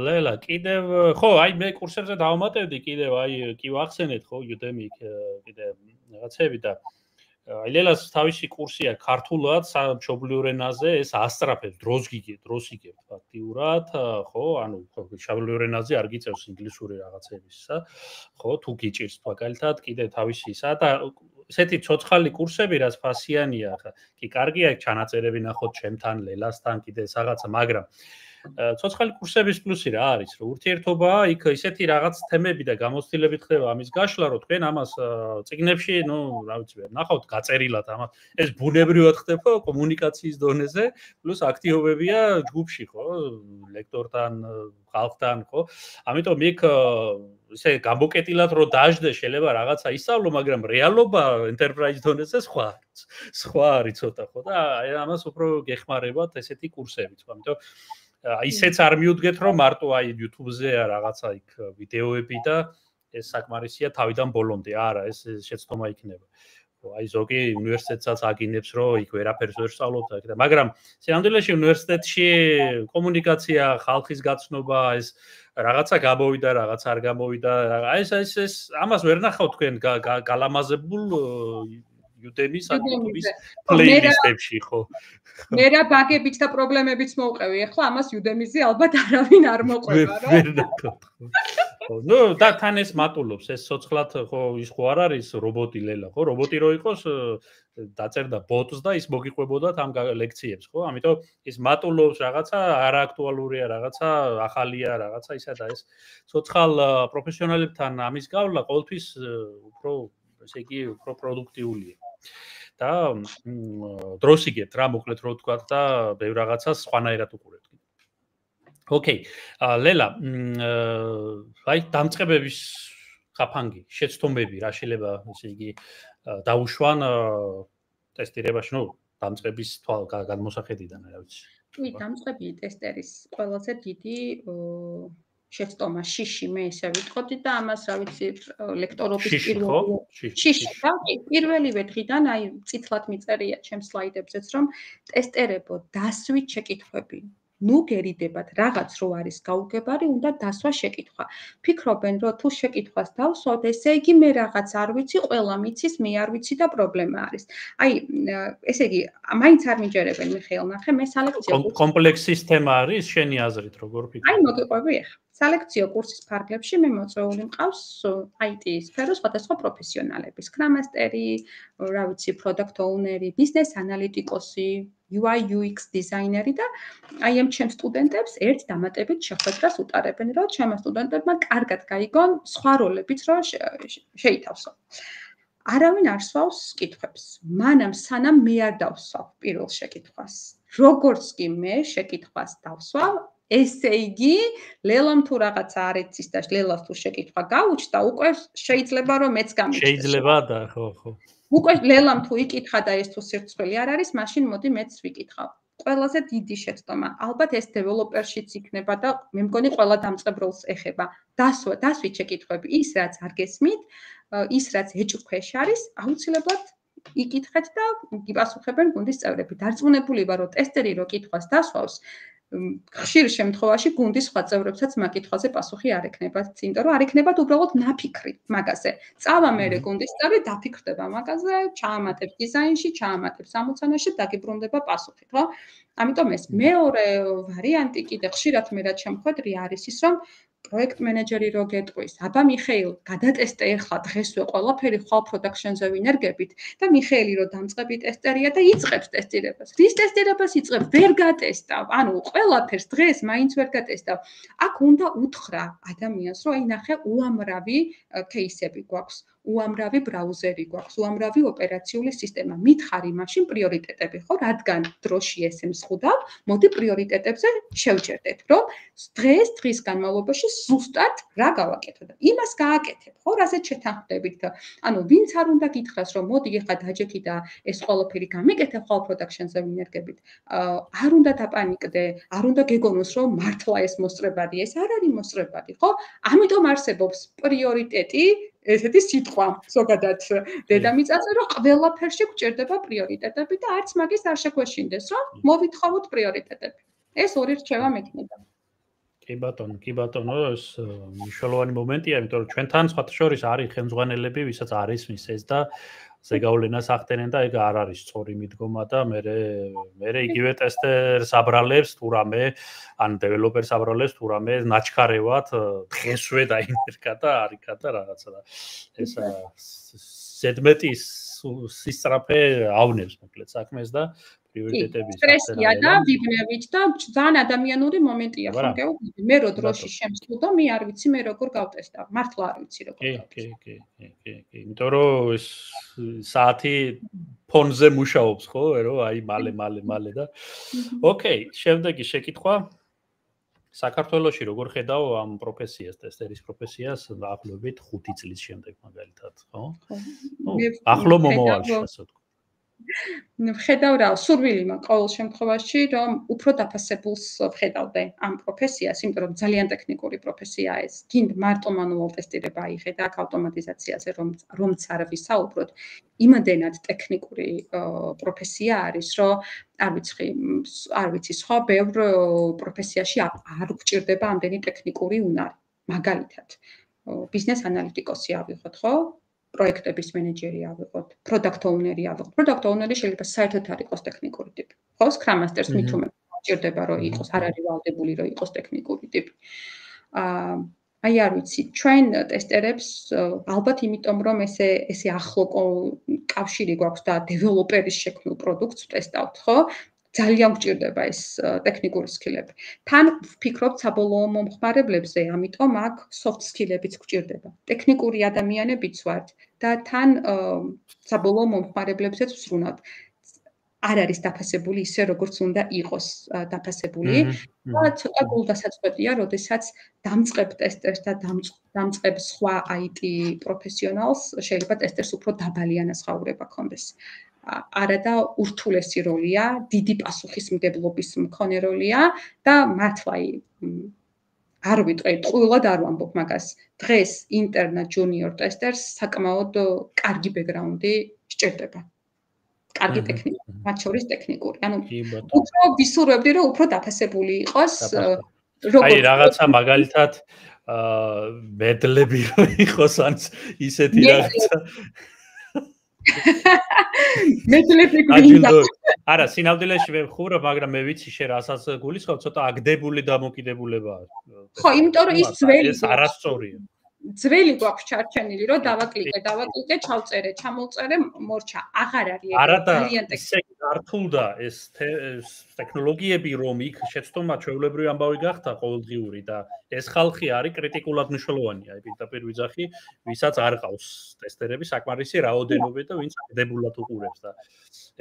ლელა, კიდევ ხო, აი მე კურსებზე დავამატებდი კიდევ, აი კი ვახსენეთ, ხო, Udemy კიდე რაღაცები და ლელას თავისი კურსია ქართულად მშობლიურ ენაზე, ეს ასწრაფებს, დროს იგებთ ფაქტიურად, ხო, ანუ მშობლიურ ენაზე არ გიწევს ინგლისური რაღაცებისა, ხო, თუ გიჭირს მაგალითად, კიდე თავისი ისა და ესეთი ცოცხალი კურსები, რაც ფასიანია, კი კარგია, ჩანაწერები ნახოთ ჩემთან, ლელასთან, კიდე რაღაცა, მაგრამ ცოცხალი კურსების პლუსი რა არის, რომ ურთიერთობაა, იქ ისეთი რაღაც თემები და გამოცდილებით ხდება ამის გაშლა, რომ თქვენ ამას წიგნებში, რა ვიცი, ნახავთ გაწერილად ამას. ეს ბუნებრივად ხდება კომუნიკაციის დონეზე, პლუს აქტივობებია ჯგუფში, ხო, ლექტორთან, ხალხთან, ხო? ამიტომ იქ ისე გამოკეტილად რო დაждდე, შეიძლება რაღაცა ისწავლო, მაგრამ რეალობა enterprise დონეზე სხვა არის ცოტა, ხო? და ამას უფრო გეხმარებათ ესეთი კურსებიც, ხო? ამიტომ ისეც არ მიუდგეთ, რომ მარტო YouTube-ზე რაღაცა იქ ვიდეოები და ეს საკმარისია თავიდან ბოლომდე. არა, ეს შეცდომა იქნება. აი ზოგი უნივერსიტეტსაც აგინებს, რომ იქ ვერაფერს ვერ სწავლობთ და მაგრამ სინამდვილეში უნივერსიტეტში კომუნიკაცია, ხალხის გაცნობა, ეს რაღაცა გამოვიდა, რაღაცა არ გამოვიდა. აი ეს ამას ვერ ნახავთ თქვენ გალამაზებულ Udemy-ს ან YouTube-ის პლეილისტებში, ხო? მე რა ბაგებით და პრობლემებიც მოვყევი, ახლა ამას Udemy-ზე ალბათ არავინ არ მოყვება, რა? ვერ ნახავთ, ხო. ნუ და თან ეს მატულობს, ეს ცოცხლად ხო ის ხო არ არის რობოტი ლელა, ხო? რობოტი რო იყოს, დაწერდა ბოტს და ის მოგიყვებოდათ ამ ლექციებს, ხო? ამიტომ ის მატულობს რაღაცა არააქტუალურია, რაღაცა ახალია, რაღაცა ისა და ეს ცოცხალ პროფესიონალებთან ამის გავლა ყოველთვის უფრო ესე იგი უფრო პროდუქტიულია. და დროს იგებთ რა მოკლედ რო ვთქვა და ბევრ რაღაცას სხვანაირად უყურებთ. ოკეი. ლელა, აი დამწყებების ხაფანგი, შეცდომები რა შეიძლება ესე იგი დაუშვან ტესტირებაში, დამწყების განმოსახედიდან, რა ვიცი. კი, დამწყები ტესტერის ყველაზე დიდი შეცდომა შიში მე ესე ვიტყოდი და ამას რა ვიცი ლექტორობის პირველივე დღიდან აი წითლად მიწერია ჩემს სლაიდებზეც რომ ტესტერებო დასვით შეკითხვები ნუ გერიდებათ რაღაც რო არის გაუგებარი უნდა დასვა შეკითხვა ფიქრობენ რომ თუ შეკითხვას დავსვათ ესე იგი მე რაღაც არ ვიცი ყველა მიცის მე არ ვიცი და პრობლემა არის აი ესე იგი მაინც არ მიჯერებენ მიხეილ ნახე მე სალექციო კომპლექსის თემა არის შენი აზრით როგორ ფიქრობ აი მოგიყვები ახლა სალექციო კურსის ფარგლებში მე მოწვეული მყავს IT-ის სფეროს სხვადასხვა პროფესიონალები, Scrum Master-ი, რა ვიცი, Product Owner-ი, Business Analytics-ი, UI UX დიზაინერი და აი ამ ჩემ სტუდენტებს ერთ დამატებით შეხვედრას უტარებენ, რომ ჩემო სტუდენტებმა კარგად გაიგონ სხვა როლებიც რომ შეითავსო. არავინ არ სვავს კითხვებს. მანამ სანამ მე არ დავსვავ პირველ შეკითხვას. როგორც კი მე შეკითხვას დავსვავ ესე იგი, ლელამ თუ რაღაცა არ იცის და ლელას თუ შეკითხვა გაუჩნდა, უკვე შეიძლება რომ მეც გამიჩნდეს. შეიძლება და ხო. უკვე ლელამ თუ იკითხა და ეს თუ სირცხვილი არ არის, მაშინ მოდი მეც ვიკითხავ. ყველაზე დიდი შეცდომა. ალბათ ეს დეველოპერშიც იქნება და მე მგონი ყველა დამწყებროლს ეხება. დასვით შეკითხვები, ის რაც არ გესმით, ის რაც ეჭვქვეშ არის, აუცილებლად იკითხეთ და გიპასუხებენ გუნდის წევრები. დარწმუნებული ვარ, რომ ტესტერი რო კითხვას დასვავს, ხშირ შემთხვევაში გუნდის სხვა წევრებსაც მაგითხვაზე პასუხი არ ექნებათ, იმიტომ რომ არ ექნებათ უბრალოდ ნაფიქრი მაგაზე. წავა მერე გუნდის წევრი დაფიქრდება მაგაზე, ჩაამატებს დიზაინში, ჩაამატებს ამოცანაში, დაგიბრუნდება პასუხი, ხო? ამიტომ ეს მეორე ვარიანტი კიდე ხშირად მე რაც შემხვედრი არის ის, რომ პროექტ მენეჯერი რო გეტყვის, აბა მიხეილ, გადატესტე ახლა დღესვე ყველაფერი ხვალ პროდაქშენზე ვინერგებით და მიხეილი რო დამწყები ტესტერია და იწყებს ტესტირებას. რის ტესტირებას იწყებ? ვერ გატესტავ. ანუ ყველაფერს დღეს მაინც ვერ გატესტავ. აქ უნდა უთხრა ადამიანს, რომ აი ნახე უამრავი кейსები გვაქვს. უამრავი ბრაუზერი გვაქვს, უამრავი ოპერაციული სისტემა. მითხარი მაშინ პრიორიტეტები, ხო? რადგან დროში ესემს ხვდავ, მოდი პრიორიტეტებზე შევჯერდეთ, რომ დღის განმავლობაში ზუსტად რა გავაკეთო და იმას გააკეთებ, ხო? რაზეც შეთანხმდებით. ანუ ვინც არ უნდა გითხრას, რომ მოდი ახლა დაჯექი და ეს ყველაფერი გამიკეთებ ხვალ პროდაქშენზე ვინერგებით. არ უნდა დაპანიკდე, არ უნდა გეგონოს, რომ მართლა ეს მოსწრებადი, ეს არ არის მოსწრებადი, ხო? ამიტომ არსებობს პრიორიტეტი ესეთი სიტყვა ზოგადად დედამიწაზე რომ ყველაფერში გვჭირდება პრიორიტეტები და არც მაგის არ შეგვეშინდეს რომ მოვითხოვოთ პრიორიტეტები. ეს ორი რჩევა მექნება. კი ბატონო, ეს მნიშვნელოვანი მომენტია, იმიტომ რომ ჩვენთან სხვათა შორის არის ხელმძღვანელები, ვისაც არ ისმის ეს და ზეგავლენას ახდენენ და ეგ არ არის სწორი მიდგომა და მე იგივე ტესტერს აბრალებს თუ რამე ან დეველოპერს აბრალებს თუ რამე ნაჩქარევად დღესვე დაინერგა და არიქა და რაღაცა და ეს ზედმეტის სისწრაფე ავნებს მოკლედ საქმეს და პრიორიტეტების სტრესია და ვიბნევით და ძალიან ადამიანური მომენტია ხო გეუბნები მე რო დროში შემსრულდა მე არ ვიცი მე როგორ გავტესტავ მართლა არ ვიცი როგორ გავტესტავ კი იმიტომ რომ ეს საათი ფონზე მუშაობს ხო რომ აი მალე და ოკეი შემდეგი შეკითხვა საქართველოში როგორ ხედავ ამ პროფესიას ტესტერის პროფესიას დაახლოებით 5 წლის შემდეგ მაგალითად ხო ახლო მომავალში ასე ვთქვი ვხედავ რა სურვილი მაქვს ყოველ შემთხვევაში რომ უფრო დაფასებულს ვხედავდე ამ პროფესიას იმიტომ რომ ძალიან ტექნიკური პროფესიაა ეს გინდ მარტო მანუალ ტესტირება აიღე და აქ ავტომატიზაციაზე რომც არ ვისაუბროთ იმდენად ტექნიკური პროფესია არის რომ არ ვიცი სხვა ბევრ პროფესიაში არ გვჭირდება ამდენი ტექნიკური უნარი მაგალითად ბიზნეს ანალიტიკოსი ავიღოთ ხო პროექტების მენეჯერი ავიღოთ, პროდუქტ ოუნერი ავიღოთ. პროდუქტ ოუნერი შეიძლება საერთოდ არ იყოს ტექნიკური ტიპი. ხო, სკრამ მასტერს მით უმეტეს ჭირდება რომ იყოს, არ არის ვალდებული რომ იყოს ტექნიკური ტიპი. აი არ ვიცი, ჩვენ ტესტერებს ალბათ იმიტომ რომ ესე ახლო კავშირი გვაქვს და დეველოპერის შექმნილ პროდუქტს ვტესტავთ, ხო? ძალიან გვჭირდება ეს ტექნიკური სკილები. თან ვფიქრობთ საბოლოო მომხმარებლებზე, ამიტომ აქ soft skill-ებიც გვჭირდება. ტექნიკური ადამიანებიც ვართ და თან საბოლოო მომხმარებლებზეც ვსრუნავთ. არ არის დაფასებული ისე როგორც უნდა იყოს დაფასებული. და ცოტა გულდასაწყვეტია, როდესაც დამწყებ ტესტერს და დამწყებ სხვა IT პროფესიონალს შეიძლება ტესტერს უფრო დაბალი ანაზღაურება ქონდეს. არადა ურთულესი როლია, დიდი პასუხისმგებლობის მქონე როლია და მართლა არ ვიტყვი, ტყუილად არ ვამბობ მაგას. დღეს ინტერნა ჯუნიორ ტესტერს საკმაოდ კარგი ბექგრაუნდი სჭირდება. კარგი ტექნიკური, მათ შორის ტექნიკური. ანუ უფრო ვისურვებდი, რომ უფრო დაფასებული იყოს. აი რაღაცა მაგალითად მედლები რო იყოს ან ისეთი რაღაცა მედლები გვინდა. არა, სინამდვილეში მე ვხურობ, მაგრამ მე ვიცი შენ რასაც გულისხმობ, ცოტა აგდებული დამოკიდებულებაა. ხო, იმიტომ რომ ის ძველი ეს არასწორია. ძველი გვაქვს ჩარჩენილი, რომ დავაკლიკე, ჩავწერე, ჩამოვწერე, მორჩა. აღარ არის ძალიან ტექნიკური. გართულდა ეს ტექნოლოგიები, რომ იქ შეცდომა ჩვეულებრივი ამბავი გახდა ყოველდღიური და ეს ხალხი არის კრიტიკულად მნიშვნელოვანი. აი პირდაპირ ვიძახი, ვისაც არ ყავს ტესტერები საკმარისი რაოდენობით და ვინც აგდებულად უყურებს და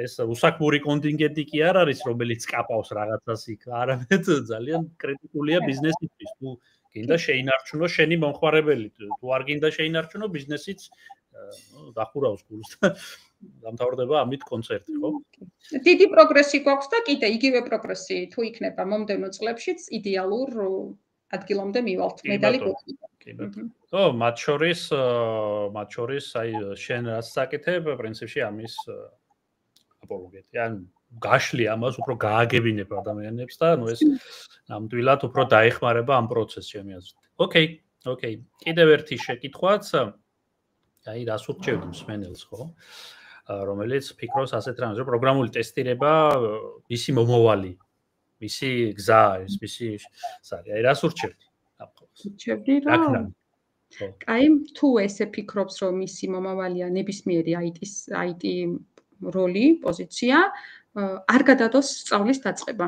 ეს უსაქმური კონტინგენტი კი არ არის, რომელიც კაპავს რაღაცას იქ. არამედ ძალიან კრიტიკულია ბიზნესისთვის. თუ გინდა შეინარჩუნო შენი მომხმარებელი, თუ არ გინდა შეინარჩუნო ბიზნესიც დახურავს გულს და დამთავრდება ამით კონცერტი, ხო? დიდი პროგრესი გვაქვს და კიდე იგივე პროგრესი თუ იქნება მომდევნო წლებშიც იდეალურ ადგილამდე მივალთ. მედალი გვაქვს. ხო, მათ შორის აი შენ რაც საკითხებ, პრინციპში ამის აპოლოგეტია, ან გაშლი ამას უფრო გააგებინებ ადამიანებს და ნუ ეს ნამდვილად უფრო დაეხმარება ამ პროცესს ჩემი აზრით. ოკეი. კიდევ ერთი შეკითხვაც აი რას ურჩევდი მსმენელს, ხო? რომელიც ფიქრობს ასეთ რამეს, რომ პროგრამული ტესტირება მისი მომავალი, მისი გზა არის, მისი აი რას ურჩევდი? ურჩევდი რომ აი თუ ესე ფიქრობს რომ მისი მომავალია ნებისმიერი IT როლი, პოზიცია, არ გადადოს სწავლის დაწყება.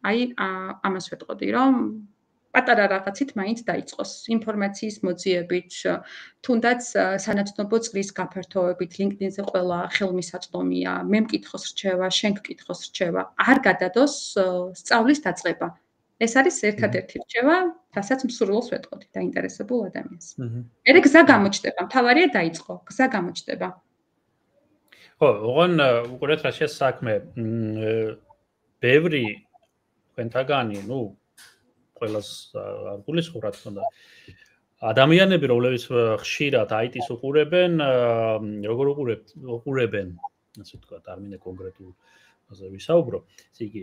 აი ამას ვეტყოდი, რომ პატარა რაღაცით მაინც დაიწყოს ინფორმაციის მოძიებით, თუნდაც სანაცნობო წრის გაფართოებით, LinkedIn-ზე ყველა ხელმისაწვდომია, მე მკითხოს რჩევა, შენ გკითხოს რჩევა, არ გადადოს სწავლის დაწყება. ეს არის ერთადერთი რჩევა, რასაც მსურველს ვეტყოდი დაინტერესებულ ადამიანს. მერე გზა გამოჩნდება, მთავარია დაიწყო, გზა გამოჩნდება. ხო, ოღონ უყურეთ რა შეიძლება საქმე. ბევრი თქვენთაგანი, ყველას არ გულისხმობ რა თქმა უნდა. ადამიანები, რომლებიც ხშირად IT-ს უყურებენ, როგორ უყურებენ, ასე ვთქვათ, არ მინდა კონკრეტულ ზე ვისაუბრო. იგი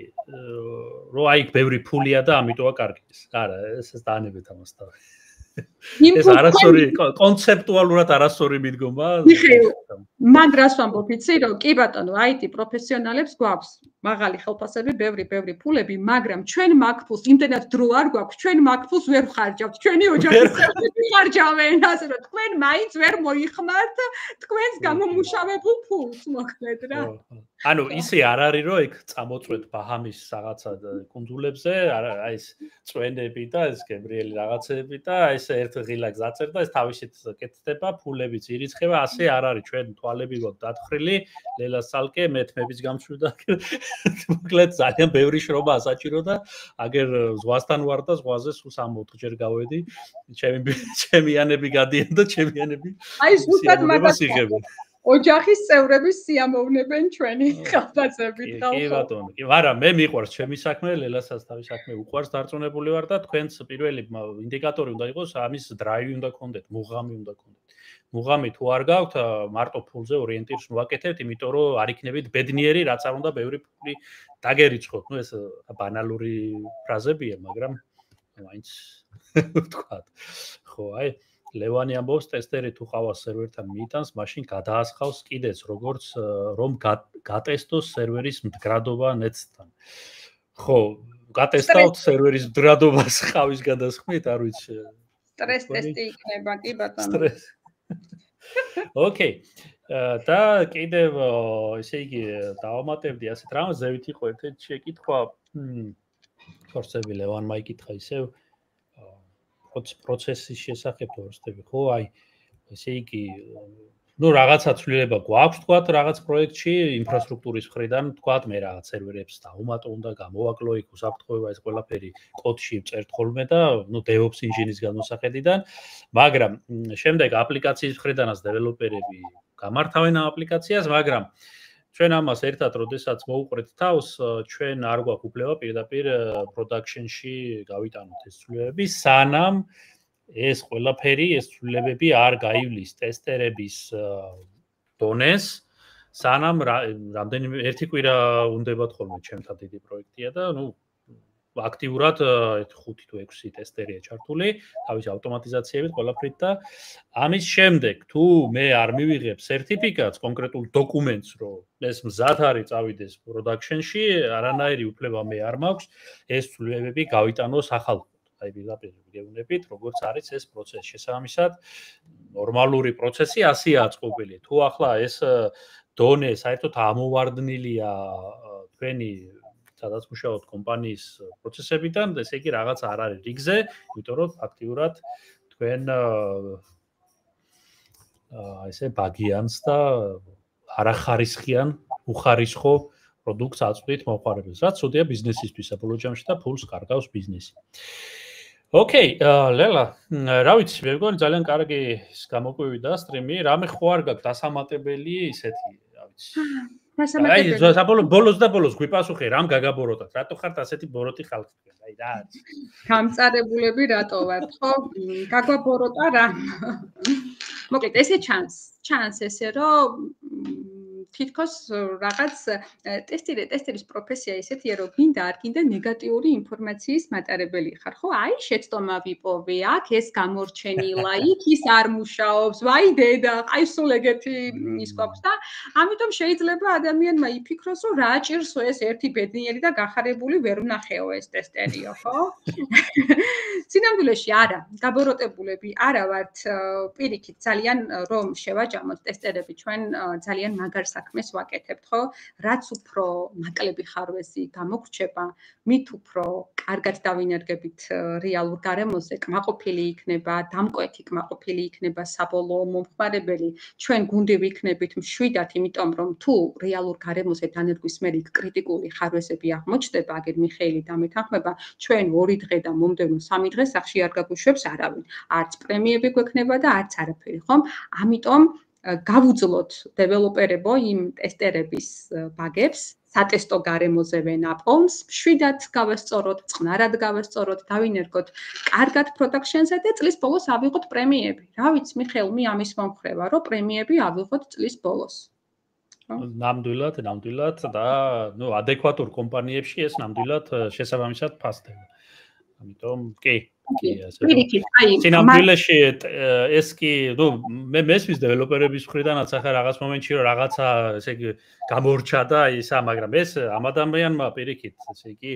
რომ აი ბევრი ფულია და ამიტომა კარგი. არა, ეს დაანებეთ ამას თავი. ეს არასორი კონცეპტუალურად არასორი მიდგომა. მან რას ვამბობ იცი რომ კი ბატონო IT პროფესიონალებს გვაქვს მაღალი ხელფასები, ბევრი ფულები, მაგრამ ჩვენ მაგფულს იმდენად დრო არ გვაქვს, ჩვენ მაგფულს ვერ ხარჯავთ, ჩვენი ოჯახის წევრები ხარჯავენ, ასე რომ თქვენ მაინც ვერ მოიხმართ თქვენს გამომუშავებულ ფულს, მოკლედ რა. ანუ ისე არ არის რომ ეგ წამოწვეთ ბაჰამის რაღაცა კუნძულებზე, აი ეს წვენები და ეს გებრიელი რაღაცები და ეს ერთ ღილაკს აწერ და ეს თავისით კეთდება, ფულებიც ირიცხება, ასე არ არის, ჩვენ თვალები გვაქვს დათხრილი, ლელას ცალკე მეთმების გამშვიდა. მოკლედ ძალიან ბევრი შრომაა საჭირო და აგერ ზღვასთან ვარ და ზღვაზე სულ 64-ჯერ გავედი, ჩემიანები გადიან და ჩემიანები აი ზუსტად მაგას იღებენ. ოჯახის წევრები სიამოვნებენ ჩვენი ხელფასებით ხალხო. კი ბატონო, კი, მაგრამ მე მიყვარს ჩემი საქმე, ლელასაც თავის საქმე უყვარს, დარწმუნებული ვარ და თქვენს პირველი ინდიკატორი უნდა იყოს, ამის დრაივი უნდა გქონდეთ, მუღამი უნდა გქონდეთ. მუღამი თუ არ გაქვთ, მარტო ფულზე ორიენტირს მოვაკეთებთ, იმიტომ რომ არ იქნებით ბედნიერი, რაც არ უნდა ბევრი ფული დაგერიცხოთ. ნუ ეს ბანალური ფრაზებია, მაგრამ მაინც ვთქვათ. ხო, აი ლევანი ამბობს, ტესტერი თუ ყავს სერვერთან მიიტანს, მაშინ გადაასხავს კიდეც, როგორც რომ გატესტოს სერვერის მდგრადობა ნეტსთან. ხო, გატესტავთ სერვერის მდგრადობას ყავის გადასხმით, არ ვიცი. სტრეს ტესტი იქნება, კი ბატონო. ოკეი. და კიდევ ესე იგი დავამატებდი ასეთ რამას, ზევით იყო ერთ-ერთი შეკითხვა, ხორცები ლევანმა იკითხა ისევ პროცესის შესახებ ვარსტები, ხო, აი ესე იგი ნუ რაღაცა ცვლილება გვაქვს, თქვათ, რაღაც პროექტში ინფრასტრუქტურის მხრიდან, თქვათ, მე რაღაც სერვერებს დავუმატო უნდა გამოვაკლო, იქ უსაფრთხოება ეს ყველაფერი კოდში წერთ ხოლმე და ნუ DevOps ინჟინის განმოსახედიდან, მაგრამ შემდეგ აპლიკაციის მხრიდანაც დეველოპერები გამართავენ ამ აპლიკაციას, მაგრამ ჩვენ ამას ერთად როდესაც მოუყრეთ თავს, ჩვენ არ გვაქვს უფლება პირდაპირ production-ში გავიტანოთ ეს ცვლილებები, სანამ ეს ყველაფერი, ეს ცვლილებები არ გაივლის ტესტერების დონეს, სანამ რამდენიმე ერთი კვირა უნდებათ ხოლმე ჩემთან დიდი პროექტია და ნუ აქტიურად 5 თუ 6 ტესტერია ჩართული, თავის ავტომატიზაციებით ყველაფრით და ამის შემდეგ თუ მე არ მივიღებ სერტიფიკატს, კონკრეტულ დოკუმენტს, რომ ეს მზად არის წავიდეს production-ში, არანაირი უფლება მე არ მაქვს ეს ცვლილებები გავიტანოს ახალგაზრდად. აი პირდაპირ გეუბნებით, როგორც არის ეს პროცესი. შესაბამისად, ნორმალური პროცესი ასეა წყობილი. თუ ახლა ეს დონე საერთოდ ამოვარდნილია თქვენი სადაც მუშაობთ კომპანიის პროცესებიდან, ესე იგი რაღაც არ არის რიგზე, იმიტომ რომ ფაქტიურად თქვენ ესე ბაგიანს და არახარისხიან, უხარისხო პროდუქტს აწვდით მომხმარებელს, რაც ცუდია ბიზნესისთვის საბოლოო ჯამში და ფულს კარგავს ბიზნესი. ოკეი, ლელა, რა ვიცი, მე მგონი ძალიან კარგი გამოკვირვიდა სტრიმი, რამე ხო არ გაქვს დასამატებელი ისეთი, რა ვიცი. აი, ბოლოს გვიპასუხე, რამ გაგაბოროტათ, რატო ხართ ასეთი ბოროტი ხალხი? აი, რა არის? გამწარებულები რატო ვართ, ხო? გაგვაბოროტა რა. მოკლედ, ესე ჩანს ესე, რომ თითქოს რაღაც ტესტერის პროფესია ისეთია, რომ გინდა არ გინდა ნეგატიური ინფორმაციის მატარებელი ხარ, ხო? აი, შეცდომა ვიპოვე, აქ ეს გამორჩენილა, იქ ის არ მუშაობს, ვაი დედა, აი სულ ეგეთი ის გვაქვს და ამიტომ შეიძლება ადამიანმა იფიქროს, რომ რა ჭირსო ეს ერთი ბედნიერი და გახარებული ვერ ვნახეო ეს ტესტერიო, ხო? სინამდვილეში არა, გაბოროტებულები არა ვართ პირიქით, ძალიან რომ შევაჯამოთ ტესტერები, ჩვენ ძალიან მაგარ საქმეს ვაკეთებთ, ხო? რაც უფრო ნაკლები ხარვეზი გამოგრჩება, მით უფრო კარგად დავინერგებით რეალურ გარემოზე, კმაყოფილი იქნება, დამკვეთი კმაყოფილი იქნება საბოლოო მომხმარებელი, ჩვენ გუნდი ვიქნებით მშვიდად, იმიტომ რომ თუ რეალურ გარემოზე დანერგვის მერე კრიტიკული ხარვეზები აღმოჩნდება, აგერ მიხეილი დამეთანხმება, ჩვენ 2 დღე და მომდევნო 3 დღე სახში არ გაგუშვებს არავინ. არც პრემიები გვექნება და არც არაფერი, ხომ? ამიტომ გავუძლოთ დეველოპერებო იმ ტესტერების ბაგებს, სატესტო გარემოზე ვენაპოვნს, მშვიდად გავასწოროთ, წყნარად გავასწოროთ, დავინერგოთ კარგად production-ზე და წლის ბოლოს ავიღოთ პრემიები. რა ვიცი, მიხეილ, ამის მომხრევა, რომ პრემიები ავიღოთ წლის ბოლოს. ნამდვილად და ადეკვატურ კომპანიებში ეს ნამდვილად შესაბამისად ფასდება. ამიტომ კი, სინამდვილეში ეს კი, ნუ მე მესმის დეველოპერების მხრიდანაც ახლა რაღაც მომენტში რომ რაღაცა ესე იგი გამორჩა და ისა, მაგრამ ეს ამ ადამიანმა პირიქით, ესე იგი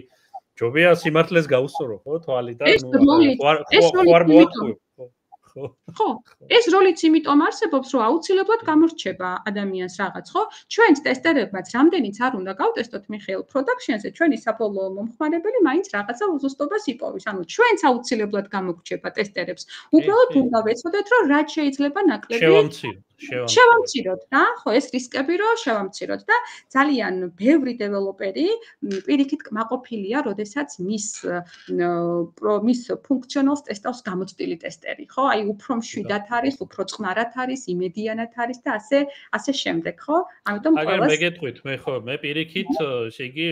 ჯობია სიმართლეს გაუსწორო, ხო, თვალი და ხوار მოაწყო. ხო, ეს როლიც იმიტომ არსებობს, რომ აუცილებლად გამორჩება ადამიანს რაღაც, ხო? ჩვენც ტესტერებმაც რამდენიც არ უნდა გავტესტოთ მიხეილ production-ზე, ჩვენი საბოლოო მომხმარებელი მაინც რაღაცა უზუსტობას იპოვის. ანუ ჩვენც აუცილებლად გამოგრჩება ტესტერებს. უბრალოდ უნდა ვეცოდეთ, რომ რაც შეიძლება ნაკლები შევამციროთ რა, ხო, ეს რისკები რომ შევამციროთ და ძალიან ბევრი დეველოპერი პირიქით კმაყოფილია, როდესაც მის ფუნქციონალს ტესტავს გამოცდილი ტესტერი, ხო? აი უფრო მშვიდად არის, უფრო წყნარად არის, იმედიანად არის და ასე შემდეგ, ხო? ამიტომ ყველას მე გეტყვით, მე პირიქით, ესე იგი,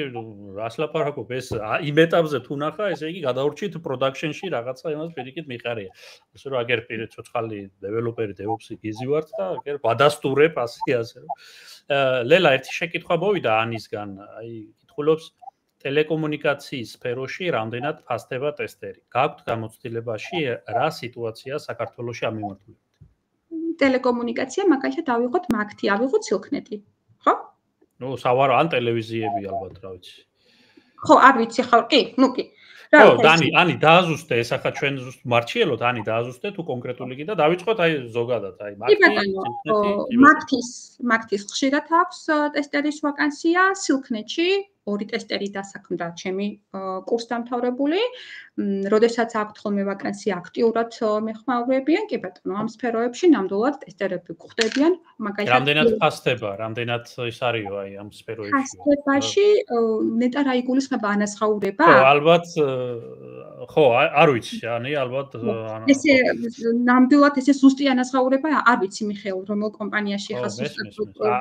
რას ლაპარაკობ, ეს იმ ეტაპზე თუ ნახა, ესე იგი გადაურჩით production-ში რაღაცა იმას პირიქით მიყარია. ასე რომ აგერ პირით ცოცხალი დეველოპერი DevOps-ი გიზივართ და აგერ ვადასტურებ ასე რომ. ლელა, ერთი შეკითხვა მოვიდა ანისგან, აი კითხულობს ტელეკომუნიკაციის სფეროში რამდენად ფასდება ტესტერი. გაქვთ გამოცდილებაში რა სიტუაცია საქართველოში ამ მიმართულებით? ტელეკომუნიკაცია მაგალითად ავიღოთ მაგთი, ავიღოთ სილქნეტი, ხო? ნუ სავარო ან ტელევიზიები ალბათ, რა ვიცი. ხო, არ ვიცი ხო, კი, ნუ კი. ხო, ანი დააზუსტე, ეს ახლა ჩვენ ზუსტ მარჩიელოთ, ანი დააზუსტე თუ კონკრეტული კი და დავიწყოთ აი ზოგადად, აი მაგთის ხშირად აქვს ტესტერის ვაკანსია, სილქნეტში ორი ტესტერი დასაქმდა ჩემი კურსდამთავრებული. როდესაც აქვთ ხოლმე ვაკანსია აქტიურად მეხმაურებიან, კი ბატონო, ამ სფეროებში ნამდვილად ტესტერები გვხვდებიან, მაგალითად რამდენად ფასდება, რამდენად ის არისო აი ამ სფეროებში? ფასტებაში ნეტა რა იგულისხმება ანაზღაურება? ხო, ალბათ ხო, არ ვიცი, ანი ალბათ ესე ნამდვილად ესე ზუსტი ანაზღაურება არ ვიცი მიხეილ, რომელ კომპანიაში ხარ ზუსტად.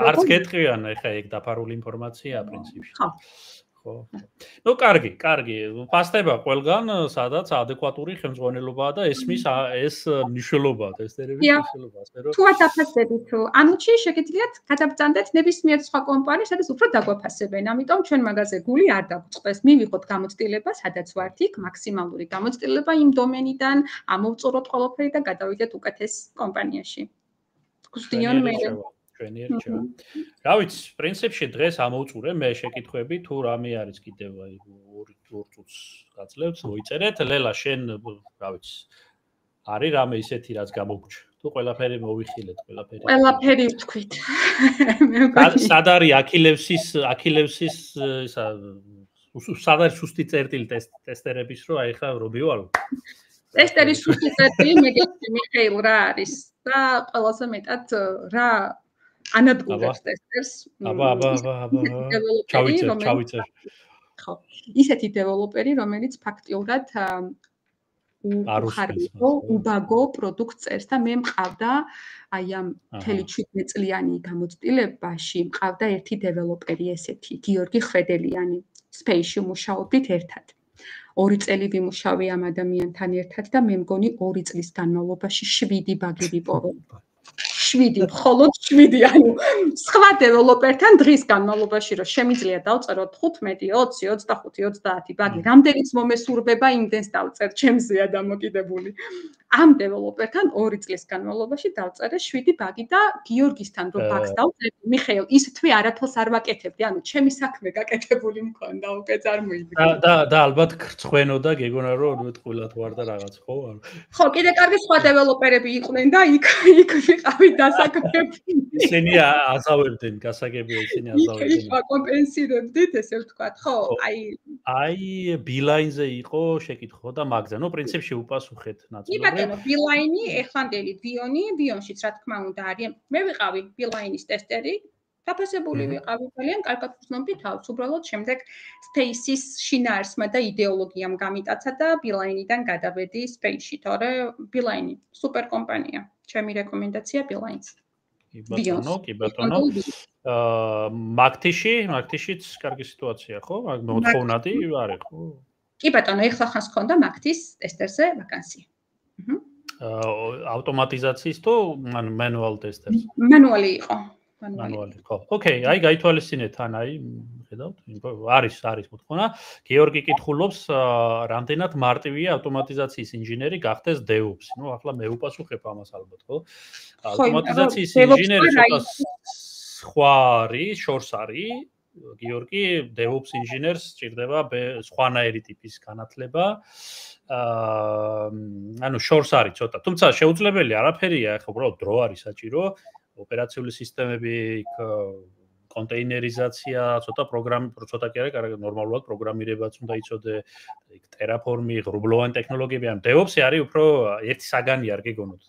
არც გეტყვიან ახლა ეგ დაფარული ინფორმაციაა პრინციპში. ხო. ნუ კარგი. ფასტება ყველგან, სადაც ადეკვატური ხელმძღვანელობაა და ესმის ეს მნიშვნელობაა, ტესტერების მნიშვნელობა, ასე რომ თუ აფასებით, ანუჩი შეგიძლიათ გადაბრძანდეთ ნებისმიერ სხვა კომპანიას, სადაც უფრო დაგვაფასებენ. ამიტომ ჩვენ მაგაზე გული არ დაგვწყდეს. მივიღოთ გამოცდილება, სადაც ვართ იქ, მაქსიმალური გამოცდილება იმ დომენიდან, ამოვწუროთ ყველაფერი და გადავიდეთ უკეთეს კომპანიაში. გუსტიონ მე ჩვენი ერჩევა. რა ვიცი, პრინციპში დღეს ამოვწურე მე შეკითხვები, თუ რამე არის კიდევ აი 2 წუთს გაძლევთ, მოიწერეთ. ლელა, შენ რა ვიცი, არის რამე ისეთი რაც გამოგჩ. თუ ყველაფერი მოვიხილეთ, ყველაფერი ვთქვით. სად არის აქილევსის ისა სად არის სუსტი წერტილი ტესტერების, რომ აი ხა რობივალო. ტესტერის სუსტი წერტილი მეგეთი მიხეილ რა არის და ყველაზე მეტად რა ანადგურებს ტესტერს. ჩავიწერ. ხო, ისეთი დეველოპერი, რომელიც ფაქტიურად უბაგო პროდუქტს წერს და მე მყავდა აი ამ 17 წლიანი გამოცდილებაში მყავდა ერთი დეველოპერი ესეთი, გიორგი ხვედელიანი. Space-ში მუშაობდით ერთად. 2 წელი ვიმუშავე ამ ადამიანთან ერთად და მე მგონი 2 წლის განმავლობაში 7 ბაგი ვიპოვე. 7, მხოლოდ 7, ანუ სხვა დეველოპერთან დღის განმავლობაში რომ შემიძლია დავწეროთ 15, 20, 25, 30 ბაგი, რამდენიც მომესურვება იმდენს დავწერ, ჩემზეა დამოკიდებული. ამ დეველოპერთან 2 წლის განმავლობაში დავწერე 7 ბაგი და გიორგისთან რო ბაგს დავწერე, მიხეილ, ის თვე არაფერს არ ვაკეთებდი, ანუ ჩემი საქმე გაკეთებული მქონდა, უკვე წარმოიდგინე. და ალბათ ხრცხვენო და გეგონა რომ მეტყვილად ვარ და რაღაც, ხო? ხო, კიდე კარგი სხვა დეველოპერები იყვნენ და იქ ვიყავი დასაქმებული. ისინი აზავებდნენ, გასაგებია ისინი აზავებდნენ. იქ ვაკომპენსირებდით, ესე ვთქვათ, ხო? აი Beeline-ზე იყო შეკითხვა და მაგზე, ნუ პრინციპში უპასუხეთ ნაწილობრივ. Beeline-ი ეხლანდელი Vion-შიც რა თქმა უნდა არის. მე ვიყავი Beeline-ის ტესტერი, დაფასებული ვიყავი, ძალიან კარგად ვცნობდი თავს. უბრალოდ შემდეგ Space-ის შინაარსმა და იდეოლოგიამ გამიტაცა და Beeline-დან გადავედი Space-ში, თორე Beeline-ი სუპერ კომპანია. ჩემი რეკომენდაცია Beeline-ს. კი ბატონო. მაგთიშიც კარგი სიტუაცია, ხო? მოთხოვნადი არის, ხო? კი ბატონო, ეხლა ხანს ხონდა მაგთის ტესტერზე ვაკანსია. ავტომატიზაციის თუ მანუალ ტესტერს? მანუალი იყო. მანუალი. ხო. ოკეი, აი გაითვალისწინეთ თან აი ხედავთ, არის მოთხოვნა. გიორგი კითხულობს, რამდენად მარტივია ავტომატიზაციის ინჟინერი გახდეს DevOps. ნუ ახლა მე უპასუხებ ამას ალბათ, ხო? ავტომატიზაციის ინჟინერი ცოტა სხვა არის, შორს არის. გიორგი DevOps ინჟინერს სჭირდება სხვანაირი ტიპის განათლება. ანუ შორს არის ცოტა. თუმცა შეუძლებელი არაფერია, ახლა უბრალოდ დრო არის საჭირო. ოპერაციული სისტემები, კონტეინერიზაცია, ცოტა კი არა, ნორმალურად პროგრამირებაც უნდა იცოდე, Terraform-ი, ღრუბლოვანი ტექნოლოგიები, ან DevOps-ი არის უფრო ერთი საგანი არ გეგონოთ,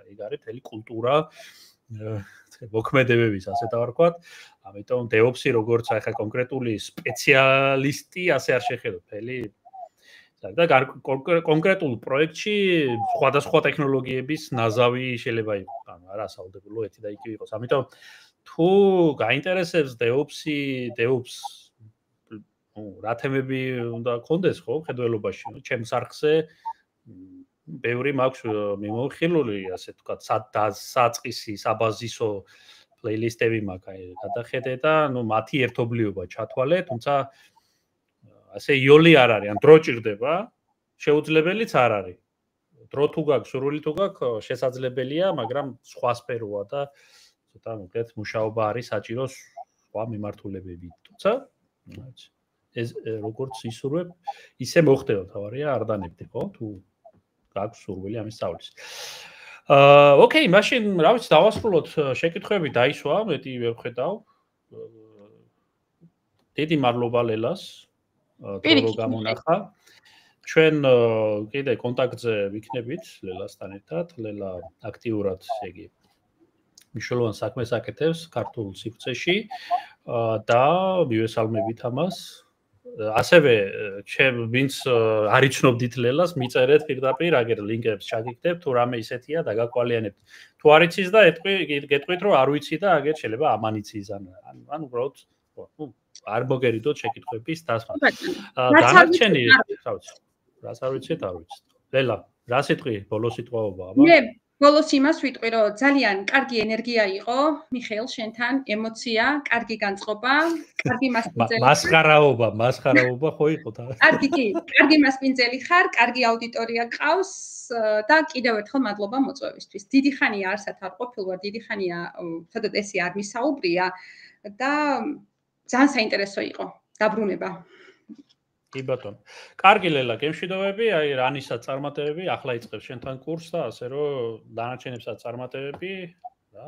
ეგ არის მთელი კულტურა მოქმედებების, ასე დავარქვათ. ამიტომ DevOps-ი როგორც ახლა კონკრეტული სპეციალისტი, ასე არ შეხედოთ, მთელი და კონკრეტულ პროექტში სხვადასხვა ტექნოლოგიების ნაზავი შეიძლება იყოს, ანუ არა საუდებელო ერთი და იგივე იყოს. ამიტომ თუ გაინტერესებს DevOps, რა თემები უნდა გქონდეს, ხო, ხედველობაში, ჩემს არხზე ბევრი მაქვს მიმოხილული, ასე ვთქვათ, საწყისი, საბაზისო პლეილისტები მაქვს, გადახედე და მათი ერთობლიობა ჩათვალე, თუმცა ასე იოლი არ არის, ან დრო ჭირდება, შეუძლებელიც არ არის. დრო თუ გაქვს, სურვილი თუ გაქვს, შესაძლებელია, მაგრამ სხვა სფეროა და ცოტა მოკლედ მუშაობა არის საჭირო სხვა მიმართულებებით. თუმცა, ეს როგორც ისურვებ, ისე მოხდება, თავარია არ დანებდი, ხო? თუ გაქვს სურვილი ამის სწავლის. ოკეი, მაშინ, რა ვიცი, დავასრულოთ შეკითხვები დაისვა, მეტი ვერ ვხედავ. დიდი მადლობა ლელას. თორო გამონახა. ჩვენ კიდე კონტაქტზე ვიქნებით ლელასთან ერთად. ლელა აქტიურად, ესე იგი, მნიშვნელოვან საქმეს აკეთებს ქართულ სივრცეში და მივესალმებით ამას. ასევე ჩემ ვინც არ იცნობდით ლელას, მიწერეთ პირდაპირ, აგერ ლინკებს ჩაგიგდებთ, თუ რამე ისეთია დაგაკვალიანებთ. თუ არ იცის და გეტყვით, რომ არ ვიცი და აგერ შეიძლება ამან იცის ან უბრალოდ არ მოგერიდოთ შეკითხვების დასმა. დანარჩენი, რას არ ვიცით, არ ვიცით. ლელა, რა სიტყვი, ბოლო სიტყვაობა, აბა? მე ბოლოს იმას ვიტყვი, რომ ძალიან კარგი ენერგია იყო, მიხეილ, შენთან, ემოცია, კარგი განწყობა, კარგი მასპინძელი. მასხარაობა ხო იყო თან? კარგი მასპინძელი ხარ, კარგი აუდიტორია გყავს და კიდევ ერთხელ მადლობა მოწვევისთვის. დიდი ხანია არსად არ ყოფილ ვარ, დიდი ხანია სადაც ესე არ მისაუბრია და ძალიან საინტერესო იყო დაბრუნება. კი ბატონო. კარგი ლელა, გემშვიდობები, აი რანისაც წარმატებები, ახლა იწყებს შენთან კურსს და ასე რომ დანარჩენებსაც წარმატებები და